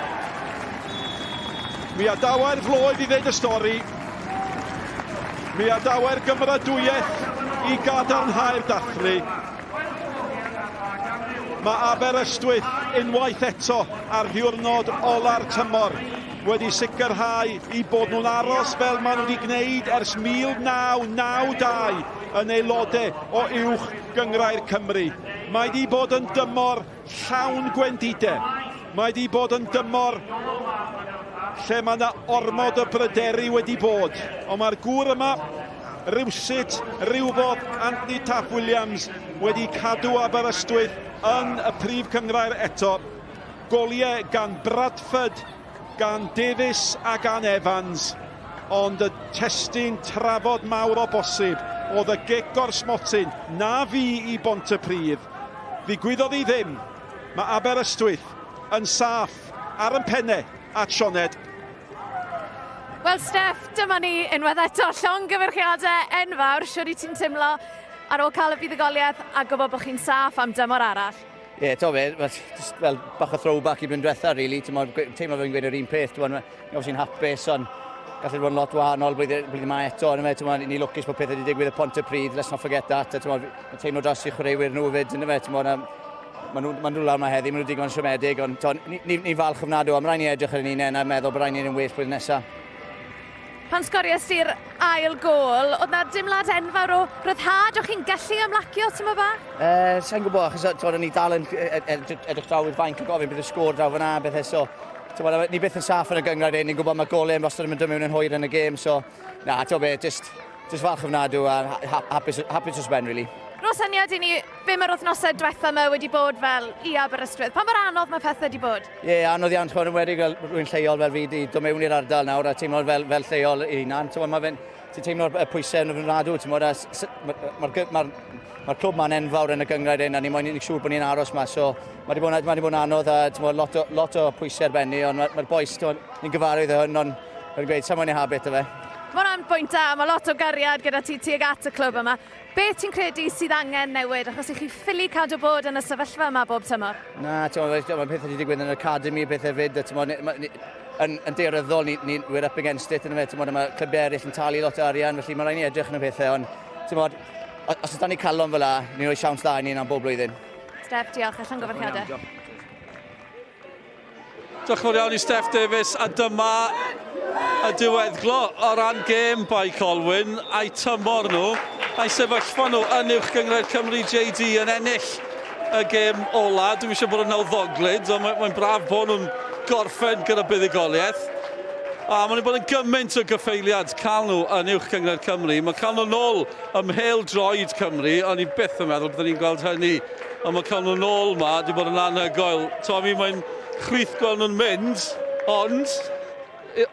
S8: Mi adawa'r floedd i ddeud y stori. Mi adawa'r gymradwyaeth i gadarnhau'r dathlu. Mae Aberystwyth unwaith eto ar ddiwrnod ola'r tymor wedi sicrhau i bod nhw'n aros fel maen nhw wedi gwneud ers 1992 yn aelodau o uwch gynghrair Cymru. Mae wedi bod yn dymor llawn gwendidau. Mae wedi bod yn dymor lle mae yna ormod o bryderu wedi bod. Ond mae'r gŵr yma, rywsut, rywfodd Anthony Taff Williams wedi cadw Aberystwyth yn y prif cynghrair eto. Goliau gan Bradford, gan Davies a gan Evans. Ond y testyn trafod mawr o bosib oedd y gic o'r smotyn na fi i Pontypridd. Ddigwyddodd hi ddim. Mae Aberystwyth yn saff ar y pennau at Sioned.
S4: Wel, Steff, dyma ni unwaith eto llongyfarchiadau enfawr. Siwr i ti'n teimlo ar ôl cael y buddugoliaeth a gwybod bod chi'n saff am dymor arall?
S11: Ie, to fe, fel bach o throwback i blwyddyn diwethaf, really. Teimlo fe'n gweud yr un peth. Ni sy'n hapus, ond gallu bod yn lot wahanol blwyddyn yma eto. Ni lwcus bod pethau wedi digwydd y Pontypridd, let's not forget that. Mae'n teimlo dros i chwaraewyr nhw fyd. Maen nhw lawr yma heddi, maen nhw digon siomedig, ond ni falch ofnadw. Am rai ni edrych ar un un a meddwl bod rai ni'n well blwyddyn nesaf.
S4: Pan sgoriais ti'r ail gol, oedd na dimlad enfawr o ryddhad, o'ch chi'n gallu ymlacio, ti'n mynd bach?
S11: Sa'n gwybod, achos ni dal yn edrych draw i'r fainc a gofyn bydd y sgôr draw fyna, beth so. Ni byth yn saff yn y gynghrair ni'n gwybod mae golau yn wastad yn mynd mewn yn hwyr yn y gêm, so na, just falch ofnadw a hapus to spend, really.
S4: Ro syniad i ni, be mae'r wythnosau diwethaf yma wedi bod fel i Aberystwyth? Pa mor anodd mae pethau wedi bod?
S11: Ie, anodd iawn, yn wedi fel rhywun lleol fel fi di dod mewn i'r ardal nawr a teimlo fel lleol i hunan. Ti'n teimlo'r pwysau yn ofnadw, mae'r clwb ma'n enfawr yn y gynghrair hyn a ni'n siŵr bod ni'n aros yma, so mae wedi bod yn anodd a lot o pwysau arbenni, ond mae'r boes, ni'n gyfarwydd o hyn, ond fe'n gweud, sa'n mwyn i habit o fe.
S4: Mae hwnna'n bwynt da, mae lot o gariad gyda ti tuag at y clwb yma. Be ti'n credu sydd angen newid, achos i chi ffili cadw bod yn y sefyllfa yma bob tymor?
S11: Na, mae pethau wedi digwydd yn yr academi, pethau fyd, yn deiryddol, we're up against it, mae clybiau eraill yn talu lot o arian, felly mae rhaid ni edrych yn y pethau, ond os ydyn ni calon fel la, ni'n rhoi siawns da i ni'n am bob blwyddyn.
S4: Steff, diolch, allan gyfarchiadau.
S2: Diolch yn fawr iawn i Steff Davies, a dyma y diweddglo o ran gêm Bae Colwyn a'i tymor nhw, a'i sefyllfa nhw yn uwch gyngor Cymru JD yn ennill y gêm ola. Dwi'n eisiau bod yn nawddoglyd, ond mae'n braf bod nhw'n gorffen gyda buddugoliaeth. A maen nhw'n bod yn gymaint o gyffeiliad cael nhw yn uwch gyngor Cymru. Mae cael nhw nôl ym PêL-DROED Cymru, ond ni byth yn meddwl byddwn ni'n gweld hynny. Ond mae cael nhw nôl yma, wedi bod yn anhygoel. Tomi, mae'n chwith gweld nhw'n mynd, ond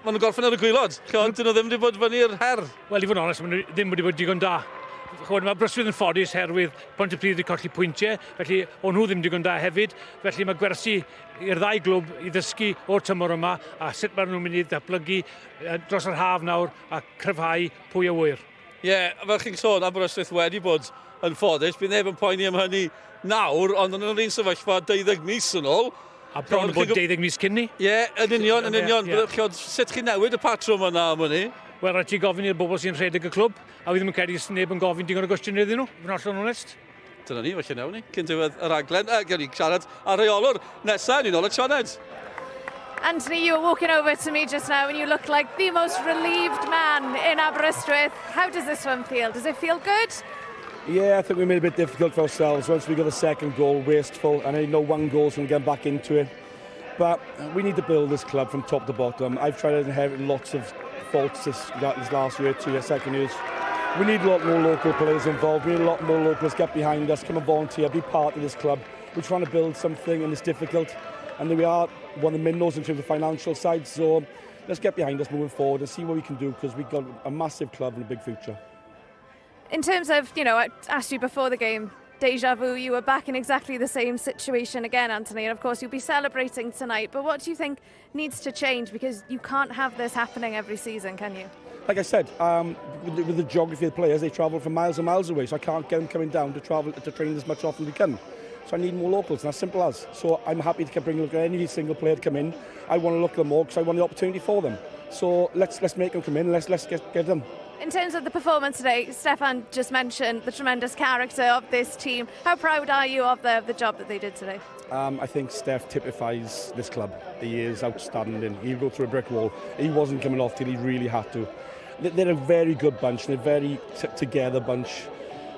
S2: maen nhw'n gorffen ar y gwylod. Ond dyn nhw ddim wedi bod fyny'r her.
S3: Wel, i fod yn onest, maen nhw ddim wedi bod digon da. Mae Aberystwyth yn ffodus herwydd Pontypridd wedi colli pwyntiau, felly o'n nhw ddim digon da hefyd. Felly mae gwersi i'r ddau glwb i ddysgu o'r tymor yma a sut maen nhw'n mynd i ddatblygu dros yr haf nawr a cryfhau pwy a wyr.
S2: Ie, fel chi'n sôn, Aberystwyth wedi bod yn ffodus. Bydd neb yn poeni am hynny nawr, ond yn yr un sefyllfa 12 mis yn ôl.
S3: A bron yn bod 12 mis cyn ni?
S2: Ie, yn union. Sut chi'n newid y patrwm yna am hynny?
S3: Wel, rhaid ti gofyn i'r bobl sy'n rhedeg y clwb, a fi ddim yn credu neb yn gofyn digon o gwestiwn iddyn nhw, fy'n allan onest.
S2: Dyna ni, felly newn ni, cyn diwedd y raglen. Gen i siarad ar reolwr nesaf, ni'n ôl y Sioned.
S4: Anthony, you were walking over to me just now and you look like the most relieved man in Aberystwyth. How does this one feel? Does it feel good?
S12: Yeah, I think we made it a bit difficult for ourselves. Once we got the second goal, wasteful, and I know one goal's going to get back into it. But we need to build this club from top to bottom. I've tried to inherit lots of faults this last year, 2 years, second years. We need a lot more local players involved. We need a lot more locals get behind us, come and volunteer, be part of this club. We're trying to build something and it's difficult. And we are one of the minnows in terms of financial side. So let's get behind us moving forward and see what we can do because we've got a massive club and a big future.
S4: In terms of, I asked you before the game, deja vu, you were back in exactly the same situation again, Anthony, and of course you'll be celebrating tonight, but what do you think needs to change? Because you can't have this happening every season, can you?
S12: Like I said, with the geography of the players, they travel from miles and miles away, so I can't get them coming down to train as much often as we can. So I need more locals, and as simple as. So I'm happy to bring any single player to come in. I want to look at them more because I want the opportunity for them. So let's make them come in, let's get them.
S4: In terms of the performance today, Stefan just mentioned the tremendous character of this team. How proud are you of the job that they did today?
S12: I think Steph typifies this club. He is outstanding. He'll go through a brick wall. He wasn't coming off till he really had to. They're a very good bunch, and a very together bunch.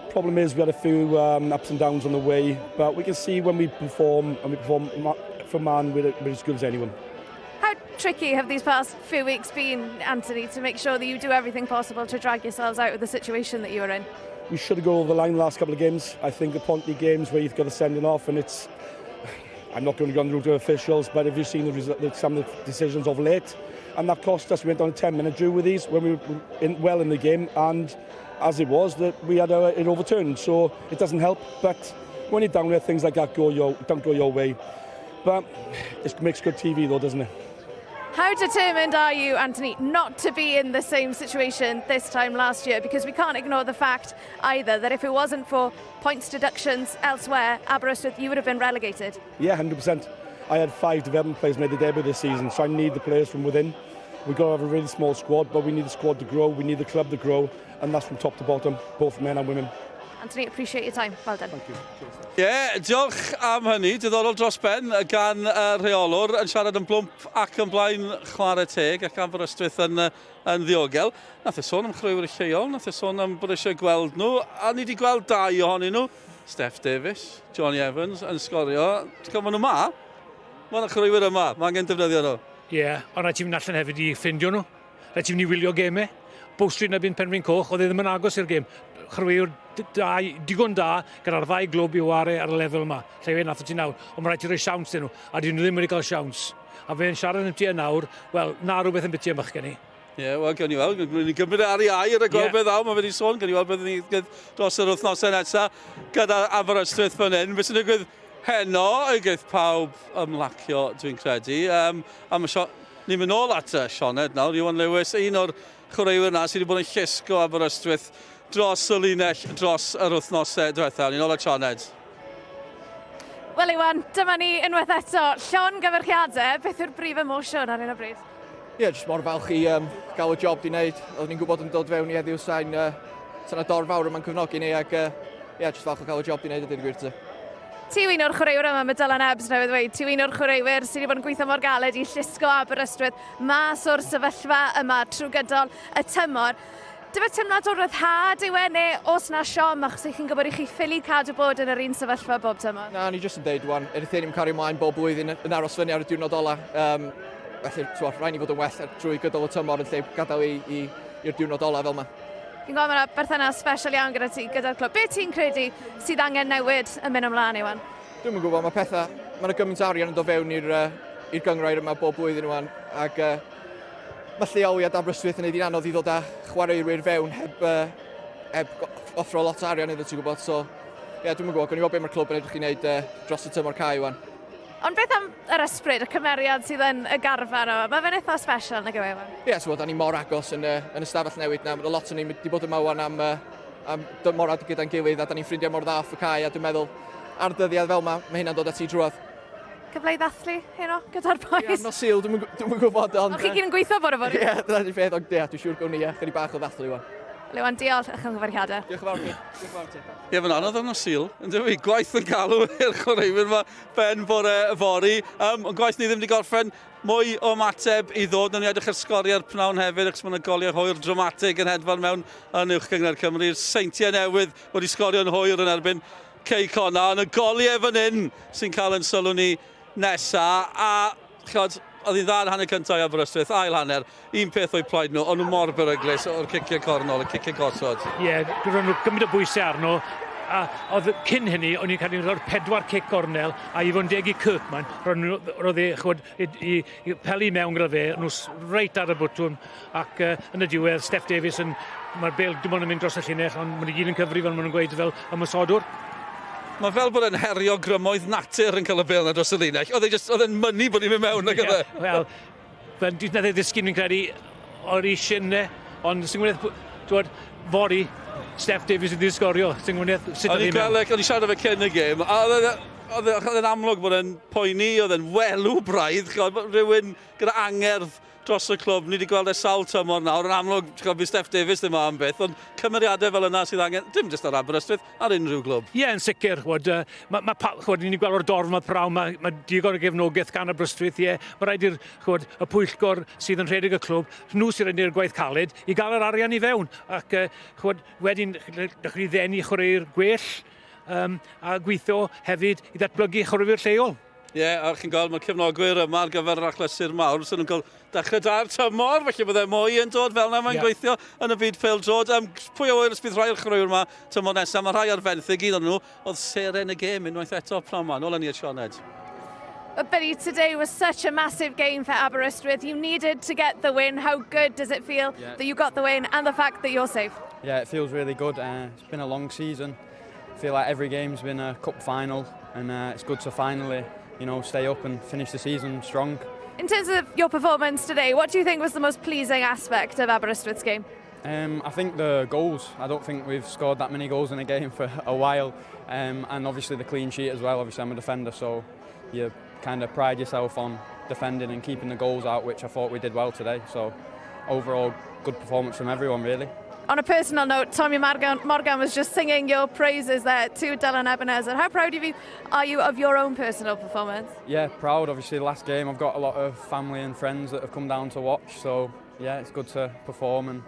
S12: Problem is we had a few ups and downs on the way, but we can see when we perform, and we perform for man, we're as good as anyone.
S4: How tricky have these past few weeks been, Anthony, to make sure that you do everything possible to drag yourselves out of the situation that you were in?
S12: We should have gone over the line the last couple of games. I think the Ponty games where you've got the sending off, and it's... I'm not going to go to officials, but have you seen some of the decisions of late? And that cost us. We went on a 10-minute drill with these when we were well in the game, and as it was, that we had it overturned. So it doesn't help, but when you're down there, things like that don't go your way. But it makes good TV though, doesn't it?
S4: How determined are you, Anthony, not to be in the same situation this time last year? Because we can't ignore the fact either that if it wasn't for points deductions elsewhere, Aberystwyth, you would have been relegated.
S12: Yeah, 100%. I had 5 development players made the debut this season, so I need the players from within. We've got to have a really small squad, but we need the squad to grow, we need the club to grow, and that's from top to bottom, both men and women.
S4: Anthony, appreciate your time. Well done.
S12: Thank you.
S2: Diolch am hynny. Diddorol dros ben gan rheolwr yn siarad yn blwmp ac yn blaen chwarae teg ac Aberystwyth yn ddiogel. Nath e sôn am chrwywyr lleol, nath e sôn am bod eisiau gweld nhw, a ni wedi gweld 2 ohonyn nhw. Steph Davies, Johnny Evans yn sgorio. Ti'n gwybod maen nhw ma? Mae'n chrwywyr yma, mae angen defnyddio nhw.
S3: Ie, ond rhaid ti fynd allan hefyd i ffindio nhw. Rhaid ti fynd i wylio gemau. Bowstri na byn Penrhyn Coch, oedd e ddim yn agos i'r gêm. Chrwywyr digon da gyda'r 2 glwb i ware ar y lefel yma. Lle fe nath o ti nawr, ond mae rhaid ti roi siawns dyn nhw, a dyn nhw ddim wedi cael siawns. A fe'n siarad yn ti nawr, wel, na rhywbeth yn biti ymach gen i. Ie, wel, gen i weld, gen i gymryd ar ei air a gweld beth aw, mae wedi sôn, gen i weld beth ni dros yr wythnosau nesaf gyda Aberystwyth fan hyn. Beth sy'n digwydd heno, y geith pawb ymlacio, dwi'n credu. A ni'n mynd nôl at Sioned nawr, Iwan Lewis, un o'r chwaraewyr na sydd wedi bod yn llusgo Aberystwyth dros y linell, dros yr wythnosau diwethaf. Ni'n ôl at Sioned.
S4: Wel Iwan, dyma ni unwaith eto. Sion gyferchiadau, beth yw'r brif emosiwn ar hyn o bryd?
S13: Ie, jyst mor falch i gael y job di wneud. Oeddwn ni'n gwybod yn dod fewn i heddiw sa'n dorf fawr yma'n cyfnogi ni ac jyst falch o gael y job di wneud ydy'r gwir ti.
S4: Ti un o'r chwaraewyr yma, mae Dylan Ebbs newydd dweud, ti un o'r chwaraewyr sydd wedi bod yn gweithio mor galed i llusgo Aberystwyth mas o'r sefyllfa yma trwy gydol y tymor. Dyma teimlad o'r ryddhad yw neu os na siom achos chi'n gwybod i chi ffili cadw bod yn yr un sefyllfa bob tymor? Na, ni jyst yn deud wan, edrych ni'n cario ymlaen bob blwyddyn yn aros fyny ar y diwrnod ola. Felly, rhaid ni fod yn well trwy gydol y tymor yn lle gadael i'r diwrnod ola fel yma. Fi'n gwybod mae'na berthynas special iawn gyda ti, gyda'r clwb. Be ti'n credu sydd angen newid yn mynd ymlaen, Iwan?
S13: Dwi'n yn gwybod, mae'na gymaint arian yn dod fewn i'r gynghrair yma bob blwyddyn Iwan. Ac mae lleoliad Aberystwyth yn ei ddyn anodd i ddod â chwaraewyr fewn heb offro lot o arian iddo ti'n gwybod. So, dwi'n yn gwybod, gwni weld beth mae'r clwb yn edrych i wneud dros y tymor cae Iwan.
S4: Ond beth am yr ysbryd, y cymeriad sydd yn y garfan o? Mae fe'n eitha special nag yw Iwan? Ie,
S13: da ni mor agos yn y stafell newid na. Mae lot o ni wedi bod yma wan am dymorad gyda'n gilydd a da ni'n ffrindiau mor dda off y cae a dwi'n meddwl ar dyddiad fel yma, mae hynna'n dod ati drwodd.
S4: Cyfle i ddathlu heno gyda'r boes?
S13: Ie, no sil, dwi'n yn gwybod ond...
S4: O, chi gyd yn gweithio bore fori?
S13: Ie, dyna'r peth, ond dwi'n siŵr gawn ni chydig bach o ddathlu Iwan.
S4: Iwan, diolch eich ymgyfariadau.
S13: Diolch yn fawr ti. Diolch yn fawr ti.
S2: Ie, fy'n anodd o'n o sil. Gwaith yn galw i'r chwaraewyr yma ben bore fori. Ond gwaith ni ddim wedi gorffen. Mwy o mateb i ddod. Ni edrych ar sgoriau'r pnawn hefyd, achos mae'n goliau hwyr dramatig yn hedfan mewn yn uwch gyngor Cymru. Seintiau newydd wedi sgorio'n hwyr yn erbyn Cei Conna. Yn y goliau fan hyn sy'n cael yn sylw ni nesaf. A chod, oedd hi'n dda'n hanner cyntaf i Aberystwyth, ail hanner, un peth o'i plaid nhw, ond nhw mor beryglus o'r ciciau cornol, y ciciau gosod.
S3: Ie, roedd nhw gymryd o bwysau arno, a oedd cyn hynny, o'n i'n cael ei roi'r 4 cic cornel, a i fod yn deg i Kirkman, roedd e, chwod, i peli mewn gyda fe, nhw reit ar y bwtwm, ac yn y diwedd, Steph Davies mae'r bel dim ond yn mynd dros y llinell, ond mae'n gyd yn cyfri fel maen nhw'n gweud fel ymysodwr.
S2: Mae fel bod e'n herio grymoedd natur yn cael y bel na dros y linell. Oedd e'n mynnu bod ni'n mynd mewn ag oedd e.
S3: Wel, dwi'n meddwl ddysgu ni'n credu o'r eisiau ne, ond sy'n gwneud, fori, Steph Davies wedi sgorio, sy'n gwneud sut oedd hi'n mewn.
S2: O'n i siarad efo cyn y gêm, a oedd e'n amlwg bod e'n poeni, oedd e'n welw braidd, rhywun gyda angerdd dros y clwb. Ni wedi gweld sawl tymor nawr, yn amlwg, bydd Steph Davies ddim am beth, ond cymeriadau fel yna sydd angen, dim jyst ar Aberystwyth, ar unrhyw glwb.
S3: Ie, yn sicr, ni wedi gweld o'r dorf yma praw, mae digon o gefnogaeth gan Aberystwyth, ie. Mae rhaid i'r pwyllgor sydd yn rhedeg y clwb, nhw sy'n rhaid i'r gwaith caled, i gael yr arian i fewn. Ac wedyn, ddechrau i ddenu chwarae'r gwell, a gweithio hefyd i ddatblygu chwaraewyr lleol.
S2: Ie, a chi'n gweld mae'r cefnogwyr yma ar gyfer yr achlysur mawr, sy'n nhw'n cael dechrau da'r tymor, felly byddai mwy yn dod fel yna mae'n gweithio yn y byd PêL-DROED. Pwy o wyr ysbydd rhai'r chwaraewyr yma tymor nesaf, mae rhai ar fenthyg, un o'n nhw, oedd seren y gêm unwaith eto pnawn yma, nôl yn i'r Sioned.
S4: But Billy, today was such a massive game for Aberystwyth. You needed to get the win. How good does it feel that you got the win and the fact that you're safe?
S14: Yeah, it feels really good. It's been a long season. I feel like every game's been a cup final, and it's good to finally, stay up and finish the season strong.
S4: In terms of your performance today, what do you think was the most pleasing aspect of Aberystwyth's game?
S14: I think the goals. I don't think we've scored that many goals in a game for a while. And obviously the clean sheet as well. Obviously I'm a defender, so you kind of pride yourself on defending and keeping the goals out, which I thought we did well today. So overall, good performance from everyone, really.
S4: On a personal note, Tommy Morgan was just singing your praises there to Dylan Ebenezer. How proud are you of your own personal performance?
S14: Yeah, proud. Obviously, the last game I've got a lot of family and friends that have come down to watch. So yeah, it's good to perform and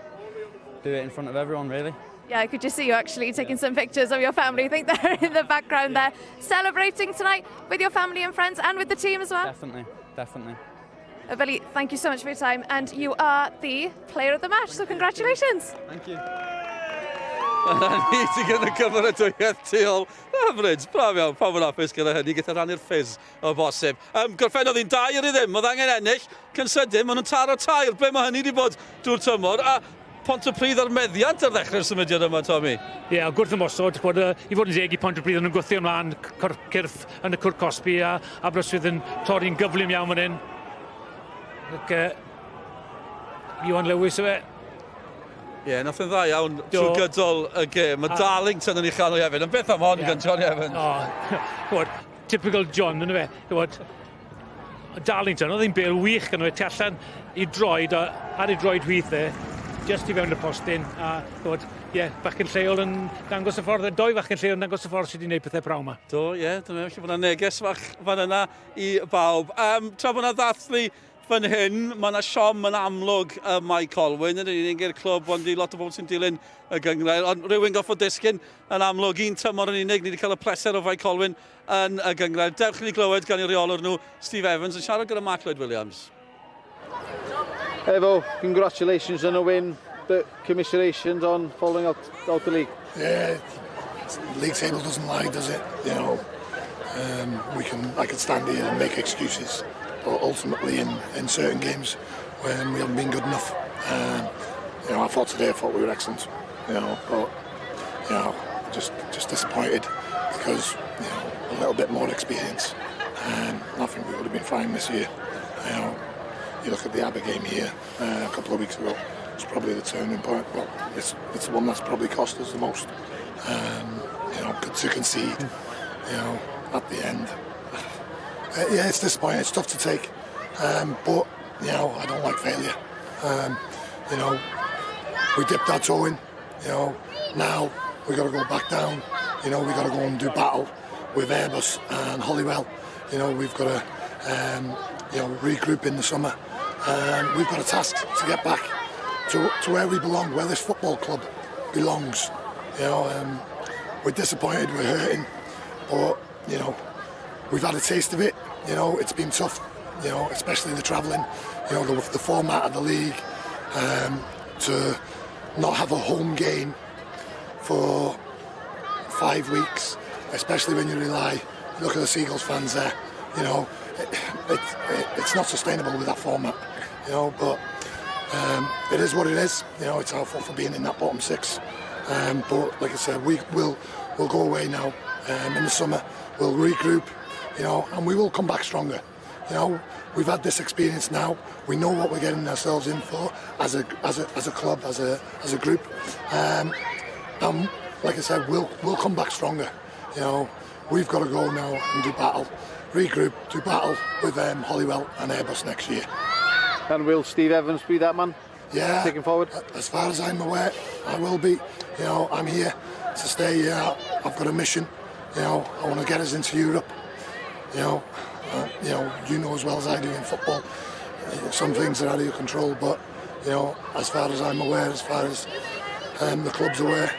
S14: do it in front of everyone, really.
S4: Yeah, I could just see you actually taking some pictures of your family. I think they're in the background there. Celebrating tonight with your family and friends and with the team as well?
S14: Definitely, definitely.
S4: Billy, thank you so much for your time, and you are the player of the match, so congratulations.
S14: Thank you.
S2: Ni ti gyda cyfer y dwywaith tu ôl. Hyfryd, braf iawn, pawb yn apus gyda hynny, gyda rannu'r ffys o bosib. Gorffennodd hi'n 2 i ddim, oedd angen ennill, cynsydyn, maen nhw'n taro tair, be mae hynny wedi bod drwy'r tymor, a Pontypridd ar meddiant ar ddechrau'r symudiad yma, Tommy.
S3: Ie, gwrth ymosod, i fod yn deg i Pontypridd yn gwthio ymlaen, cyrff yn y cwr Cosby, a Aberystwyth yn torri'n gyflym iawn fan hyn. Ac Iwan Lewis o fe.
S2: Ie, nath yn dda iawn trwy gydol y gêm. Mae Darlington yn ei chanol hefyd. Yn beth am hon gan John Evans?
S3: Typical John, yn fe. Darlington, oedd hi'n bel wych gan o fe, tu allan i droed, ar ei droed wyth e, just i fewn y postyn, a bachgen lleol yn dangos y ffordd, 2 bachgen lleol yn dangos y ffordd sydd wedi gwneud pethau praw yma.
S2: Do, ie, dyna felly bod yna neges fach fan yna i bawb. Tra bod yna ddathlu fan hyn, mae yna siom yn amlwg Mae Colwyn, yn unig i'r clwb, ond i lot o bobl sy'n dilyn y gynghrair, ond rhywun goffo disgyn yn amlwg, un tymor yn unig, ni wedi cael y pleser o Mae Colwyn yn y gynghrair. Dewch i ni glywed gan i reolwr nhw, Steve Evans, yn siarad gyda Mark Lloyd-Williams.
S15: Evo, congratulations on a win, but commiserations on falling out the league.
S7: Yeah, the league table doesn't lie, does it? You know, I can stand here and make excuses, but ultimately in certain games when we haven't been good enough, I thought we were excellent, but just disappointed because a little bit more experience, and I think we would have been fine this year. You look at the Aber game here a couple of weeks ago, it's probably the turning point. Well, it's the one that's probably cost us the most. Good to concede, at the end. It's disappointing, it's tough to take, but, I don't like failure. We dipped our toe in, now we've got to go back down, we've got to go and do battle with Airbus and Hollywell. We've got to, regroup in the summer. We've got a task to get back to where we belong, where this football club belongs. We're disappointed, we're hurting, but we've had a taste of it. It's been tough, especially the travelling, the format of the league, to not have a home game for 5 weeks, especially when you rely. Look at the Seagulls fans there. It's not sustainable with that format, but it is what it is. It's our fault for being in that bottom 6. But like I said, we'll go away now in the summer. We'll regroup, and we will come back stronger. We've had this experience now. We know what we're getting ourselves in for as a club, as a group. And like I said, we'll come back stronger. We've got to go now and do battle. Regroup, do battle with Hollywell and Airbus next year.
S15: And will Steve Evans be that man?
S7: Yeah.
S15: Taking forward?
S7: As far as I'm aware, I will be. I'm here to stay here. I've got a mission. I want to get us into Europe. You know as well as I do in football. Some things are out of your control, but as far as I'm aware, as far as the club's aware,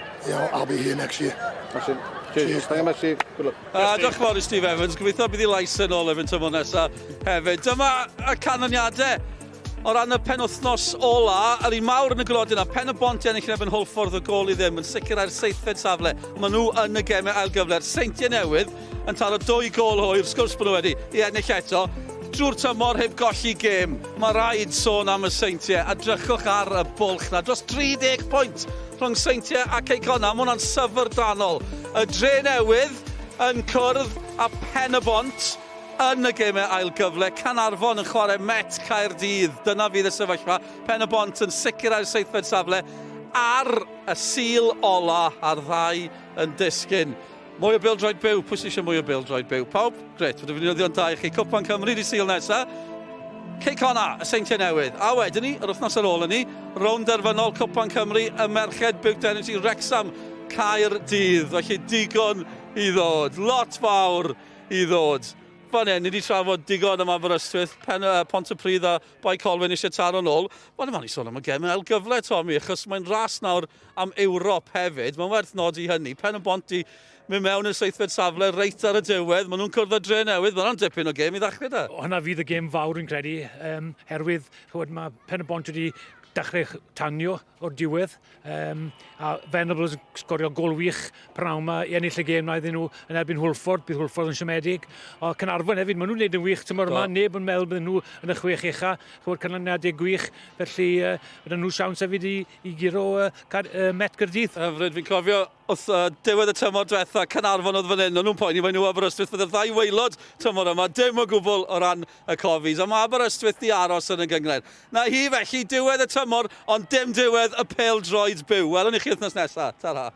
S7: I'll be here next year.
S15: That's it. Cheers. Thank you much, Steve. Good luck.
S2: Diolch yn fawr i Steve Evans. Gobeithio bydd ei lais yn ôl efo'n tymor nesaf hefyd. Dyma y canlyniadau o ran y penwythnos ola. Yr un mawr yn y glodyn a Pen-y-bont i ennill Mae Hwlffordd o gol i ddim yn sicr ar 7fed safle. Maen nhw yn y gemau ailgyfler. Seintiau newydd yn taro 2 gol hwyr. Sgwrs bod nhw wedi i ennill eto. Drwy'r tymor heb golli gêm. Mae rhaid sôn am y seintiau. A drychwch ar y bwlch na. Dros 30 pwynt rhwng seintiau ac Eicona. Mae hwnna'n syfrdranol. Y dre newydd yn cwrdd a Pen-y-bont yn y gemau ail gyfle. Canarfon yn chwarae Met Caerdydd. Dyna fydd y sefyllfa. Pen-y-bont yn sicrau'r seithfed safle ar y sil ola a'r ddau yn disgyn. Mwy o bêl-droed byw. Pwy sy'n eisiau mwy o bêl-droed byw? Pawb? Gret, fydde fi'n newyddion da i chi. Cwpan Cymru di sil nesa. Ceic honna, y Seintiau Newydd. A wedyn ni, yr wythnos ar ôl ni, rownd derfynol Cwpan Cymru, y Merched Built Energy Wrexham Caerdydd. Felly digon i ddod. Lot fawr i ddod. Fan hyn, ni wedi trafod digon am Aberystwyth, Pontypridd a Bae Colwyn eisiau taro nôl. Wel, yma ni sôn am y gemau el gyfle, Tommy, achos mae'n ras nawr am Ewrop hefyd. Mae'n werth nodi hynny. Pen-y-bont i mynd mewn i'r seithfed safle reit ar y diwedd. Maen nhw'n cwrdd â dre newydd. Maen nhw'n dipyn o gem i ddechrau da.
S3: Hwna fydd y gem fawr yn credu, herwydd mae Pen-y-bont wedi dechrau tanio o'r diwedd. A Venables yn sgorio gol wych prawn yma i ennill y gêm na iddyn nhw yn erbyn Hwlffordd. Bydd Hwlffordd yn siomedig. O Canarfon hefyd, maen nhw'n neud yn wych tymor yma. Neb yn meddwl byddyn nhw yn y chwech ucha. Chwyr canlyniadau gwych. Felly byddyn nhw siawns hefyd i giro Met Caerdydd.
S2: Hyfryd, fi'n cofio wrth diwedd y tymor diwetha, Canarfon oedd fan hyn. O'n nhw'n poeni, mae nhw Aberystwyth fydd y ddau waelod tymor yma. Dim o gwbl o ran y clofis. A mae Aberystwyth di aros yn y gynghrair. Na hi felly, diwedd y tymor, ond dim diwedd y pêl-droed byw. Welwn i chi wythnos nesaf. Ta-ra.